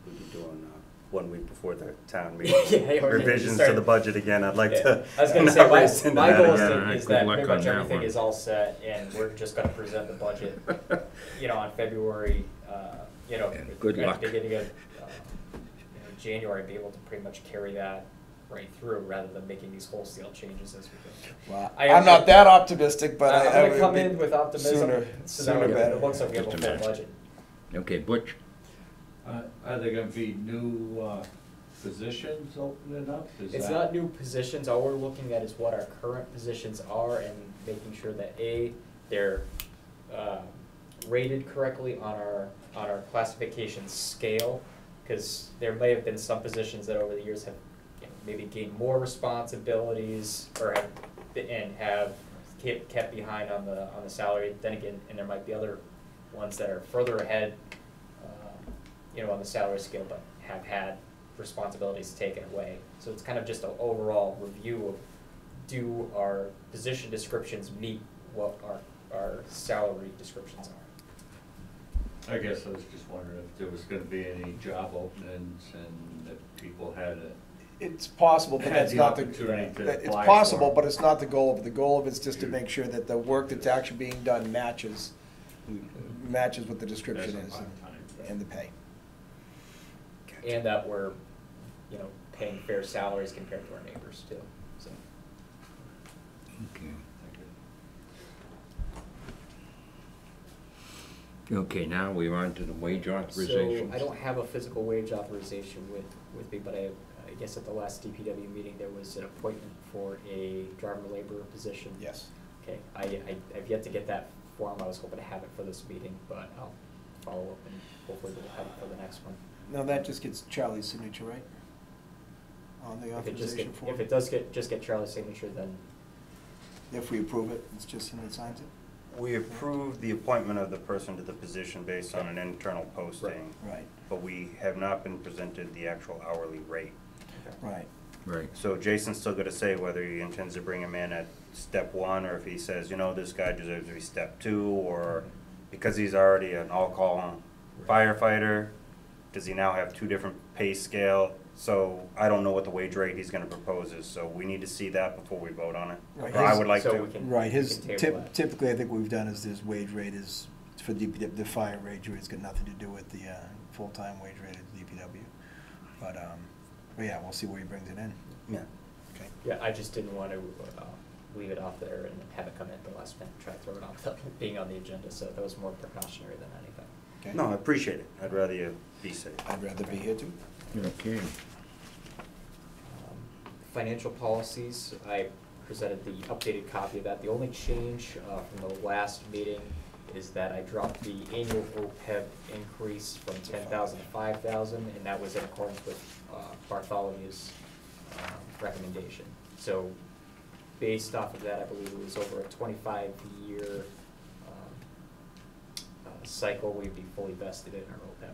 We'll be doing 1 week before the town meeting.
Yeah, we're gonna
Revisions
start-
to the budget again. I'd like to.
I was gonna
not
say,
race into
my
that
goal
again.
is
Good
that
luck
pretty
on
much
that
everything
one.
is all set, and we're just gonna present the budget, on February,
Yeah, good
at
luck.
the beginning of, January, be able to pretty much carry that right through, rather than making these wholesale changes as we go.
Well,
I
I'm
am-
not that optimistic, but
I'm
I
gonna
would
come
be
in with optimism,
Sooner,
so
sooner
that
better.
it looks like we have a
Just a
full
minute.
budget.
Okay, Butch?
Are there gonna be new positions opening up? Is
It's
that-
not new positions, all we're looking at is what our current positions are, and making sure that they're rated correctly on our classification scale, because there may have been some positions that over the years have maybe gained more responsibilities, or have kept behind on the salary. Then again, and there might be other ones that are further ahead, on the salary scale, but have had responsibilities taken away. So it's kind of just an overall review of, do our position descriptions meet what our our salary descriptions are.
I guess I was just wondering if there was gonna be any job openings and if people had a,
It's possible, but
had
that's
the
not the,
opportunity to
it's
apply
possible,
for
but
it.
it's not the goal of it. The goal of it's just to make sure that the work that's actually being done matches what the description
As a
is
part-time.
and the pay.
And that we're, you know, paying fair salaries compared to our neighbors too, so.
Okay. Okay, now we're on to the wage authorization.
So I don't have a physical wage authorization with me, but I guess at the last DPW meeting, there was an appointment for a driver laborer position.
Yes.
Okay, I've yet to get that form. I was hoping to have it for this meeting, but I'll follow up and hopefully we'll have it for the next one.
Now that just gets Charlie's signature, right? On the authorization form?
If it does just get Charlie's signature, then
If we approve it, it's just him that signs it?
We approve the appointment of the person to the position based on an internal posting.
Right,
But we have not been presented the actual hourly rate.
right.
Right.
So Jason's still gonna say whether he intends to bring him in at step one, or if he says, you know, this guy deserves to be step two, or because he's already an all-call firefighter, does he now have two different pay scale? So I don't know what the wage rate he's gonna propose is, so we need to see that before we vote on it.
Right.
Or I would like
So
to.
we can-
Right, his,
we can table that.
typically, I think what we've done is his wage rate is, for the fire wage rate, it's got nothing to do with the, full-time wage rate at DPW. But yeah, we'll see where he brings it in.
Yeah.
Okay.
yeah, I just didn't want to leave it off there and have it come in at the last minute, try to throw it on without it being on the agenda, so that was more precautionary than anything.
Okay.
No, I appreciate it. I'd rather you be safe.
I'd rather be here too.
Okay.
Financial policies, I presented the updated copy of that. The only change from the last meeting is that I dropped the annual OPEB increase from 10,000 to 5,000, and that was in accordance with Bartholomew's recommendation. So based off of that, I believe it was over a 25-year cycle, we'd be fully vested in our OPEB.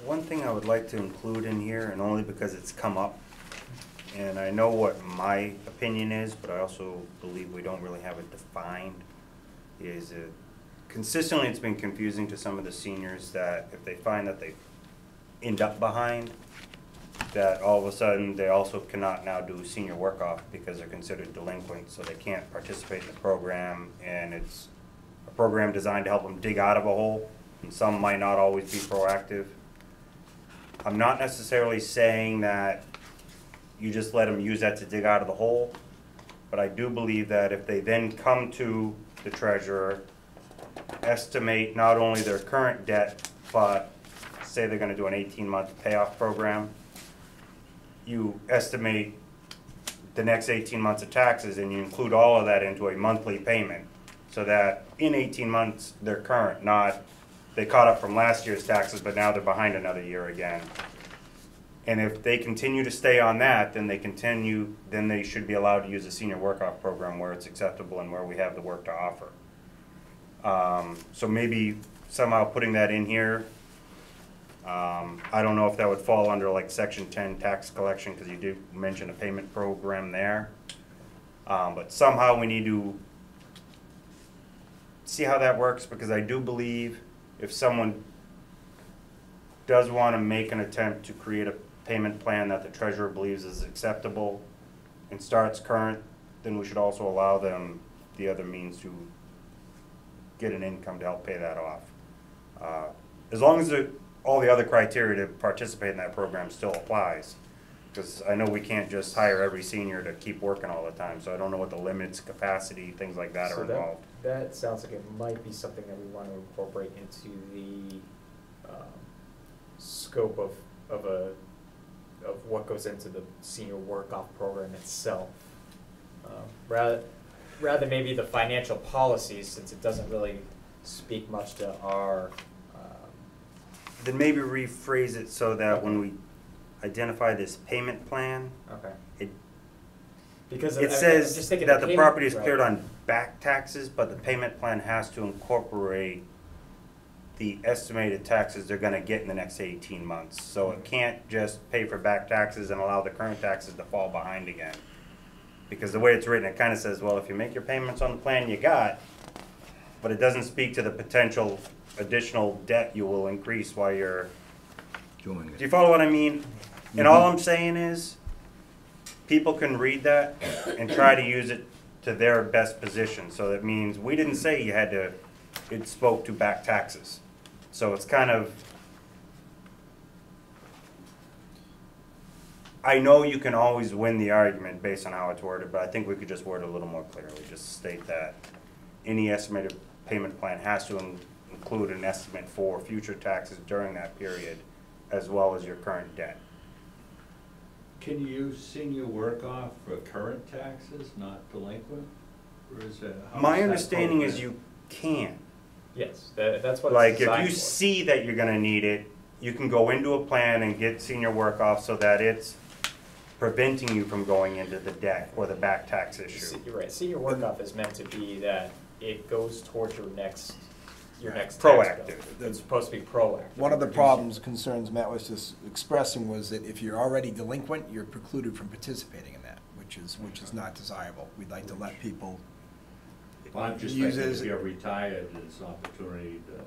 One thing I would like to include in here, and only because it's come up, and I know what my opinion is, but I also believe we don't really have it defined, is consistently it's been confusing to some of the seniors that if they find that they end up behind, that all of a sudden they also cannot now do senior work off because they're considered delinquent, so they can't participate in the program, and it's a program designed to help them dig out of a hole, and some might not always be proactive. I'm not necessarily saying that you just let them use that to dig out of the hole, but I do believe that if they then come to the treasurer, estimate not only their current debt, but say they're gonna do an 18-month payoff program, you estimate the next 18 months of taxes and you include all of that into a monthly payment, so that in 18 months they're current, not they caught up from last year's taxes, but now they're behind another year again. And if they continue to stay on that, then they should be allowed to use a senior work-off program where it's acceptable and where we have the work to offer. So maybe somehow putting that in here, I don't know if that would fall under like section 10 tax collection, because you do mention a payment program there. But somehow we need to see how that works, because I do believe if someone does want to make an attempt to create a payment plan that the treasurer believes is acceptable and starts current, then we should also allow them the other means to get an income to help pay that off. As long as all the other criteria to participate in that program still applies, because I know we can't just hire every senior to keep working all the time, so I don't know what the limits, capacity, things like that
So
are involved.
That sounds like it might be something that we want to incorporate into the scope of what goes into the senior work-off program itself. Rather maybe the financial policies, since it doesn't really speak much to our.
Then maybe rephrase it so that when we identify this payment plan,
Okay. Because
it
I'm just
says
thinking
that the
payment-
property is
right.
cleared on back taxes, but the payment plan has to incorporate the estimated taxes they're gonna get in the next 18 months. So it can't just pay for back taxes and allow the current taxes to fall behind again. Because the way it's written, it kinda says, well, if you make your payments on the plan you got, but it doesn't speak to the potential additional debt you will increase while you're,
Doing
do
it.
you follow what I mean? And all I'm saying is, people can read that and try to use it to their best position. So that means, we didn't say you had to, it spoke to back taxes. So it's kind of, I know you can always win the argument based on how it's worded, but I think we could just word it a little more clearly. Just state that any estimated payment plan has to include an estimate for future taxes during that period, as well as your current debt.
Can you use senior work off for current taxes, not delinquent? Or is that? how
My
is that
understanding is
programmed?
you can.
Yes, that's what
Like,
it's
if
designed
you
for.
see that you're gonna need it, you can go into a plan and get senior work off so that it's preventing you from going into the debt or the back tax issue.
You're right, senior work-off is meant to be that it goes towards your next tax
Proactive.
bill. It's supposed to be proactive.
One of the problems, concerns Matt was just expressing was that if you're already delinquent, you're precluded from participating in that, which is not desirable. We'd like to let people
Well, I'm just
use
thinking
it as
if you're retired, there's opportunity to.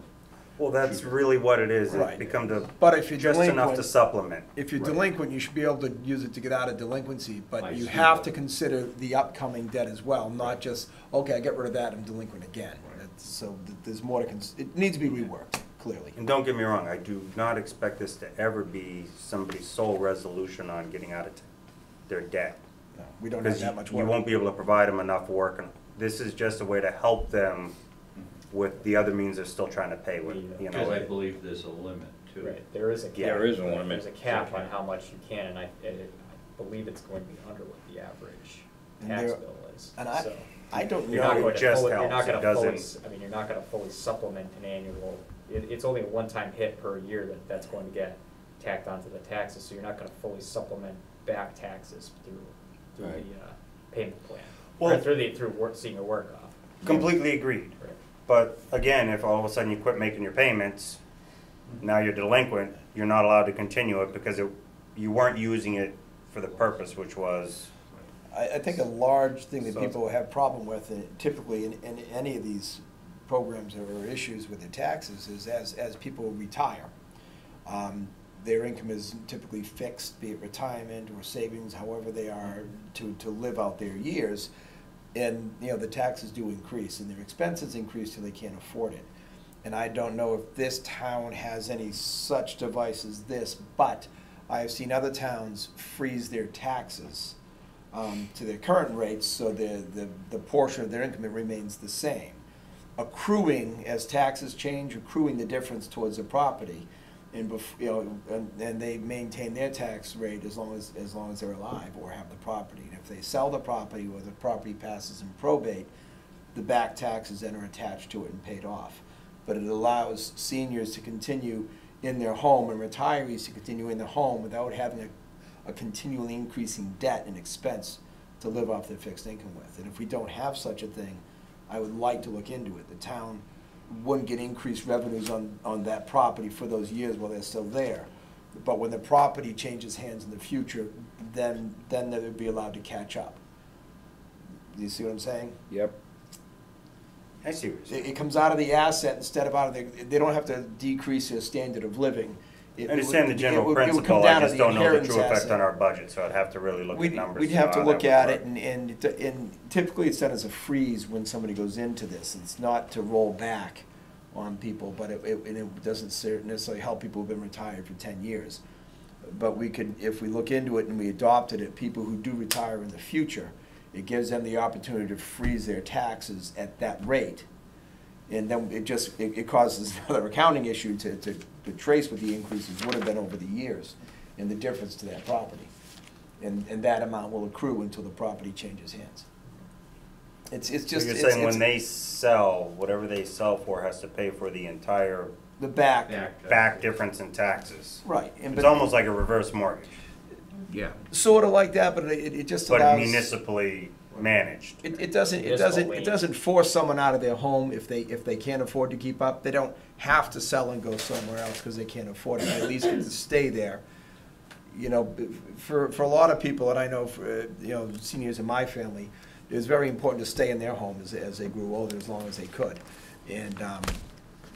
Well, that's really what it is. It
Right.
becomes a,
But if you're
just enough
delinquent,
to supplement.
if you're
Right.
delinquent, you should be able to use it to get out of delinquency,
I
but you
see
have
that.
to consider the upcoming debt as well, not just, okay, I get rid of that, I'm delinquent again.
Right.
So there's more to, it needs to be reworked, clearly.
And don't get me wrong, I do not expect this to ever be somebody's sole resolution on getting out of their debt.
No, we don't have
Because
that much
you
work.
won't be able to provide them enough work, and this is just a way to help them with the other means they're still trying to pay with, you
Because I
know.
believe there's a limit too.
Right, there is a cap.
Yeah,
there is a limit.
There's a cap on how much you can, and I believe it's going to be under what the average
And
tax
there-
bill is,
And
so.
I don't
You're not
know,
going to
just
fully, you're not
helps, it
gonna fully,
doesn't-
I mean, you're not gonna fully supplement an annual, it's only a one-time hit per year that's going to get tacked onto the taxes, so you're not gonna fully supplement back taxes through
Right.
the payment plan.
Well-
Or through senior work off.
Completely agreed.
Right.
But again, if all of a sudden you quit making your payments, now you're delinquent, you're not allowed to continue it because you weren't using it for the purpose, which was,
I think a large thing that
So-
people have problem with, typically in any of these programs or issues with their taxes, is as people retire, their income is typically fixed, be it retirement or savings, however they are to live out their years. And, you know, the taxes do increase and their expenses increase till they can't afford it. And I don't know if this town has any such device as this, but I have seen other towns freeze their taxes to their current rates, so the portion of their income remains the same. Accruing, as taxes change, accruing the difference towards the property, and and they maintain their tax rate as long as they're alive or have the property. And if they sell the property or the property passes in probate, the back taxes then are attached to it and paid off. But it allows seniors to continue in their home and retirees to continue in their home without having a continually increasing debt and expense to live off their fixed income with. And if we don't have such a thing, I would like to look into it. The town wouldn't get increased revenues on that property for those years while they're still there. But when the property changes hands in the future, then they would be allowed to catch up. Do you see what I'm saying?
Yep.
I see what you're saying.
It comes out of the asset instead of out of they don't have to decrease their standard of living.
I understand the general
It would come
principle,
down
I
to
just
the
don't know the
inheritance
true effect
asset.
on our budget, so I'd have to really look at numbers.
We'd
to
have
know
to
how
look
that
at
would
it,
work.
and typically it's done as a freeze when somebody goes into this. It's not to roll back on people, but it doesn't necessarily help people who've been retired for 10 years. But we could, if we look into it and we adopted it, people who do retire in the future, it gives them the opportunity to freeze their taxes at that rate. And then it causes another accounting issue to trace what the increases would have been over the years and the difference to that property. And that amount will accrue until the property changes hands. It's
So
just.
you're
it's-
saying
it's
when they sell, whatever they sell for has to pay for the entire
the back.
back difference in taxes?
Right.
It's almost like a reverse mortgage,
Yeah.
Sort of like that, but it just
but
allows.
municipally managed.
It doesn't,
Municipal
it
lien.
doesn't force someone out of their home if they can't afford to keep up. They don't have to sell and go somewhere else because they can't afford it. They at least get to stay there. You know, for a lot of people, and I know for, you know, seniors in my family, it was very important to stay in their home as they grew older, as long as they could. And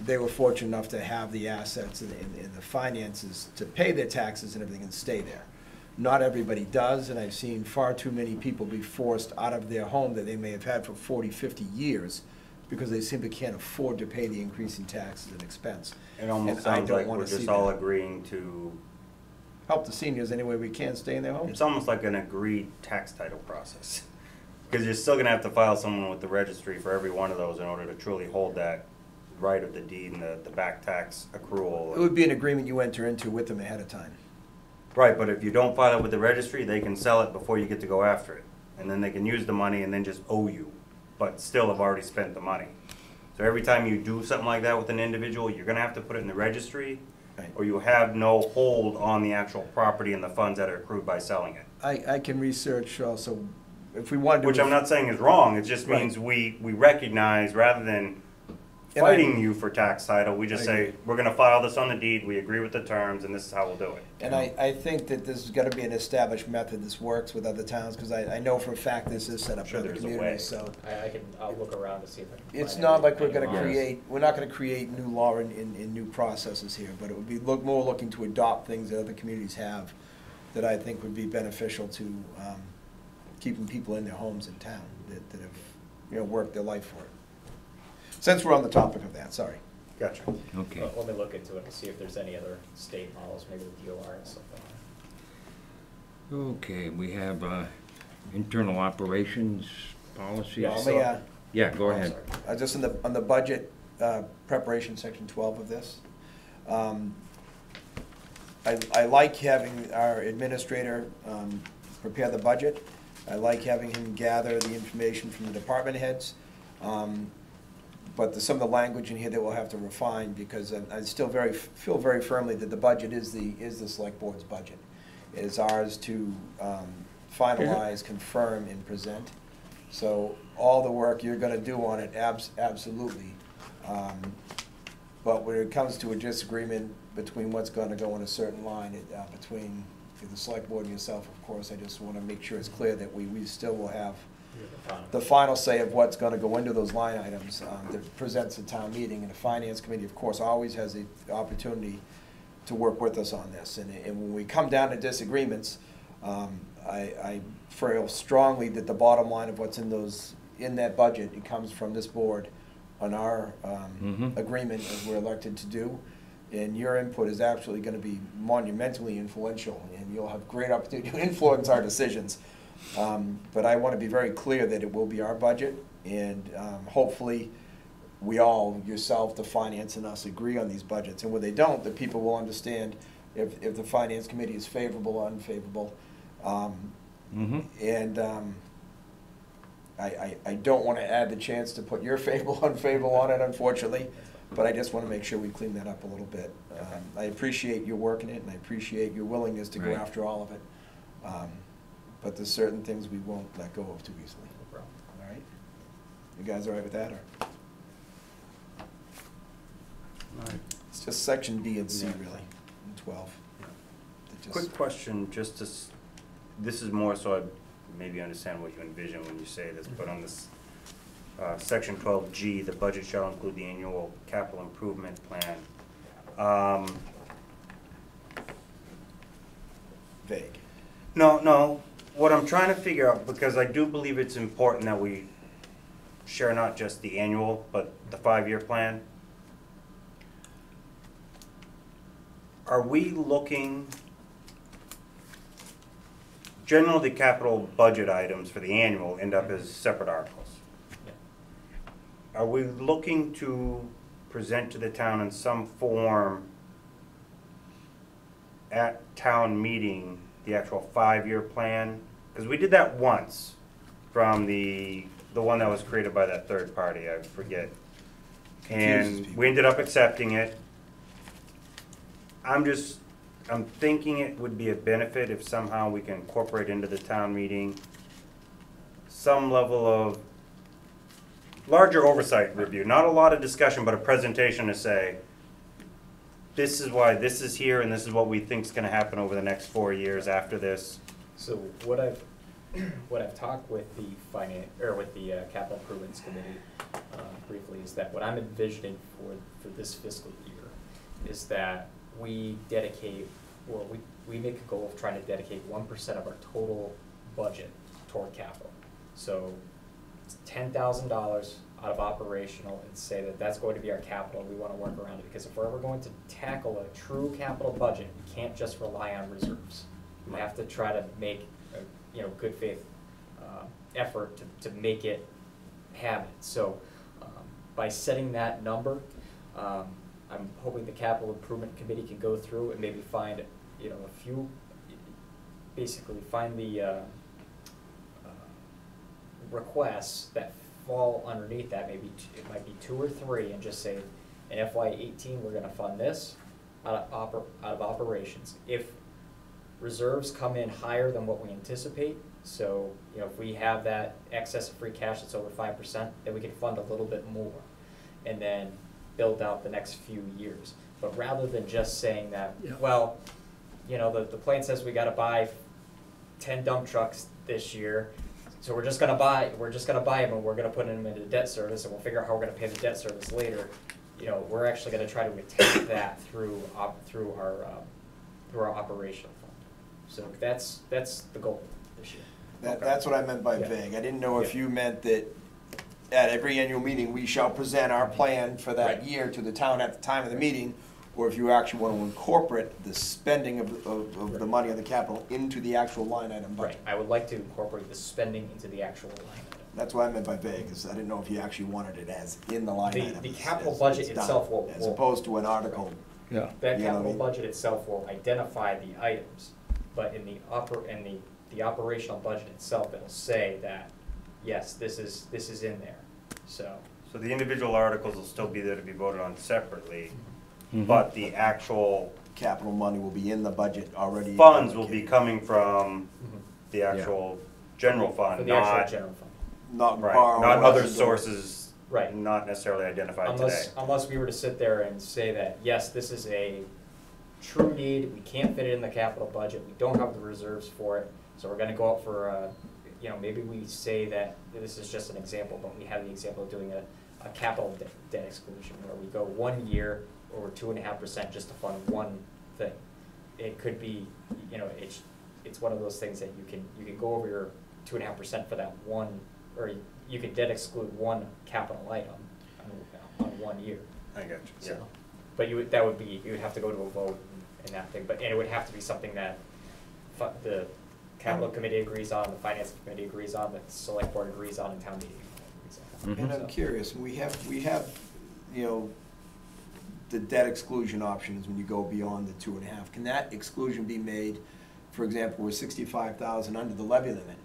they were fortunate enough to have the assets and the finances to pay their taxes and everything and stay there. Not everybody does, and I've seen far too many people be forced out of their home that they may have had for 40, 50 years because they simply can't afford to pay the increasing taxes and expense.
It almost
And I
sounds
don't
like
wanna
we're
see
just all
that.
agreeing to,
Help the seniors any way we can stay in their homes.
it's almost like an agreed tax title process. Because you're still gonna have to file someone with the registry for every one of those in order to truly hold that right of the deed and the back tax accrual.
It would be an agreement you enter into with them ahead of time.
Right, but if you don't file it with the registry, they can sell it before you get to go after it. And then they can use the money and then just owe you, but still have already spent the money. So every time you do something like that with an individual, you're gonna have to put it in the registry,
Right.
or you have no hold on the actual property and the funds that are accrued by selling it.
I can research also, if we want to.
Which I'm not saying is wrong, it just means we recognize, rather than
And I-
fighting you for tax title, we just
I
say,
agree.
we're gonna file this on the deed, we agree with the terms, and this is how we'll do it.
And I think that there's got to be an established method this works with other towns, because I know for a fact this is set up
Sure
in other
there's a way.
communities, so.
I'll look around to see if I can find
It's not like we're
any
gonna
laws.
create, we're not gonna create new law in new processes here, but it would be more looking to adopt things that other communities have that I think would be beneficial to keeping people in their homes in town that have, you know, worked their life for it. Since we're on the topic of that, sorry.
Gotcha.
Okay.
Let me look into it to see if there's any other state models, maybe the DOR and stuff like that.
Okay, we have internal operations policy.
Yeah, let me,
Yeah, go
Oh,
ahead.
sorry. Just on the budget preparation, section 12 of this. I like having our administrator prepare the budget. I like having him gather the information from the department heads. But there's some of the language in here that we'll have to refine, because I still feel very firmly that the budget is the select board's budget. It is ours to finalize, confirm, and present. So all the work you're gonna do on it, absolutely. But when it comes to a disagreement between what's gonna go in a certain line, between the select board and yourself, of course, I just wanna make sure it's clear that we still will have the final say of what's gonna go into those line items that presents a town meeting. And the finance committee, of course, always has the opportunity to work with us on this. And when we come down to disagreements, I feel strongly that the bottom line of what's in that budget, it comes from this board on our agreement as we're elected to do. And your input is absolutely gonna be monumentally influential, and you'll have great opportunity to influence our decisions. But I want to be very clear that it will be our budget, and hopefully we all, yourself, the finance, and us agree on these budgets. And when they don't, the people will understand if the finance committee is favorable or unfavorable. And I don't want to add the chance to put your favorable, unfavorable on it, unfortunately, but I just want to make sure we clean that up a little bit. I appreciate your work in it, and I appreciate your willingness to go
Right.
after all of it. But there's certain things we won't let go of too easily.
No problem.
All right? You guys all right with that, or? It's just section D and C,
Yeah.
really, in 12. That just-
Quick question, just to, this is more so I maybe understand what you envision when you say this, but on this, section 12G, the budget shall include the annual capital improvement plan.
Vague.
No, what I'm trying to figure out, because I do believe it's important that we share not just the annual, but the 5-year plan. Are we looking, generally the capital budget items for the annual end up as separate articles. Are we looking to present to the town in some form at town meeting the actual 5-year plan? Because we did that once from the one that was created by that third party, I forget.
Confuses
And
people.
we ended up accepting it. I'm thinking it would be a benefit if somehow we can incorporate into the town meeting some level of larger oversight review, not a lot of discussion, but a presentation to say, this is why this is here and this is what we think is gonna happen over the next 4 years after this.
So what I've talked with the capital improvements committee briefly is that what I'm envisioning for this fiscal year is that we dedicate, or we make a goal of trying to dedicate 1% of our total budget toward capital. So it's $10,000 out of operational and say that that's going to be our capital. We want to work around it because if we're ever going to tackle a true capital budget, we can't just rely on reserves. We have to try to make a good faith effort to make it happen. So by setting that number, I'm hoping the capital improvement committee can go through and maybe find a few, basically find the requests that fall underneath that. Maybe it might be 2 or 3, and just say in FY18 we're going to fund this out of operations. If reserves come in higher than what we anticipate, so if we have that excess of free cash that's over 5%, then we can fund a little bit more and then build out the next few years. But rather than just saying that, well, the plan says we got to buy 10 dump trucks this year, so we're just gonna buy them and we're gonna put them into debt service and we'll figure out how we're gonna pay the debt service later. We're actually gonna try to attack that through our operational fund. So that's the goal this year.
That's what I meant by vague. I didn't know if you meant that at every annual meeting, we shall present our plan for that year to the town at the time of the meeting, or if you actually want to incorporate the spending of the money of the capital into the actual line item budget.
Right, I would like to incorporate the spending into the actual line item.
That's what I meant by vague, because I didn't know if you actually wanted it as in the line item.
The capital budget itself will.
As opposed to an article.
Yeah.
That capital budget itself will identify the items, but in the operational budget itself, it'll say that, yes, this is in there, so.
So the individual articles will still be there to be voted on separately, but the actual
Capital money will be in the budget already.
funds will be coming from the actual general
For
fund,
the actual
not,
general fund.
Not
right,
borrowing.
not other sources,
Right.
not necessarily identified today.
Unless we were to sit there and say that, yes, this is a true need, we can't fit it in the capital budget, we don't have the reserves for it, so we're gonna go out for, maybe we say that, this is just an example, but we have the example of doing a capital debt exclusion, where we go 1 year over 2.5% just to fund one thing. It could be, it's one of those things that you can go over your 2.5% for that one, or you could debt exclude one capital item on 1 year.
I got you,
So,
yeah.
but you would have to go to a vote and that thing, and it would have to be something that the capital committee agrees on, the finance committee agrees on, the select board agrees on, and town meeting agrees on.
And I'm curious, we have, the debt exclusion options when you go beyond the 2.5. Can that exclusion be made, for example, we're 65,000 under the levy limit?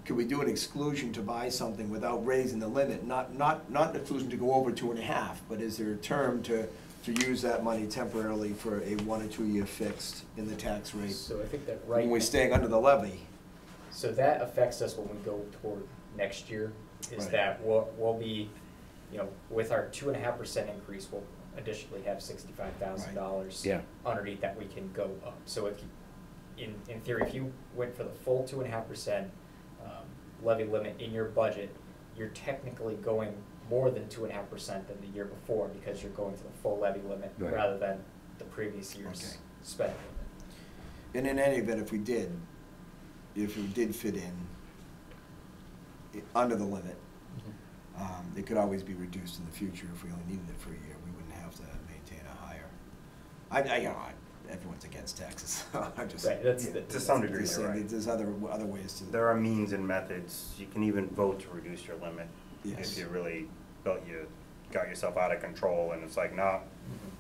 Could we do an exclusion to buy something without raising the limit? Not an exclusion to go over 2.5, but is there a term to use that money temporarily for a 1 or 2 year fixed in the tax rate?
So I think that
when we're staying under the levy.
So that affects us when we go toward next year, is
Right.
that we'll be, with our 2.5% increase, we'll additionally have $65,000 underneath that we can go up. So if you, in theory, if you went for the full 2.5% levy limit in your budget, you're technically going more than 2.5% than the year before, because you're going to the full levy limit rather than the previous year's spending limit.
And in any event, if we did fit in under the limit, it could always be reduced in the future if we only needed it for a year. We wouldn't have to maintain a higher. Everyone's against taxes. I just
to some degree, you're right.
There's other ways to.
There are means and methods. You can even vote to reduce your limit if you really got yourself out of control, and it's like, nah,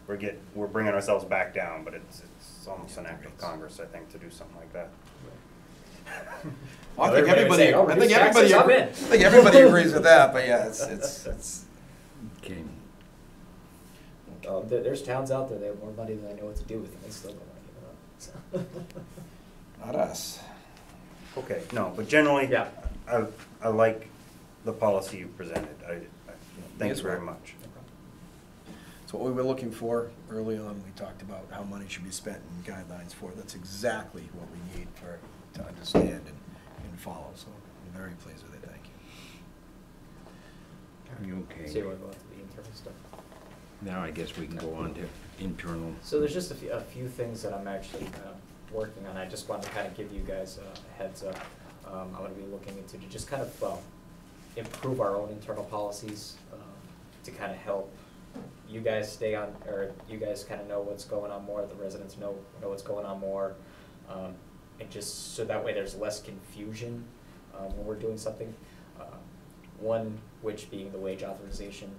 we're bringing ourselves back down. But it's almost an act of Congress, I think, to do something like that.
Well, I think everybody agrees with that, but yeah, it's.
Okay.
There's towns out there that have more money than I know what to do with, and they still don't want to give it up. So.
Not us.
Okay, no, but generally, I like the policy you presented. Thank
Yes,
you very
ma'am.
much.
So what we were looking for early on, we talked about how money should be spent and guidelines for it. That's exactly what we need to understand and follow, so I'm very pleased with it, thank you.
You okay?
So you wanna go into the internal stuff?
Now I guess we can go on to internal.
So there's just a few things that I'm actually working on. I just wanted to kind of give you guys a heads up. I'm gonna be looking into to just kind of improve our own internal policies to kind of help you guys stay on, or you guys kind of know what's going on more, the residents know what's going on more, and just so that way there's less confusion when we're doing something. One, which being the wage authorization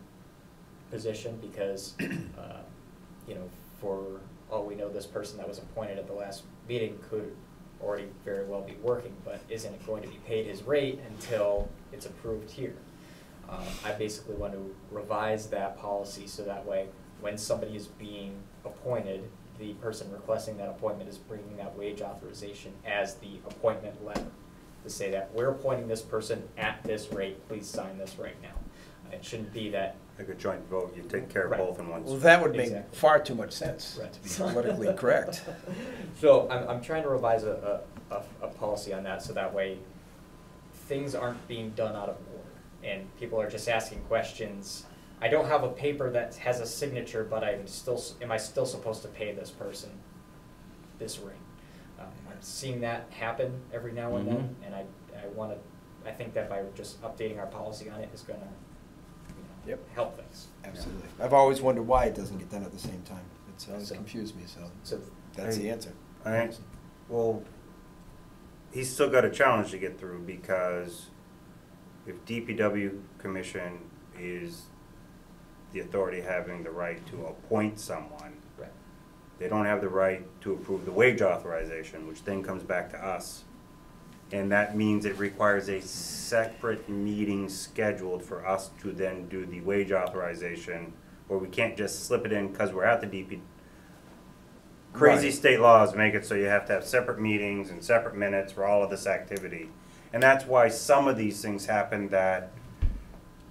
position, because you know, for all we know, this person that was appointed at the last meeting could already very well be working, but isn't going to be paid his rate until it's approved here. I basically want to revise that policy so that way when somebody is being appointed, the person requesting that appointment is bringing that wage authorization as the appointment letter to say that we're appointing this person at this rate, please sign this right now. It shouldn't be that.
Like a joint vote, you take care of
Right.
both in one.
Well, that would make
Exactly.
far too much sense,
Right.
to be politically correct.
So I'm trying to revise a policy on that so that way things aren't being done out of order and people are just asking questions. I don't have a paper that has a signature, but am I still supposed to pay this person this rate? I'm seeing that happen every now and then, and I think that by just updating our policy on it is gonna,
Yep.
help things.
Absolutely. I've always wondered why it doesn't get done at the same time. It's always
So-
confused me, so
So
that's the answer.
All right, well, he's still got a challenge to get through because if DPW commission is the authority having the right to appoint someone,
right.
they don't have the right to approve the wage authorization, which then comes back to us. And that means it requires a separate meeting scheduled for us to then do the wage authorization, or we can't just slip it in because we're at the DP. Crazy
Right.
state laws make it so you have to have separate meetings and separate minutes for all of this activity. And that's why some of these things happen that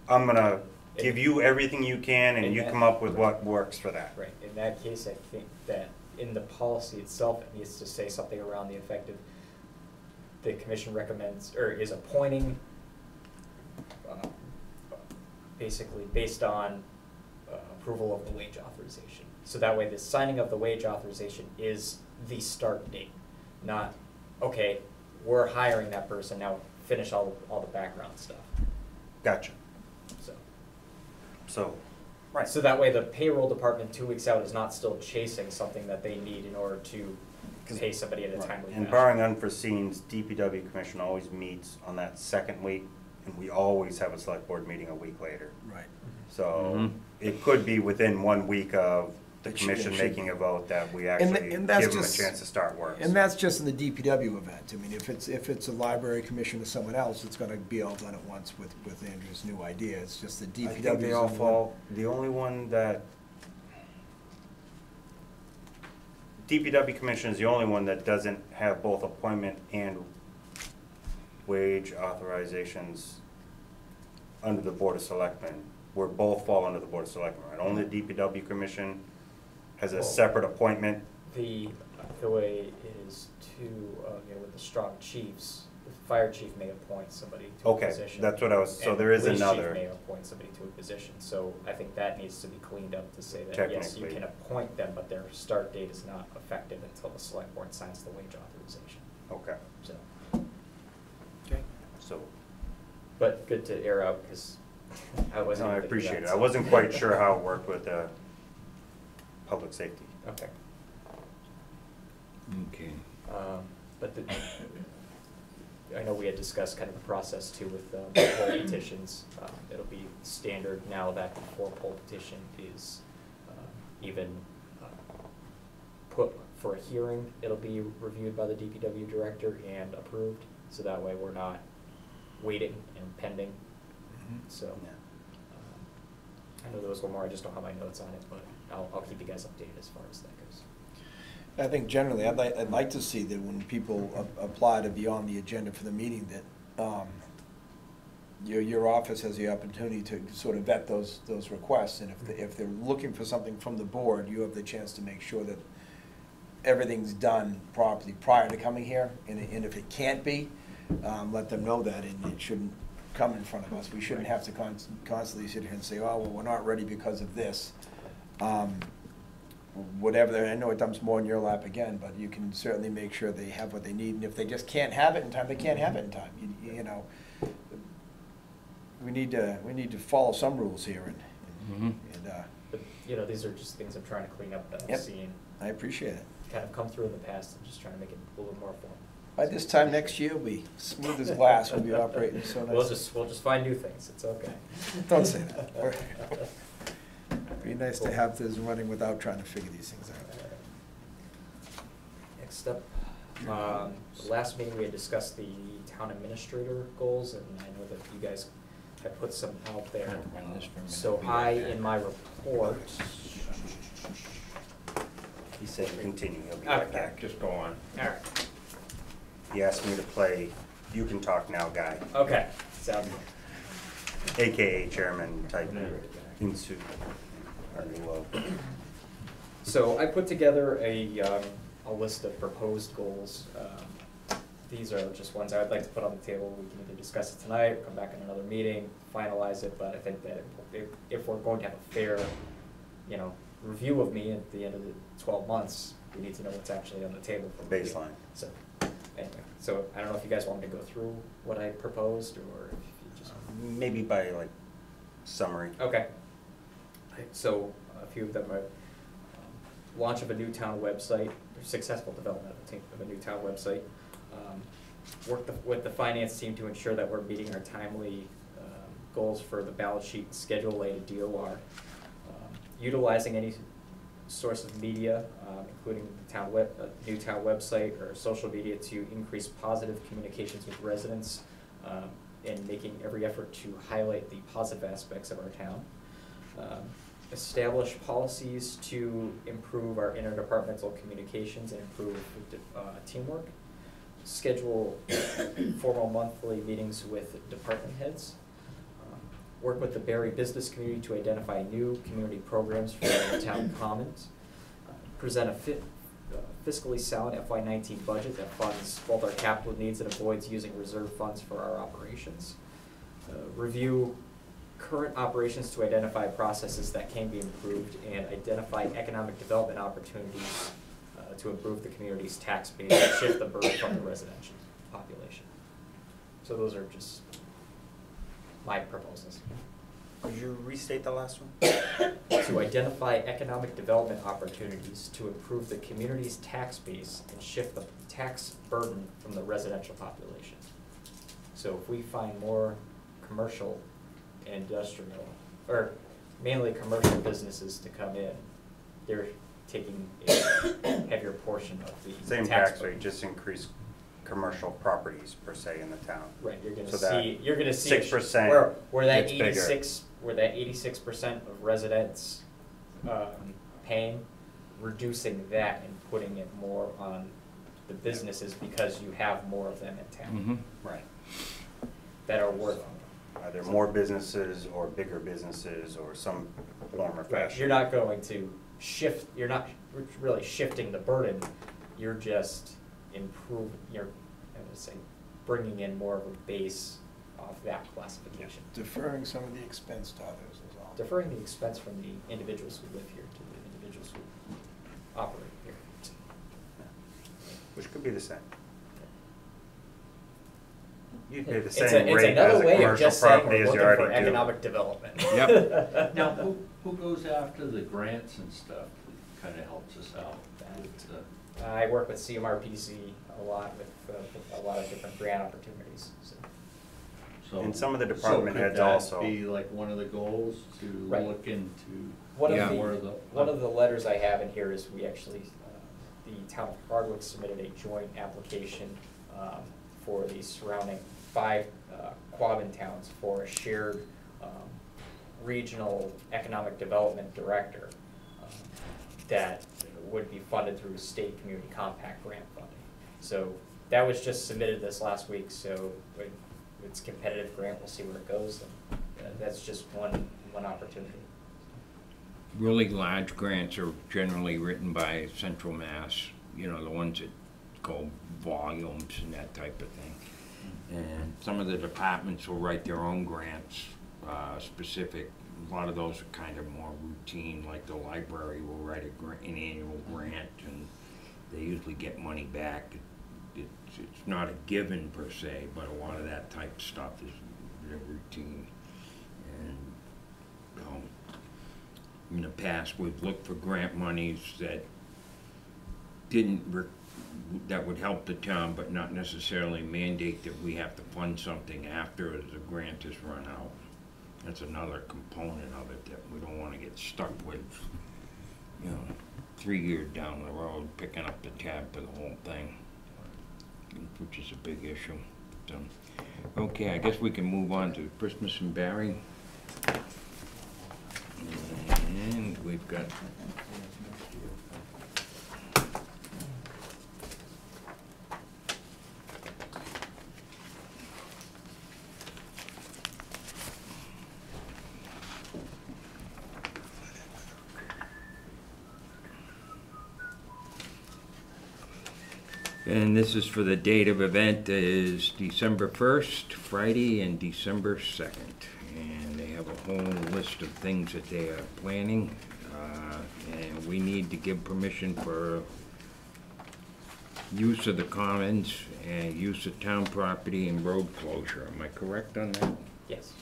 I'm gonna give you everything you can and you come up with what works for that.
Right, in that case, I think that in the policy itself, it needs to say something around the effect of the commission recommends, or is appointing, basically based on approval of the wage authorization. So that way the signing of the wage authorization is the start date, not, okay, we're hiring that person, now finish all the background stuff,
Gotcha.
so.
So, right.
So that way the payroll department 2 weeks out is not still chasing something that they need in order to pay somebody at a timely fashion.
And barring unforeseens, DPW commission always meets on that second week, and we always have a select board meeting a week later.
Right.
So it could be within 1 week of the
It should-
commission
it should
making
be.
a vote that we
And
actually give
that's
them a
just-
chance to start work.
And that's just in the DPW event. I mean, if it's a library commission or someone else, it's gonna be all done at once with Andrew's new idea. It's just the
I
DPW.
think they all fall, the only one that, DPW commission is the only one that doesn't have both appointment and wage authorizations under the Board of Selectmen, where both fall under the Board of Selectmen, right? Only the DPW commission has a separate appointment.
The way it is with the strong chiefs, the fire chief may appoint somebody to a
Okay,
position.
that's what I was, so
and
there is
police chief
another.
may appoint somebody to a position, so I think that needs to be cleaned up to say that, yes, you
Technically.
can appoint them, but their start date is not effective until the select board signs the wage authorization,
Okay,
so.
Okay.
so,
But good to air out, because I wasn't.
no, I
thinking
appreciate
that,
it. I
so.
wasn't quite sure how it worked with public safety.
Okay.
Okay.
But I know we had discussed kind of the process too with poll petitions. It'll be standard now that before poll petition is even put for a hearing, it'll be reviewed by the DPW director and approved. So that way we're not waiting and pending. So I know there was one more, I just don't have my notes on it, but I'll keep you guys updated as far as that goes.
I think generally, I'd like to see that when people apply to be on the agenda for the meeting, that your office has the opportunity to sort of vet those requests, and if they're looking for something from the board, you have the chance to make sure that everything's done properly prior to coming here, and if it can't be, let them know that, and it shouldn't come in front of us. We shouldn't have to constantly sit here and say, oh, well, we're not ready because of this. Whatever, I know it dumps more in your lap again, but you can certainly make sure they have what they need, and if they just can't have it in time, they can't have it in time. You know, we need to follow some rules here, and
But, you know, these are just things I'm trying to clean up that I've
Yep.
seen
I appreciate it.
kind of come through in the past, and just trying to make it a little more formal.
By this time next year, we'll be smooth as glass, we'll be operating so nice.
We'll just find new things, it's okay.
Don't say that. Be nice to have this running without trying to figure these things out.
Next up, the last meeting we had discussed the town administrator goals, and I know that you guys had put some out there.
Run this for a minute.
So
Be
I,
right back.
in my report,
He said continue, he'll be right
Okay.
back.
Just go on.
alright,
He asked me to play You Can Talk Now guy,
okay, sounds good.
AKA chairman type in suit.
So I put together a list of proposed goals. These are just ones I would like to put on the table. We can either discuss it tonight, or come back in another meeting, finalize it, but I think that if we're going to have a fair, you know, review of me at the end of the 12 months, we need to know what's actually on the table for review.
Baseline.
So, anyway, so I don't know if you guys want me to go through what I proposed, or if you just.
Maybe by like summary.
Okay. So a few of them are launch of a new town website, or successful development of a new town website. Work with the finance team to ensure that we're meeting our timely goals for the balance sheet and schedule related DOR. Utilizing any source of media, including the new town website or social media, to increase positive communications with residents, and making every effort to highlight the positive aspects of our town. Establish policies to improve our interdepartmental communications and improve teamwork. Schedule formal monthly meetings with department heads. Work with the Barry business community to identify new community programs for the town commons. Present a fiscally sound FY19 budget that funds both our capital needs and avoids using reserve funds for our operations. Review current operations to identify processes that can be improved, and identify economic development opportunities to improve the community's tax base and shift the burden from the residential population. So those are just my proposals.
Could you restate the last one?
To identify economic development opportunities to improve the community's tax base and shift the tax burden from the residential population. So if we find more commercial, industrial, or mainly commercial businesses to come in, they're taking a heavier portion of the
Same
tax
tax
burden.
rate, just increase commercial properties per se in the town.
Right, you're
So
gonna
that
see
6%
where that
gets bigger.
86% of residents paying, reducing that and putting it more on the businesses, because you have more of them in town
Right.
that are worth.
Either more businesses or bigger businesses or some form or
Right,
fashion.
you're not going to shift, you're not really shifting the burden, you're just bringing in more of a base of that classification.
Deferring some of the expense to others is all.
Deferring the expense from the individuals who live here to the individuals who operate here.
Which could be the same. You pay the
It's
same rate as
another
a
way of
commercial
just saying
property
we're
as you
looking for
already do.
economic development.
Yep.
Now, who goes after the grants and stuff that kind of helps us out with the?
I work with CMRPC a lot with a lot of different grant opportunities, so.
So-
And some of the
so
department
could
heads
that
also.
be like one of the goals to
Right.
look into
One
Yeah.
of the,
more of the?
one of the letters I have in here is we actually, the town of Hardwick submitted a joint application for the surrounding 5 Quabbin towns for a shared regional economic development director that would be funded through state community compact grant funding. So that was just submitted this last week, so we it's a competitive grant, we'll see where it goes, and that's just one opportunity.
Really large grants are generally written by Central Mass, you know, the ones that go volumes and that type of thing. And some of the departments will write their own grants, specific. A lot of those are kind of more routine, like the library will write an annual grant, and they usually get money back. It's not a given per se, but a lot of that type of stuff is routine. And in the past, we've looked for grant monies that that would help the town, but not necessarily mandate that we have to fund something after the grant is run out. That's another component of it that we don't want to get stuck with, you know, 3 years down the road, picking up the tab for the whole thing, which is a big issue. So, okay, I guess we can move on to Christmas and Barry. And we've got and this is for the date of event is December 1st, Friday, and December 2nd. And they have a whole list of things that they are planning. And we need to give permission for use of the commons and use of town property and road closure. Am I correct on that?
Yes.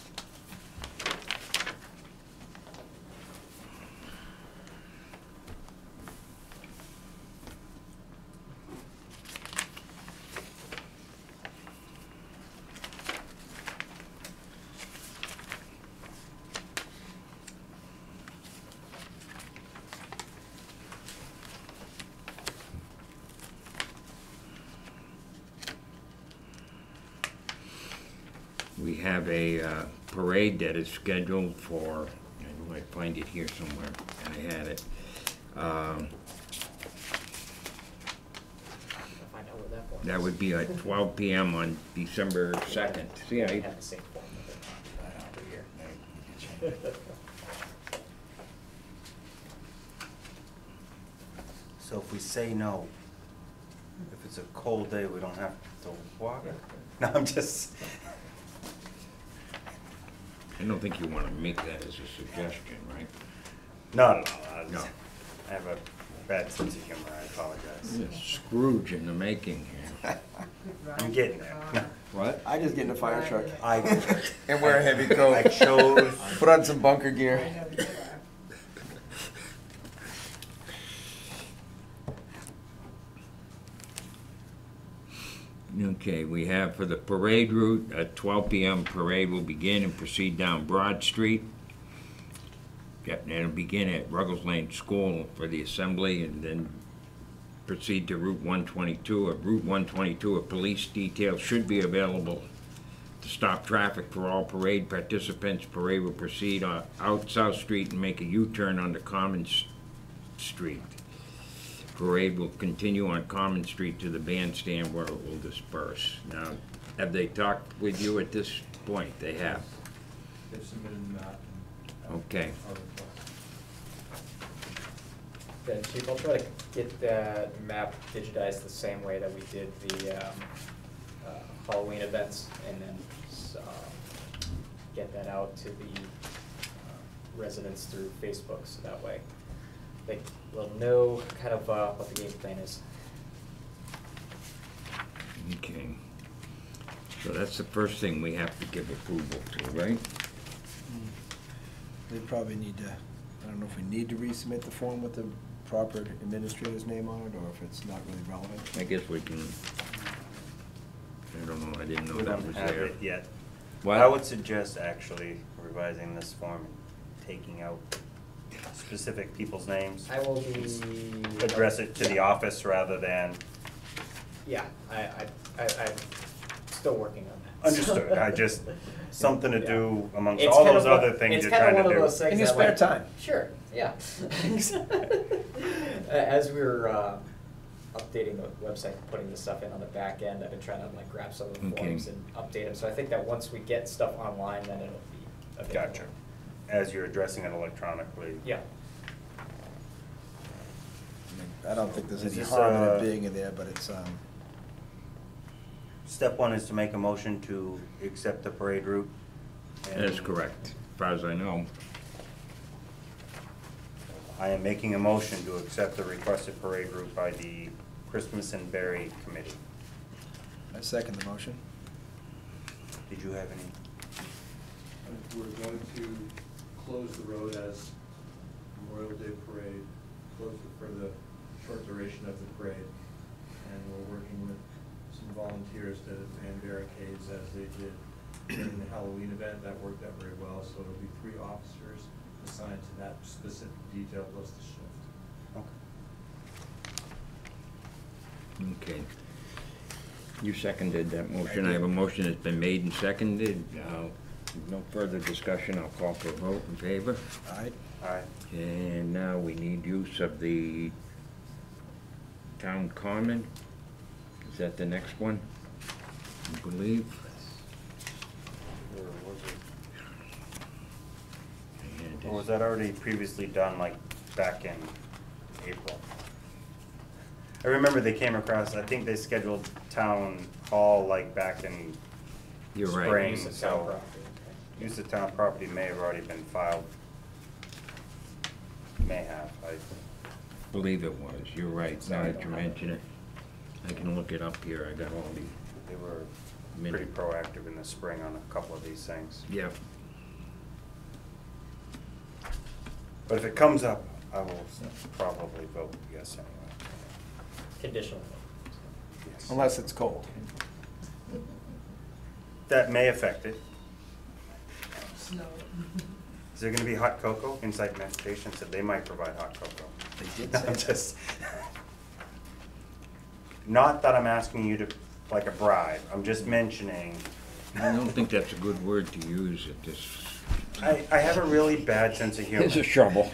We have a parade that is scheduled for, I know I find it here somewhere, I had it.
Find out where that was.
That would be at 12 p.m. on December 2nd. See,
I
I,
have the same form with it here.
So if we say no, if it's a cold day, we don't have to walk? No, I'm just,
I don't think you want to make that as a suggestion, right?
no.
No.
I have a bad sense of humor, I apologize.
You're Scrooge in the making here.
I'm getting there. No.
What? I just get in a fire truck.
I
And wear a heavy coat.
I chose,
Put on some bunker gear.
Okay, we have for the parade route, at 12 p.m. parade will begin and proceed down Broad Street. Yep, and it'll begin at Ruggles Lane School for the assembly and then proceed to Route 122. At Route 122, a police detail should be available to stop traffic for all parade participants. Parade will proceed out South Street and make a U-turn onto Commons Street. Parade will continue on Common Street to the bandstand where it will disperse. Now, have they talked with you at this point? They have.
They've submitted a map and.
Okay.
our request.
Then Chief, I'll try to get that map digitized the same way that we did the Halloween events, and then get that out to the residents through Facebook, so that way they will know kind of what the game plan is.
Okay. So that's the first thing we have to give approval to, right?
They probably need to, I don't know if we need to resubmit the form with the proper administrator's name on it, or if it's not really relevant.
I guess we can, I don't know, I didn't know
we
that
don't
was
have
there.
it yet.
What?
I would suggest actually revising this form and taking out specific people's names.
I will be.
Address it to the office rather than,
Yeah, I'm still working on that.
understood, I just, something to do amongst
It's
all
kind
those
of
other
one-
things
it's
you're
kind of
trying to
one
do.
of those things
In your
that,
spare
like,
time.
Sure, yeah. As we were updating the website, and putting the stuff in on the back end. I've been trying to like grab some of the
Okay.
forms and update them, so I think that once we get stuff online, then it'll be available.
Gotcha. As you're addressing it electronically.
Yeah.
I don't think there's
Is
any
this,
harm in it being in there, but it's,
Step one is to make a motion to accept the parade route.
That is correct, as far as I know.
I am making a motion to accept the requested parade route by the Christmas and Berry Committee.
I second the motion.
Did you have any?
We're going to close the road as Memorial Day Parade, close it for the short duration of the parade. And we're working with some volunteers to man barricades as they did during the Halloween event. That worked out very well, so it'll be 3 officers assigned to that specific detail plus the shift.
Okay.
Okay. You seconded that motion. I have a motion that's been made and seconded. No further discussion. I'll call for a vote in favor.
Aye.
Aye.
And now we need use of the town common. Is that the next one? I believe.
Or was it?
And
Or was that already previously done, like, back in April? I remember they came across, I think they scheduled town hall, like, back in
You're right.
spring,
Use of town
so.
property, okay.
Use of town property may have already been filed. May have, I
believe it was. You're right. Now
Sorry,
that you
don't have it.
mention it, I can look it up here. I got all the
they were pretty proactive in the spring on a couple of these things.
Yeah.
But if it comes up, I will probably vote yes anyway.
Conditional.
Yes.
Unless it's cold.
That may affect it.
Snow.
Is there gonna be hot cocoa? Inside Meditation said they might provide hot cocoa.
They did
No,
say that.
just, not that I'm asking you to, like a bribe, I'm just mentioning,
I don't think that's a good word to use at this.
I have a really bad sense of humor.
Here's a shovel.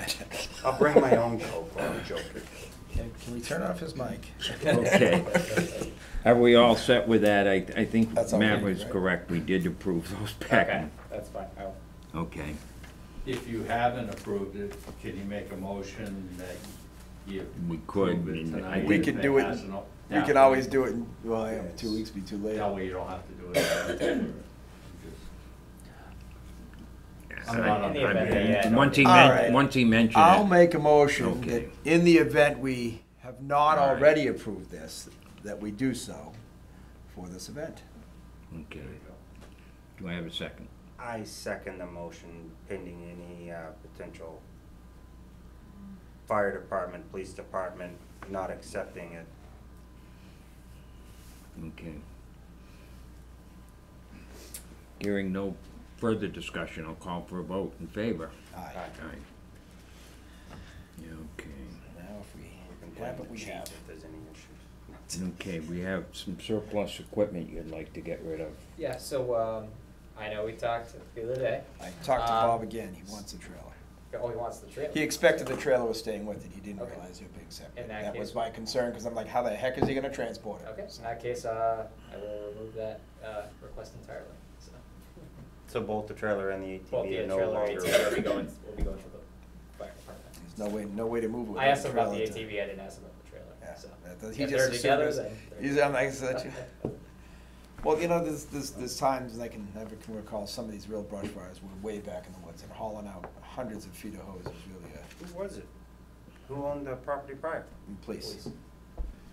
I'll bring my own cocoa, I'm joking.
Can we turn off his mic?
Okay. Are we all set with that? I think
That's all
Matt
we need,
was
right?
correct. We did approve those back
Okay,
in.
that's fine.
Okay.
If you haven't approved it, can you make a motion that you
We could,
approve it
and
tonight?
I
We
think-
can do it,
hasn't-
we can always do it, well, yeah, 2 weeks be too late.
That way you don't have to do it. I'm not
In the event that, yeah,
Once he
All right.
once he mentioned
I'll
it,
make a motion
Okay.
that in the event we have not
All right.
already approved this, that we do so for this event.
okay. Do I have a second?
I second the motion pending any potential fire department, police department not accepting it.
Okay. Hearing no further discussion, I'll call for a vote in favor.
Aye.
Aye. Yeah, okay.
Now if we
We can
have
blame
what we
the chief
have.
if there's any issues.
Okay, we have some surplus equipment you'd like to get rid of.
Yeah, so, I know we talked the other day.
I talked to
Um,
Bob again, he wants the trailer.
Oh, he wants the trailer.
He expected the trailer was staying with it, he didn't
Okay.
realize it would be accepted.
In that
That was
case-
my concern, because I'm like, how the heck is he gonna transport it?
Okay, so in that case, I will remove that, request entirely, so.
So both the trailer and the
Both
ATV
the
are no
trailer
longer.
ATV will be going for the fire department.
There's no way to move it with
I asked
the
him about the
trailer to-
ATV, I didn't ask him about the trailer,
Yeah,
so.
he
If
just
they're together,
assumes-
then. they're
He's,
together.
I'm like, such a- well, you know, there's times, and I can recall some of these real brush fires were way back in the woods, and hauling out hundreds of feet of hose was really
Who was it? Who owned the property prior?
police.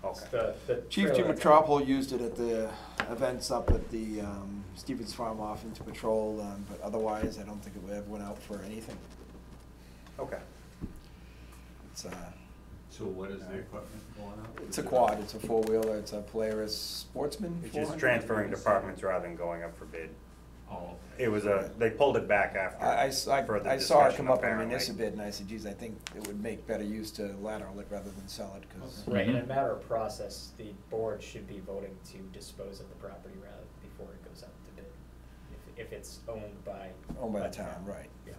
Okay.
The
Chief
trailer
Jim
itself.
Metropol used it at the events up at the Stevens Farm often to patrol, but otherwise, I don't think it ever went out for anything.
Okay.
It's
So what is the equipment going on?
it's a quad, it's a four-wheeler, it's a Polaris Sportsman.
It's just
400.
transferring departments rather than going up for bid.
Oh,
It was they pulled it back after
I
further
saw it
discussion,
come up on
apparently.
municipal bid, and I said, geez, I think it would make better use to lateral it rather than sell it, because.
Right, in a
Mhm.
matter of process, the board should be voting to dispose of the property rather before it goes out to bid. If it's owned by.
Owned by the town, right.
Yeah.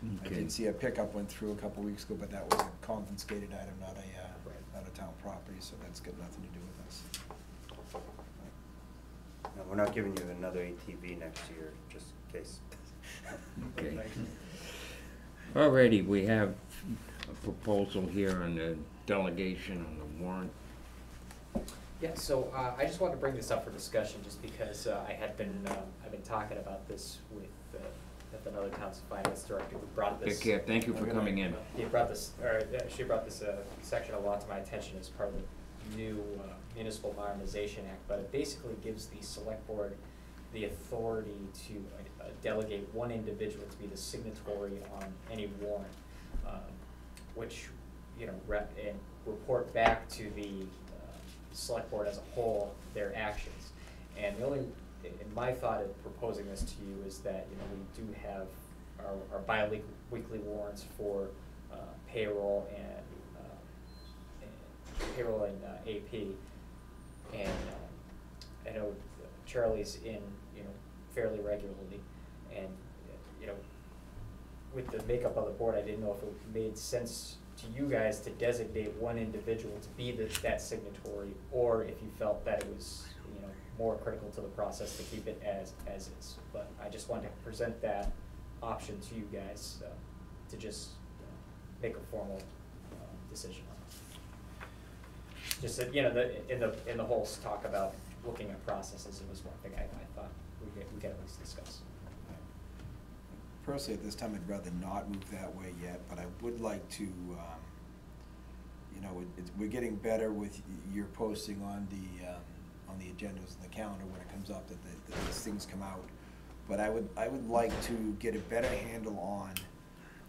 I
Okay.
did see a pickup went through a couple weeks ago, but that was a confiscated item, not a town property, so that's got nothing to do with us.
No, we're not giving you another ATV next year, just in case.
Okay. Alrighty, we have a proposal here on the delegation on the warrant.
Yeah, so I just wanted to bring this up for discussion, just because I've been talking about this with another town's finance director who brought this.
Take care, thank you for coming in.
He brought this, she brought this section a lot to my attention as part of the new Municipal Modernization Act, but it basically gives the select board the authority to delegate one individual to be the signatory on any warrant, which, you know, and report back to the select board as a whole their actions. And the only, and my thought of proposing this to you is that, you know, we do have our bi-weekly warrants for payroll and AP. And I know Charlie's in, you know, fairly regularly, and, you know, with the makeup of the board, I didn't know if it made sense to you guys to designate one individual to be that signatory, or if you felt that it was, you know, more critical to the process to keep it as is. But I just wanted to present that option to you guys to just make a formal decision on it. Just that, you know, in the whole talk about looking at processes, it was one thing I thought we could at least discuss.
Personally, at this time, I'd rather not move that way yet, but I would like to, you know, we're getting better with your posting on the agendas and the calendar when it comes up that these things come out. But I would like to get a better handle on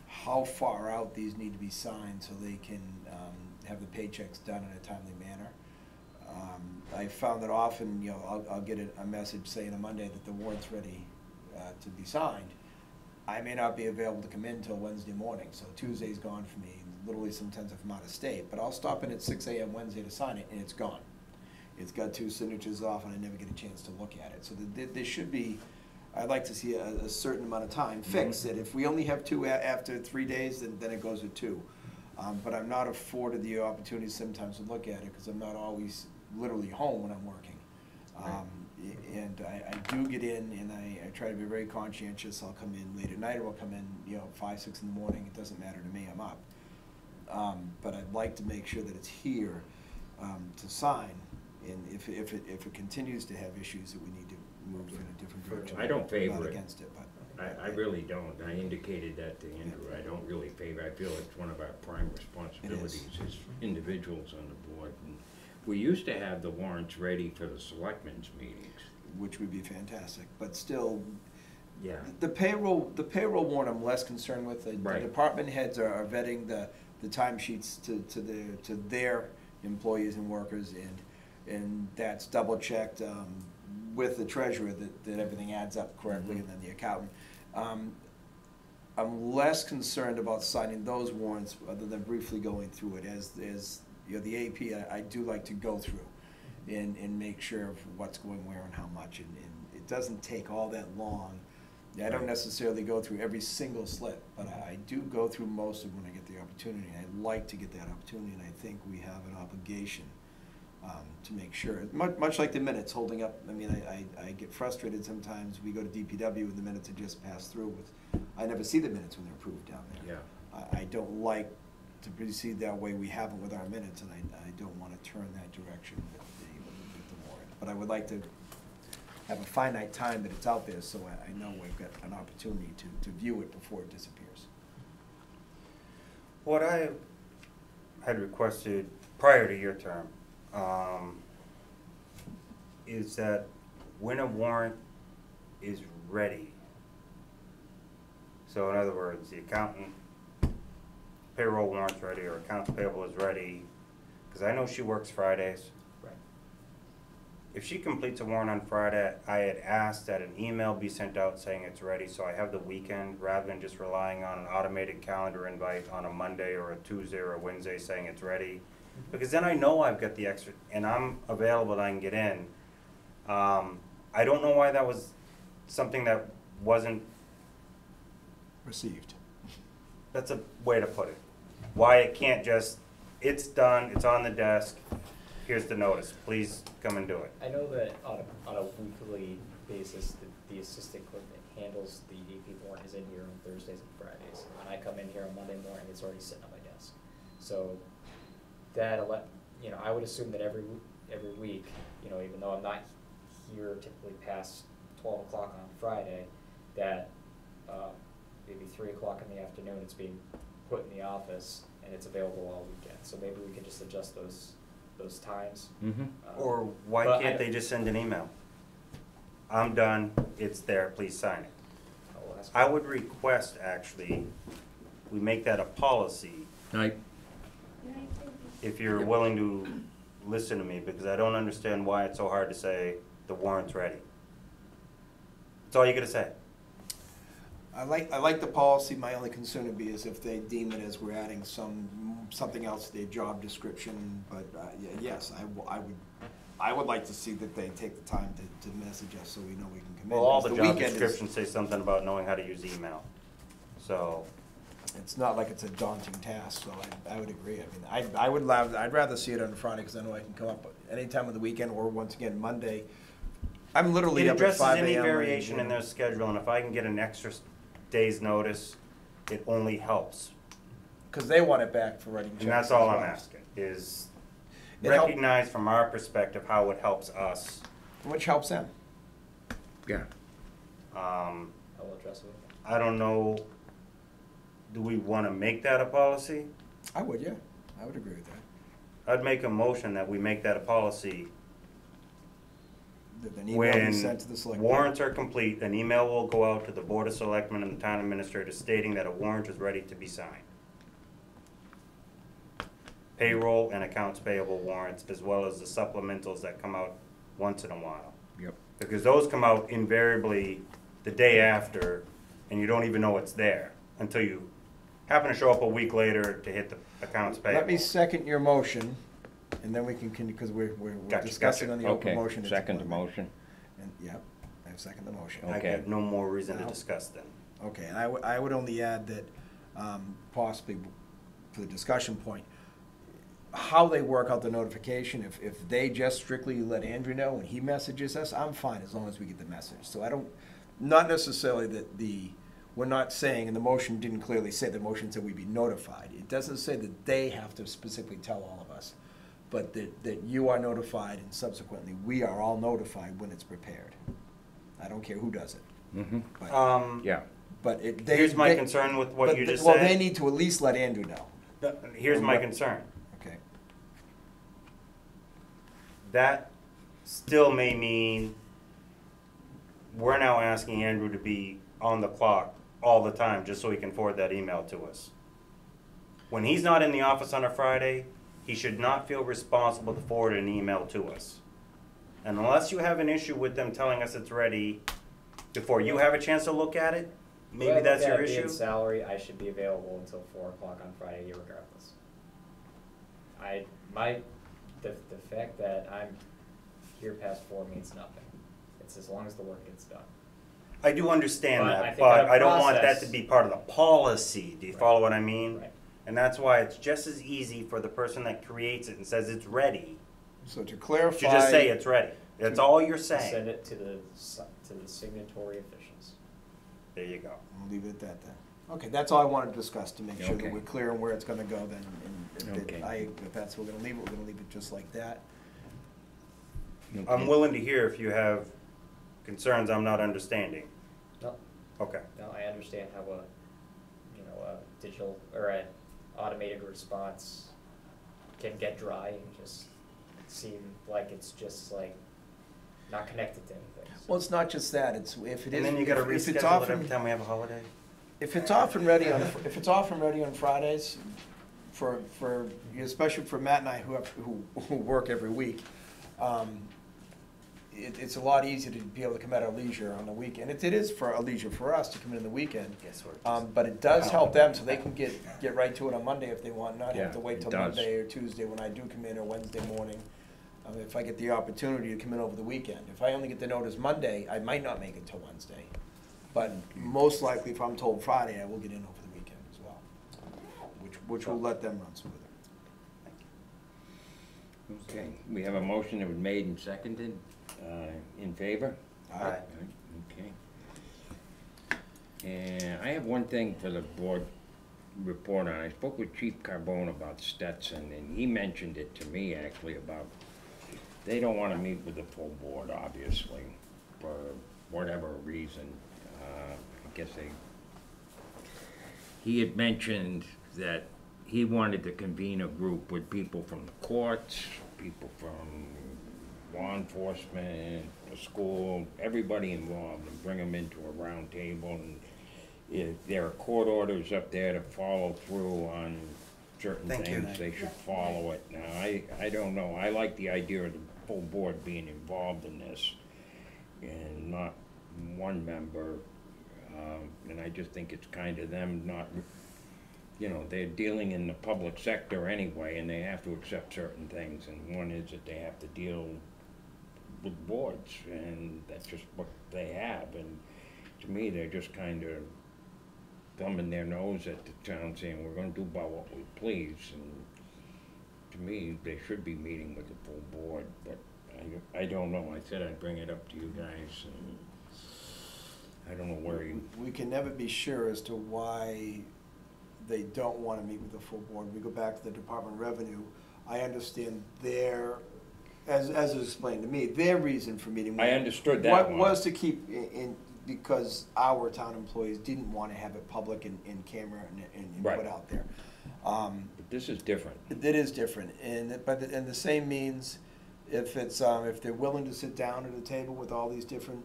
how far out these need to be signed so they can have the paychecks done in a timely manner. I found that often, you know, I'll get a message saying on Monday that the warrant's ready to be signed. I may not be available to come in until Wednesday morning, so Tuesday's gone for me, literally sometimes if I'm out of state. But I'll stop in at 6 a.m. Wednesday to sign it, and it's gone. It's got 2 signatures off, and I never get a chance to look at it. So there should be, I'd like to see a certain amount of time fixed. That if we only have 2 after 3 days, then it goes with 2. But I'm not afforded the opportunity sometimes to look at it, because I'm not always literally home when I'm working. And I do get in, and I try to be very conscientious. I'll come in late at night, or I'll come in, you know, 5, 6 in the morning. It doesn't matter to me. I'm up. But I'd like to make sure that it's here to sign. And if it continues to have issues that we need to move in a different direction,
I don't favor
I'm not
it.
against it, but
I really don't. I indicated that to Andrew. I don't really favor. I feel it's one of our prime responsibilities as individuals on the board. And we used to have the warrants ready for the selectmen's meetings.
which would be fantastic. But still,
Yeah.
the payroll warrant I'm less concerned with. The
Right.
department heads are vetting the timesheets to their employees and workers, and that's double checked with the treasurer that everything adds up correctly, and then the accountant. I'm less concerned about signing those warrants other than briefly going through it. As you know, the AP, I do like to go through and make sure of what's going where and how much, and it doesn't take all that long. I don't necessarily go through every single slip, but I do go through most of them when I get the opportunity. I'd like to get that opportunity, and I think we have an obligation to make sure, much like the minutes holding up. I mean, I get frustrated sometimes. We go to DPW and the minutes are just passed through with, I never see the minutes when they're approved down there.
Yeah.
I don't like to proceed that way. We haven't with our minutes, and I don't want to turn that direction with the warrant. But I would like to have a finite time that it's out there, so I know we've got an opportunity to view it before it disappears.
What I had requested prior to your term is that when a warrant is ready, so in other words, the accountant, payroll warrant's ready, or accounts payable is ready, because I know she works Fridays.
Right.
If she completes a warrant on Friday, I had asked that an email be sent out saying it's ready, so I have the weekend, rather than just relying on an automated calendar invite on a Monday or a Tuesday or a Wednesday saying it's ready. Because then I know I've got the extra, and I'm available and I can get in. I don't know why that was something that wasn't
Received.
That's a way to put it. Why it can't just, it's done, it's on the desk, here's the notice, please come and do it.
I know that on a weekly basis, the assistant clerk that handles the AP warrant is in here on Thursdays and Fridays. When I come in here on Monday morning, it's already sitting on my desk. So I would assume that every week, even though I'm not here typically past 12 o'clock on Friday, that maybe 3 o'clock in the afternoon, it's being put in the office and it's available all weekend. So maybe we can just adjust those times.
Mm-hmm.
Or why
but
can't they just send an email? I'm done, it's there, please sign it.
will ask.
I would request, actually, we make that a policy, if you're willing to listen to me, because I don't understand why it's so hard to say the warrant's ready. That's all you gotta say.
I like the policy. My only concern would be is if they deem it as we're adding something else to their job description. But yes, I would like to see that they take the time to message us so we know we can come in.
Well, all the
Because
job
weekend is-
descriptions say something about knowing how to use email. So,
It's not like it's a daunting task, so I would agree. I mean, I'd rather see it on Friday because I know I can come up any time of the weekend or once again Monday. I'm literally
it
up at
addresses
5
any
a.m.
variation in their schedule, and if I can get an extra day's notice, it only helps.
Because they want it back for writing checks.
And that's all
as
I'm
well.
asking, is
It help-
recognize from our perspective how it helps us.
Which helps them.
Yeah.
I will address it.
I don't know, do we want to make that a policy?
I would, yeah. I would agree with that.
I'd make a motion that we make that a policy.
That an email be
When
sent to the select board.
warrants are complete, an email will go out to the Board of Selectmen and the Town Administrator stating that a warrant is ready to be signed. Payroll and accounts payable warrants, as well as the supplementals that come out once in a while.
Yep.
Because those come out invariably the day after, and you don't even know it's there until you happen to show up a week later to hit the accounts payable.
Let me second your motion, and then we can, because we're
Gotcha,
discussing
gotcha.
on the open
Okay,
motion. it's
second the
appointment.
motion.
And, yep, I second the motion.
I
Okay.
have no more reason to
Now-
discuss then.
Okay, and I would only add that, possibly for the discussion point, how they work out the notification, if they just strictly let Andrew know when he messages us, I'm fine as long as we get the message. So I don't, not necessarily that we're not saying, and the motion didn't clearly say, the motion said we be notified. It doesn't say that they have to specifically tell all of us, but that you are notified and subsequently we are all notified when it's prepared. I don't care who does it.
Mm-hmm.
But-
Yeah.
But
Here's my concern with what
but
you just
Well,
said.
they need to at least let Andrew know.
Here's my concern.
Okay.
That still may mean we're now asking Andrew to be on the clock all the time just so he can forward that email to us. When he's not in the office on a Friday, he should not feel responsible to forward an email to us. And unless you have an issue with them telling us it's ready before you have a chance to look at it, maybe that's your issue.
Being salary, I should be available until 4 o'clock on Friday, irregardless. The fact that I'm here past 4 means nothing. It's as long as the work gets done.
I do understand
But I
that,
think
but
our
I don't want that
process-
to be part of the policy. Do you
Right.
follow what I mean?
Right.
And that's why it's just as easy for the person that creates it and says it's ready
So to
to
clarify.
just say it's ready. That's all you're
Send
saying.
it to the signatory officials.
There you go.
We'll leave it at that then. Okay, that's all I wanted to discuss, to make sure
Okay.
that we're clear on where it's gonna go then. And
Okay.
if that's what we're gonna leave it, we're gonna leave it just like that.
I'm
Okay.
willing to hear if you have concerns I'm not understanding.
No,
Okay.
no, I understand how a digital or an automated response can get dry and just seem like it's just like not connected to anything. So-
Well, it's not just that, it's, if it is.
And then you gotta
if it's
reschedule it
often-
every time we have a holiday?
If it's off and ready on, if it's off and ready on Fridays, especially for Matt and I who work every week, it's a lot easier to be able to come at our leisure on the weekend. It is for a leisure for us to come in the weekend.
Guess what?
But it does help them so they can get right to it on Monday if they want, not have to
Yeah,
wait
it
till
does.
Monday or Tuesday when I do come in, or Wednesday morning. If I get the opportunity to come in over the weekend. If I only get the notice Monday, I might not make it till Wednesday. But most likely, if I'm told Friday, I will get in over the weekend as well. which will let them run smoother.
Okay, we have a motion that was made and seconded, in favor?
Aye.
Okay. And I have one thing for the board report on. I spoke with Chief Carbone about Stetson, and he mentioned it to me actually about, they don't wanna meet with the full board, obviously, for whatever reason. I guess he had mentioned that he wanted to convene a group with people from the courts, people from law enforcement, the school, everybody involved, and bring them into a round table. And if there are court orders up there to follow through on certain
Thank you.
things, they should follow it. Now, I don't know, I like the idea of the full board being involved in this, and not one member, and I just think it's kind of them not, you know, they're dealing in the public sector anyway, and they have to accept certain things, and one is that they have to deal with boards, and that's just what they have, and to me, they're just kind of thumbing their nose at the town, saying, we're gonna do about what we please, and to me, they should be meeting with the full board, but I don't know, I said I'd bring it up to you guys, and I don't know where you,
We can never be sure as to why they don't wanna meet with the full board. We go back to the Department of Revenue. I understand their, as it was explained to me, their reason for meeting.
I understood that one.
Was to keep in, because our town employees didn't wanna have it public in camera and
Right.
put out there.
but this is different.
It is different, and the same means if it's if they're willing to sit down at a table with all these different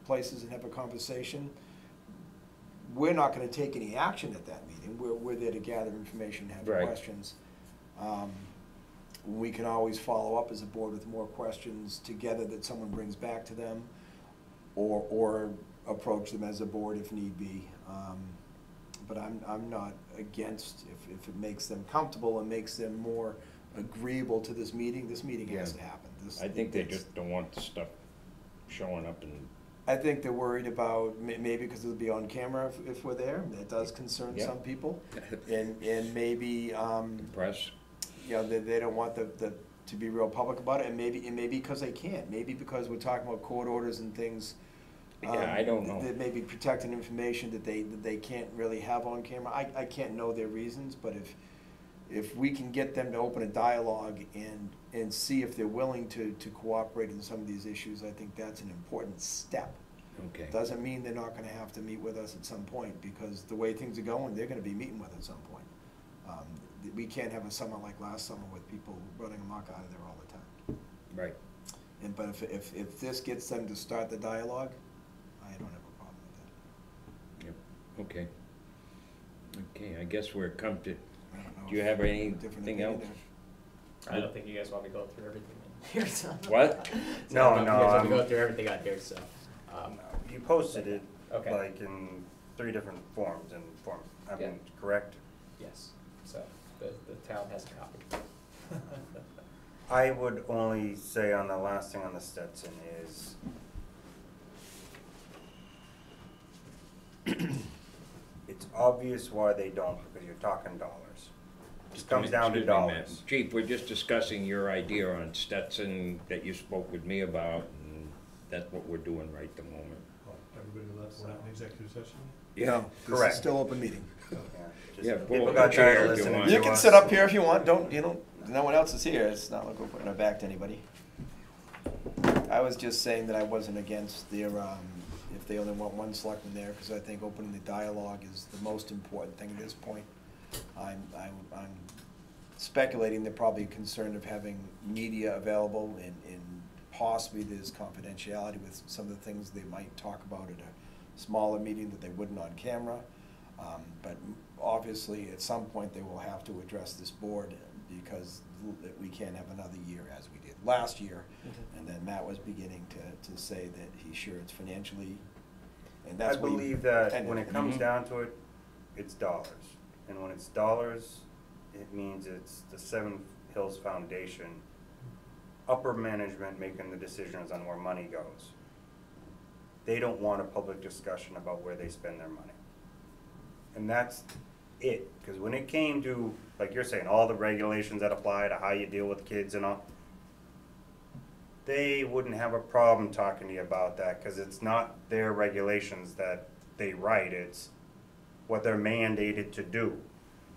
places and have a conversation, we're not going to take any action at that meeting. We're there to gather information, have
Right.
questions. We can always follow up as a board with more questions together that someone brings back to them, or approach them as a board if need be. But I'm not against, if it makes them comfortable and makes them more agreeable to this meeting has to happen.
I think they just don't want the stuff showing up and,
I think they're worried about, maybe because it'll be on camera if we're there, that does concern
Yeah.
some people. And maybe,
press.
you know, they don't want to be real public about it, and maybe because they can't, maybe because we're talking about court orders and things.
Yeah, I don't know.
That may be protecting information that they can't really have on camera. I can't know their reasons, but if we can get them to open a dialogue and see if they're willing to cooperate in some of these issues, I think that's an important step.
Okay.
Doesn't mean they're not gonna have to meet with us at some point, because the way things are going, they're gonna be meeting with us at some point. We can't have a summer like last summer with people running amok out of there all the time.
Right.
But if this gets them to start the dialogue, I don't have a problem with that.
Yep. Okay. Okay, I guess we're come to,
I don't know
do you
if
have
different
anything
opinion
else?
I don't think you guys want me to go through everything in here, so.
What?
So I don't know if you guys want me to
No,
go through everything on here, so.
You posted it,
Okay.
like, in 3 different forms, I
Yeah.
mean, correct?
Yes, so the town has a copy.
I would only say on the last thing on the Stetson is it's obvious why they don't, because you're talking dollars. It comes down to
Excuse me, ma'am.
dollars.
Chief, we're just discussing your idea on Stetson that you spoke with me about, and that's what we're doing right at the moment.
Everybody left, we're not in executive session?
No, this
Correct.
is still open meeting.
Yeah,
Yeah,
just
pull
people
up
got
a chair
tired of
if you
listening
want.
to
You can
us.
sit up here if you want, no one else is here, it's not like we're putting our back to anybody. I was just saying that I wasn't against their, if they only want one selectman there, because I think opening the dialogue is the most important thing at this point. I'm speculating they're probably concerned of having media available, and possibly there's confidentiality with some of the things they might talk about at a smaller meeting that they wouldn't on camera. But obviously, at some point, they will have to address this board, because we can't have another year as we did last year. And then Matt was beginning to say that he's sure it's financially, and that's
I
what he
believe that
ended.
when it comes down to it, it's dollars. And when it's dollars, it means it's the Seven Hills Foundation, upper management making the decisions on where money goes. They don't want a public discussion about where they spend their money. And that's it. Because when it came to, like you're saying, all the regulations that apply to how you deal with kids and all, they wouldn't have a problem talking to you about that, because it's not their regulations that they write, it's what they're mandated to do.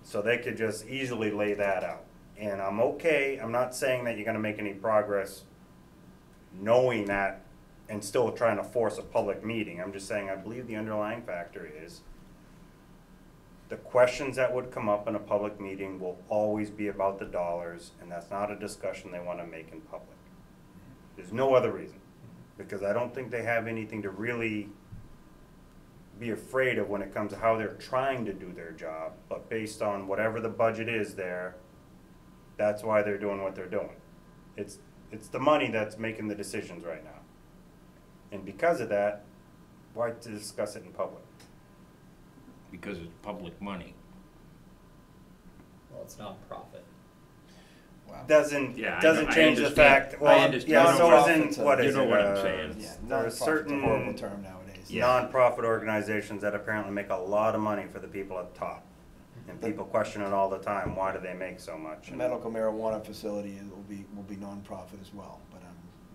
So they could just easily lay that out. And I'm okay, I'm not saying that you're gonna make any progress knowing that and still trying to force a public meeting. I'm just saying I believe the underlying factor is the questions that would come up in a public meeting will always be about the dollars, and that's not a discussion they wanna make in public. There's no other reason, because I don't think they have anything to really be afraid of when it comes to how they're trying to do their job, but based on whatever the budget is there, that's why they're doing what they're doing. It's the money that's making the decisions right now. And because of that, why to discuss it in public?
Because it's public money.
Well, it's nonprofit.
Wow.
Doesn't
Yeah, I
doesn't
know, I
change the
understand.
fact,
I
well,
understand.
yeah, so
Nonprofit's
isn't, what
you
is
know
it,
what I'm saying.
Yeah,
there are
nonprofit's a
certain
horrible term nowadays.
Yeah.
nonprofit organizations that apparently make a lot of money for the people at the top. And people question it all the time, why do they make so much?
A medical marijuana facility will be nonprofit as well, but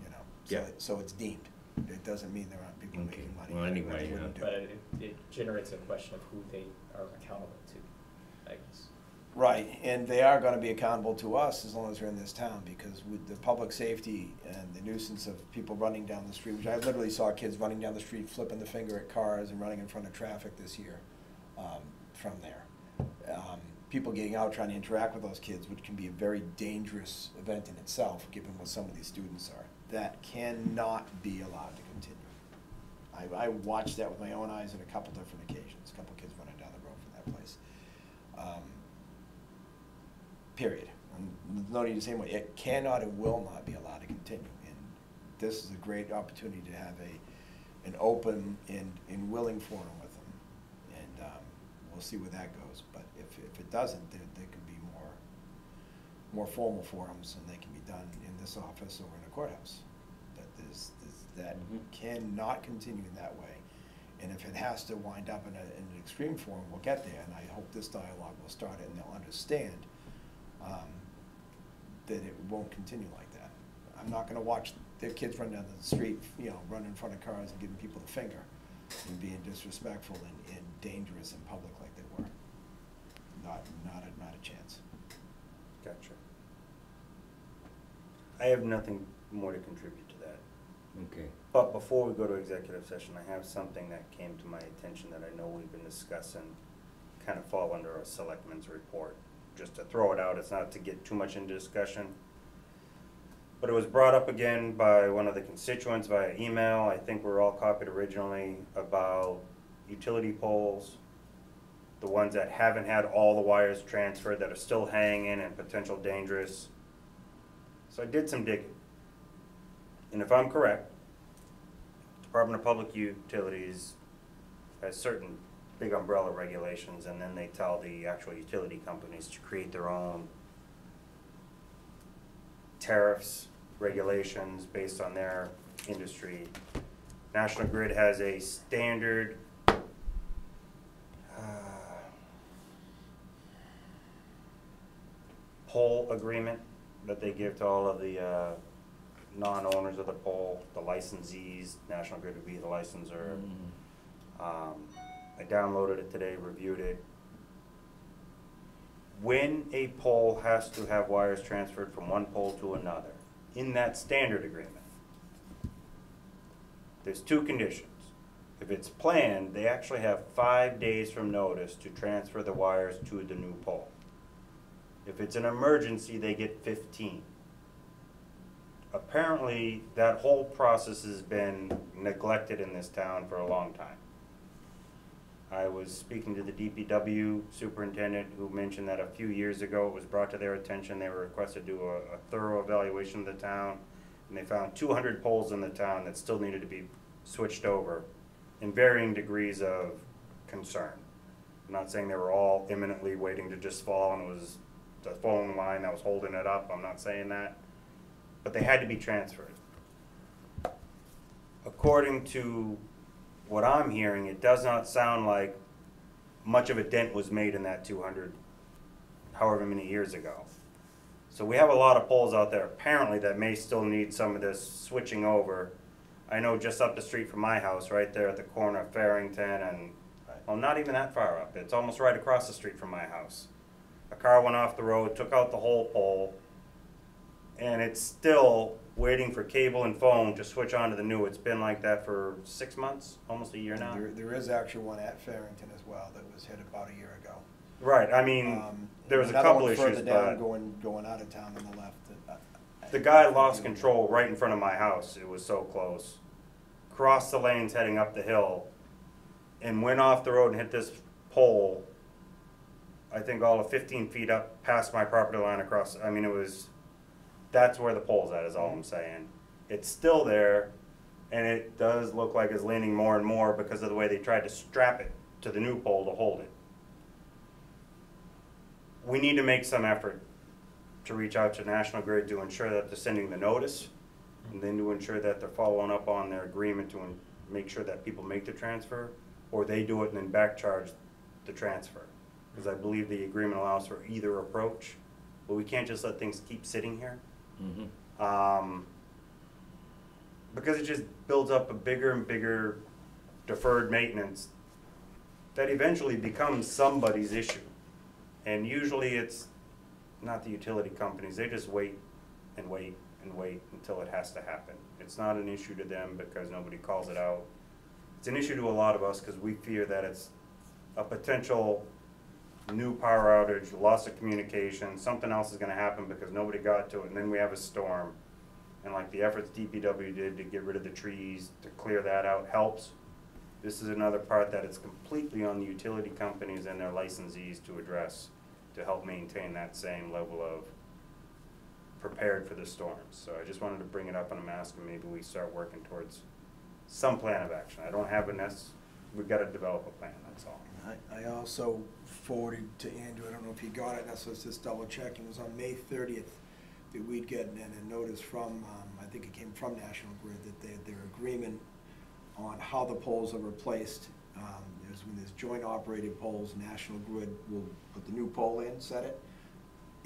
you know,
Yeah.
so it's deemed. It doesn't mean there aren't people
Okay.
making money.
Well,
that
anyway,
they wouldn't do.
But it generates a question of who they are accountable to, I guess.
Right, and they are gonna be accountable to us as long as they're in this town, because with the public safety and the nuisance of people running down the street, which I literally saw kids running down the street, flipping the finger at cars and running in front of traffic this year, from there. People getting out trying to interact with those kids, which can be a very dangerous event in itself, given what some of these students are. That cannot be allowed to continue. I watched that with my own eyes on a couple different occasions, a couple kids running down the road from that place. Period. And no need to say more. It cannot and will not be allowed to continue. And this is a great opportunity to have an open and willing forum with them. And we'll see where that goes. But if it doesn't, there could be more formal forums, and they can be done in this office or in a courthouse. That cannot continue in that way. And if it has to wind up in an extreme form, we'll get there. And I hope this dialogue will start it, and they'll understand that it won't continue like that. I'm not gonna watch their kids run down the street, you know, run in front of cars and giving people the finger and being disrespectful and dangerous in public like they were. Not a chance.
Gotcha. I have nothing more to contribute to that.
Okay.
But before we go to executive session, I have something that came to my attention that I know we've been discussing, kind of fall under a selectmen's report. Just to throw it out, it's not to get too much into discussion. But it was brought up again by one of the constituents via email. I think we were all copied originally, about utility poles, the ones that haven't had all the wires transferred, that are still hanging and potential dangerous. So I did some digging. And if I'm correct, Department of Public Utilities has certain big umbrella regulations, and then they tell the actual utility companies to create their own tariffs, regulations based on their industry. National Grid has a standard pole agreement that they give to all of the non-owners of the pole, the licensees. National Grid would be the licensor. I downloaded it today, reviewed it. When a pole has to have wires transferred from one pole to another, in that standard agreement, there's two conditions. If it's planned, they actually have 5 days from notice to transfer the wires to the new pole. If it's an emergency, they get 15. Apparently, that whole process has been neglected in this town for a long time. I was speaking to the DPW superintendent, who mentioned that a few years ago it was brought to their attention. They were requested to do a thorough evaluation of the town, and they found 200 poles in the town that still needed to be switched over in varying degrees of concern. I'm not saying they were all imminently waiting to just fall and it was the phone line that was holding it up. I'm not saying that. But they had to be transferred. According to what I'm hearing, it does not sound like much of a dent was made in that 200, however many years ago. So we have a lot of poles out there apparently that may still need some of this switching over. I know just up the street from my house, right there at the corner of Farrington and, well, not even that far up. It's almost right across the street from my house. A car went off the road, took out the whole pole, and it's still waiting for cable and phone to switch on to the new. It's been like that for 6 months, almost a year now.
There is actually one at Farrington as well that was hit about a year ago.
Right, I mean, there was a
Another
couple
one
issues,
further down,
but
going out of town on the left.
the guy lost control right in front of my house. It was so close. Crossed the lanes heading up the hill and went off the road and hit this pole, I think all of 15 feet up past my property line across. I mean, it was, that's where the pole's at, is all I'm saying. It's still there, and it does look like it's leaning more and more because of the way they tried to strap it to the new pole to hold it. We need to make some effort to reach out to National Grid to ensure that they're sending the notice, and then to ensure that they're following up on their agreement to make sure that people make the transfer, or they do it and then back charge the transfer. Because I believe the agreement allows for either approach, but we can't just let things keep sitting here. Because it just builds up a bigger and bigger deferred maintenance that eventually becomes somebody's issue. And usually it's not the utility companies, they just wait and wait and wait until it has to happen. It's not an issue to them because nobody calls it out. It's an issue to a lot of us because we fear that it's a potential new power outage, loss of communication, something else is gonna happen because nobody got to it, and then we have a storm. And like the efforts DPW did to get rid of the trees, to clear that out helps. This is another part that it's completely on the utility companies and their licensees to address, to help maintain that same level of prepared for the storms. So I just wanted to bring it up, and I'm asking maybe we start working towards some plan of action. I don't have a we've got to develop a plan, that's all.
I also forwarded to Andrew, I don't know if he got it, so let's just double check. It was on May 30th that we'd get a notice from, I think it came from National Grid, that their agreement on how the poles are replaced. When there's joint operated poles, National Grid will put the new pole in, set it,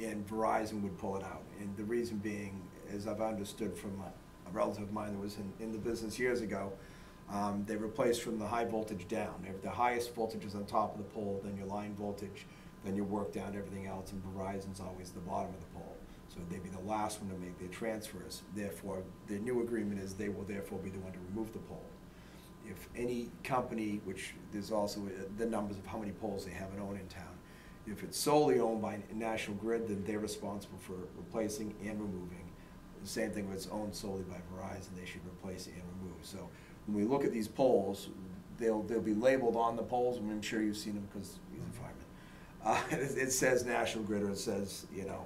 and Verizon would pull it out. And the reason being, as I've understood from a relative of mine that was in the business years ago, they replaced from the high voltage down. If the highest voltage is on top of the pole, then your line voltage, then you work down everything else, and Verizon's always the bottom of the pole. So they'd be the last one to make their transfers. Therefore, the new agreement is they will therefore be the one to remove the pole. If any company, which there's also the numbers of how many poles they have and own in town, if it's solely owned by National Grid, then they're responsible for replacing and removing. The same thing when it's owned solely by Verizon, they should replace and remove. So when we look at these poles, they'll be labeled on the poles, and I'm sure you've seen them because he's a fireman. It says National Grid, or it says, you know,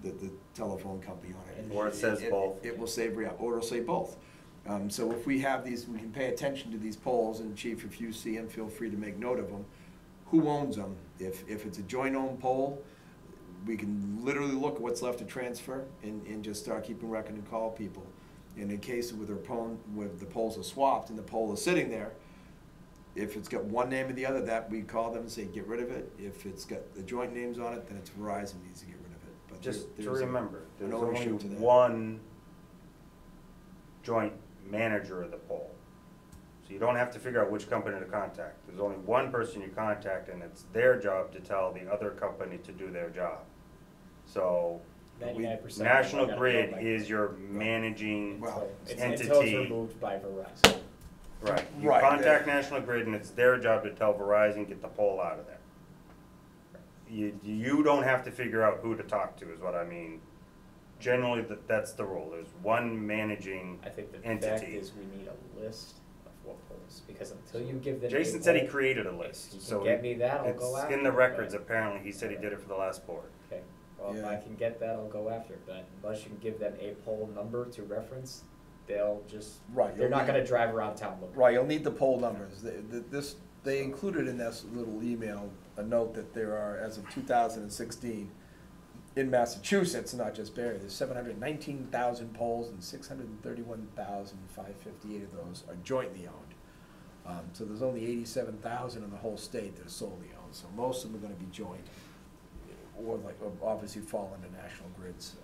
the telephone company on it.
Or it says both.
It will say, or it'll say both. So if we have these, we can pay attention to these poles, and Chief, if you see them, feel free to make note of them. Who owns them? If it's a joint-owned pole, we can literally look at what's left to transfer and just start keeping record and call people. And in case with the poles are swapped and the pole is sitting there, if it's got one name or the other, that we call them and say, get rid of it. If it's got the joint names on it, then it's Verizon needs to get rid of it. But
Just to remember, there's
no
only
issue to that.
one joint manager of the pole. So you don't have to figure out which company to contact. There's only one person you contact, and it's their job to tell the other company to do their job. So
99%
National
of them are
Grid
gonna go
is your managing
Well,
until it's
entity.
removed by Verizon.
Right. You
Right.
contact National Grid, and it's their job to tell Verizon, get the pole out of there. You don't have to figure out who to talk to, is what I mean. Generally, that's the rule. There's one managing
I think the
entity.
fact is we need a list of what poles, because until you give them.
Jason
a
said he
pole,
created a
if
list,
you
so
can get me that, I'll go
it's
after
in the
it,
records.
but-
Apparently, he said he did it for the last board.
Okay, well, if I
Yeah.
can get that, I'll go after it, but unless you can give them a pole number to reference, they'll just,
Right,
they're
you'll
not
need-
gonna drive around town looking.
Right, you'll need the poll numbers. They included in this little email a note that there are, as of 2016, in Massachusetts, not just Barre, there's 719,000 polls, and 631,558 of those are jointly owned. So there's only 87,000 in the whole state that are solely owned, so most of them are gonna be joint, or like, or obviously fall under National Grid's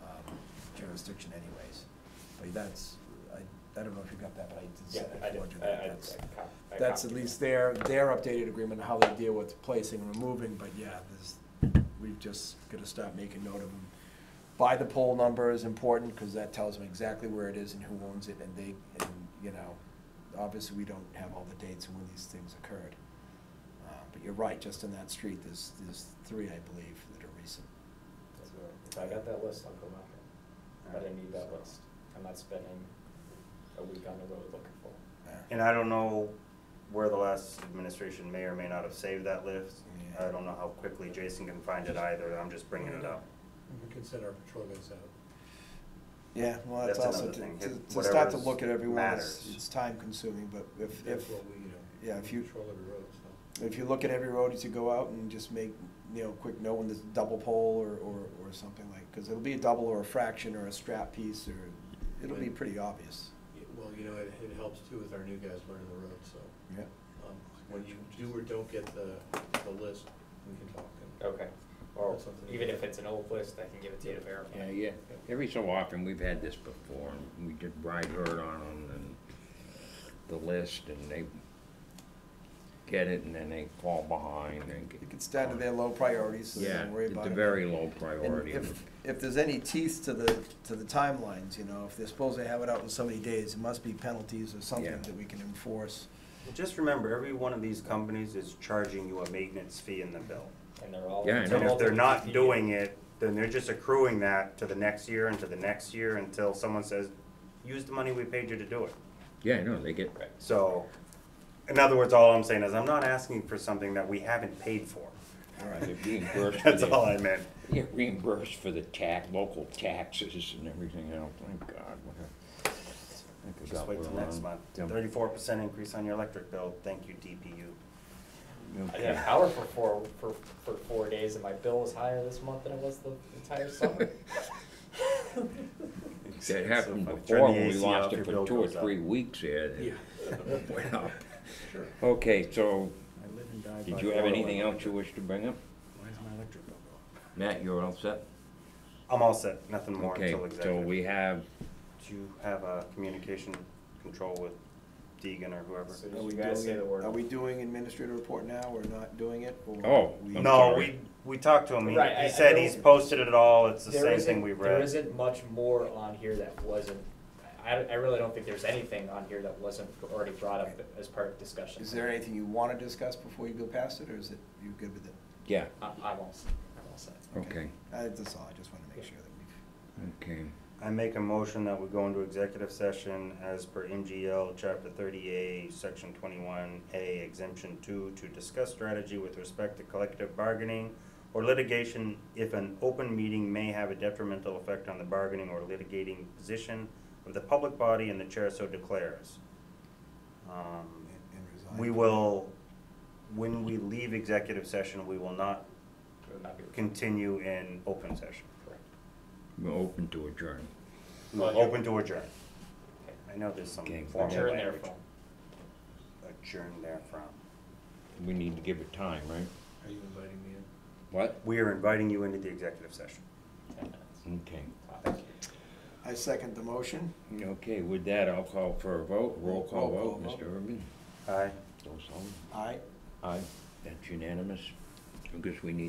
jurisdiction anyways. But that's, I don't know if you got that, but I did
Yeah,
send
I
it
did.
forward you.
I
That's at
copied
least their updated agreement, how they deal with placing and removing, but yeah, we've just gotta start making note of them. Buy the poll number is important, cause that tells them exactly where it is and who owns it, and you know, obviously, we don't have all the dates of when these things occurred. But you're right, just in that street, there's 3, I believe, that are recent.
So if I got that list, I'll go out there, but I need that list. I'm not spending a week on the road looking for it.
And I don't know where the last administration may or may not have saved that list.
Yeah.
I don't know how quickly Jason can find it either, I'm just bringing it up.
We can send our patrol guys out.
Yeah, well, that's
That's
also,
another thing.
to start to
Whatever's
look at everyone,
matters.
it's time consuming, but if,
That's what we,
yeah, if you,
control every road, so.
if you look at every road as you go out and just make, you know, quick note when there's a double pole or something like, cause it'll be a double or a fraction or a strap piece, or, it'll be pretty obvious.
Well, you know, it helps too with our new guys learning the road, so.
Yeah.
When you do or don't get the list, we can talk.
Okay, or
That's something-
even if it's an old list, I can give it to you to verify.
Yeah. Every so often, we've had this before, and we did ride herd on them and the list, and they get it, and then they fall behind, and
You can stand to their low priorities, so they
yeah,
don't worry
it's
about
a
it.
very low
And
priority.
if there's any teeth to the timelines, you know, if they're supposed to have it out in so many days, it must be penalties or something
Yeah.
that we can enforce.
Just remember, every one of these companies is charging you a maintenance fee in the bill.
And they're all.
Yeah, I
And
know.
if they're not doing it, then they're just accruing that to the next year and to the next year until someone says, use the money we paid you to do it.
Yeah, no, they get,
So, in other words, all I'm saying is I'm not asking for something that we haven't paid for.
all right, they're reimbursed for
That's all I
the,
meant.
yeah, reimbursed for the local taxes and everything else, thank God.
Just wait till next month. 34% increase on your electric bill. Thank you, DPU.
I had power for 4 days, and my bill was higher this month than it was the entire summer.
That happened
funny.
before,
Turn the
when we
AC
lost
off,
it
your
for
bill
2 or
goes up.
3 weeks here. It went up.
Sure.
Okay, so,
I live and die
did
by
you have
oil
anything
and
else you wish to bring up?
Why is my electric bill going up?
Matt, you're all set?
I'm all set. Nothing more
Okay,
until
so
executive.
we have,
Do you have a communication control with Deegan or whoever?
So
Are
did
we
you guys say the
doing,
word?
are we doing administrative report now, or not doing it? Or
Oh,
we-
I'm
No,
sorry.
we talked to him.
Right, I
He said
don't-
he's posted it all. It's the
There
same
isn't-
thing we
There
read.
isn't much more on here that wasn't, I really don't think there's anything on here that wasn't already brought up as part of discussion.
Is there anything you wanna discuss before you go past it, or is it, you good with it?
yeah,
I'm all set.
okay,
That's all, I just wanna make sure that we've.
okay.
I make a motion that we go into executive session as per MGL Chapter 30A, Section 21A, Exemption 2, to discuss strategy with respect to collective bargaining or litigation if an open meeting may have a detrimental effect on the bargaining or litigating position of the public body and the chair so declares.
and resign.
We will, when we leave executive session, we will not
It would not be-
continue in open session.
Correct.
We're open to adjourn.
We're
Well, you're-
open to adjourn.
Okay.
I know there's some
Okay.
formal
Adjourn
language.
therefrom.
Adjourn therefrom.
We need to give it time, right?
Are you inviting me in?
What?
We are inviting you into the executive session.
10 minutes.
Okay.
Thank you.
I second the motion.
Okay, with that, I'll call for a vote, roll call
Roll
vote,
call
Mr. Urban.
Aye.
Joe Sullivan.
Aye.
Aye, that's unanimous. I guess we need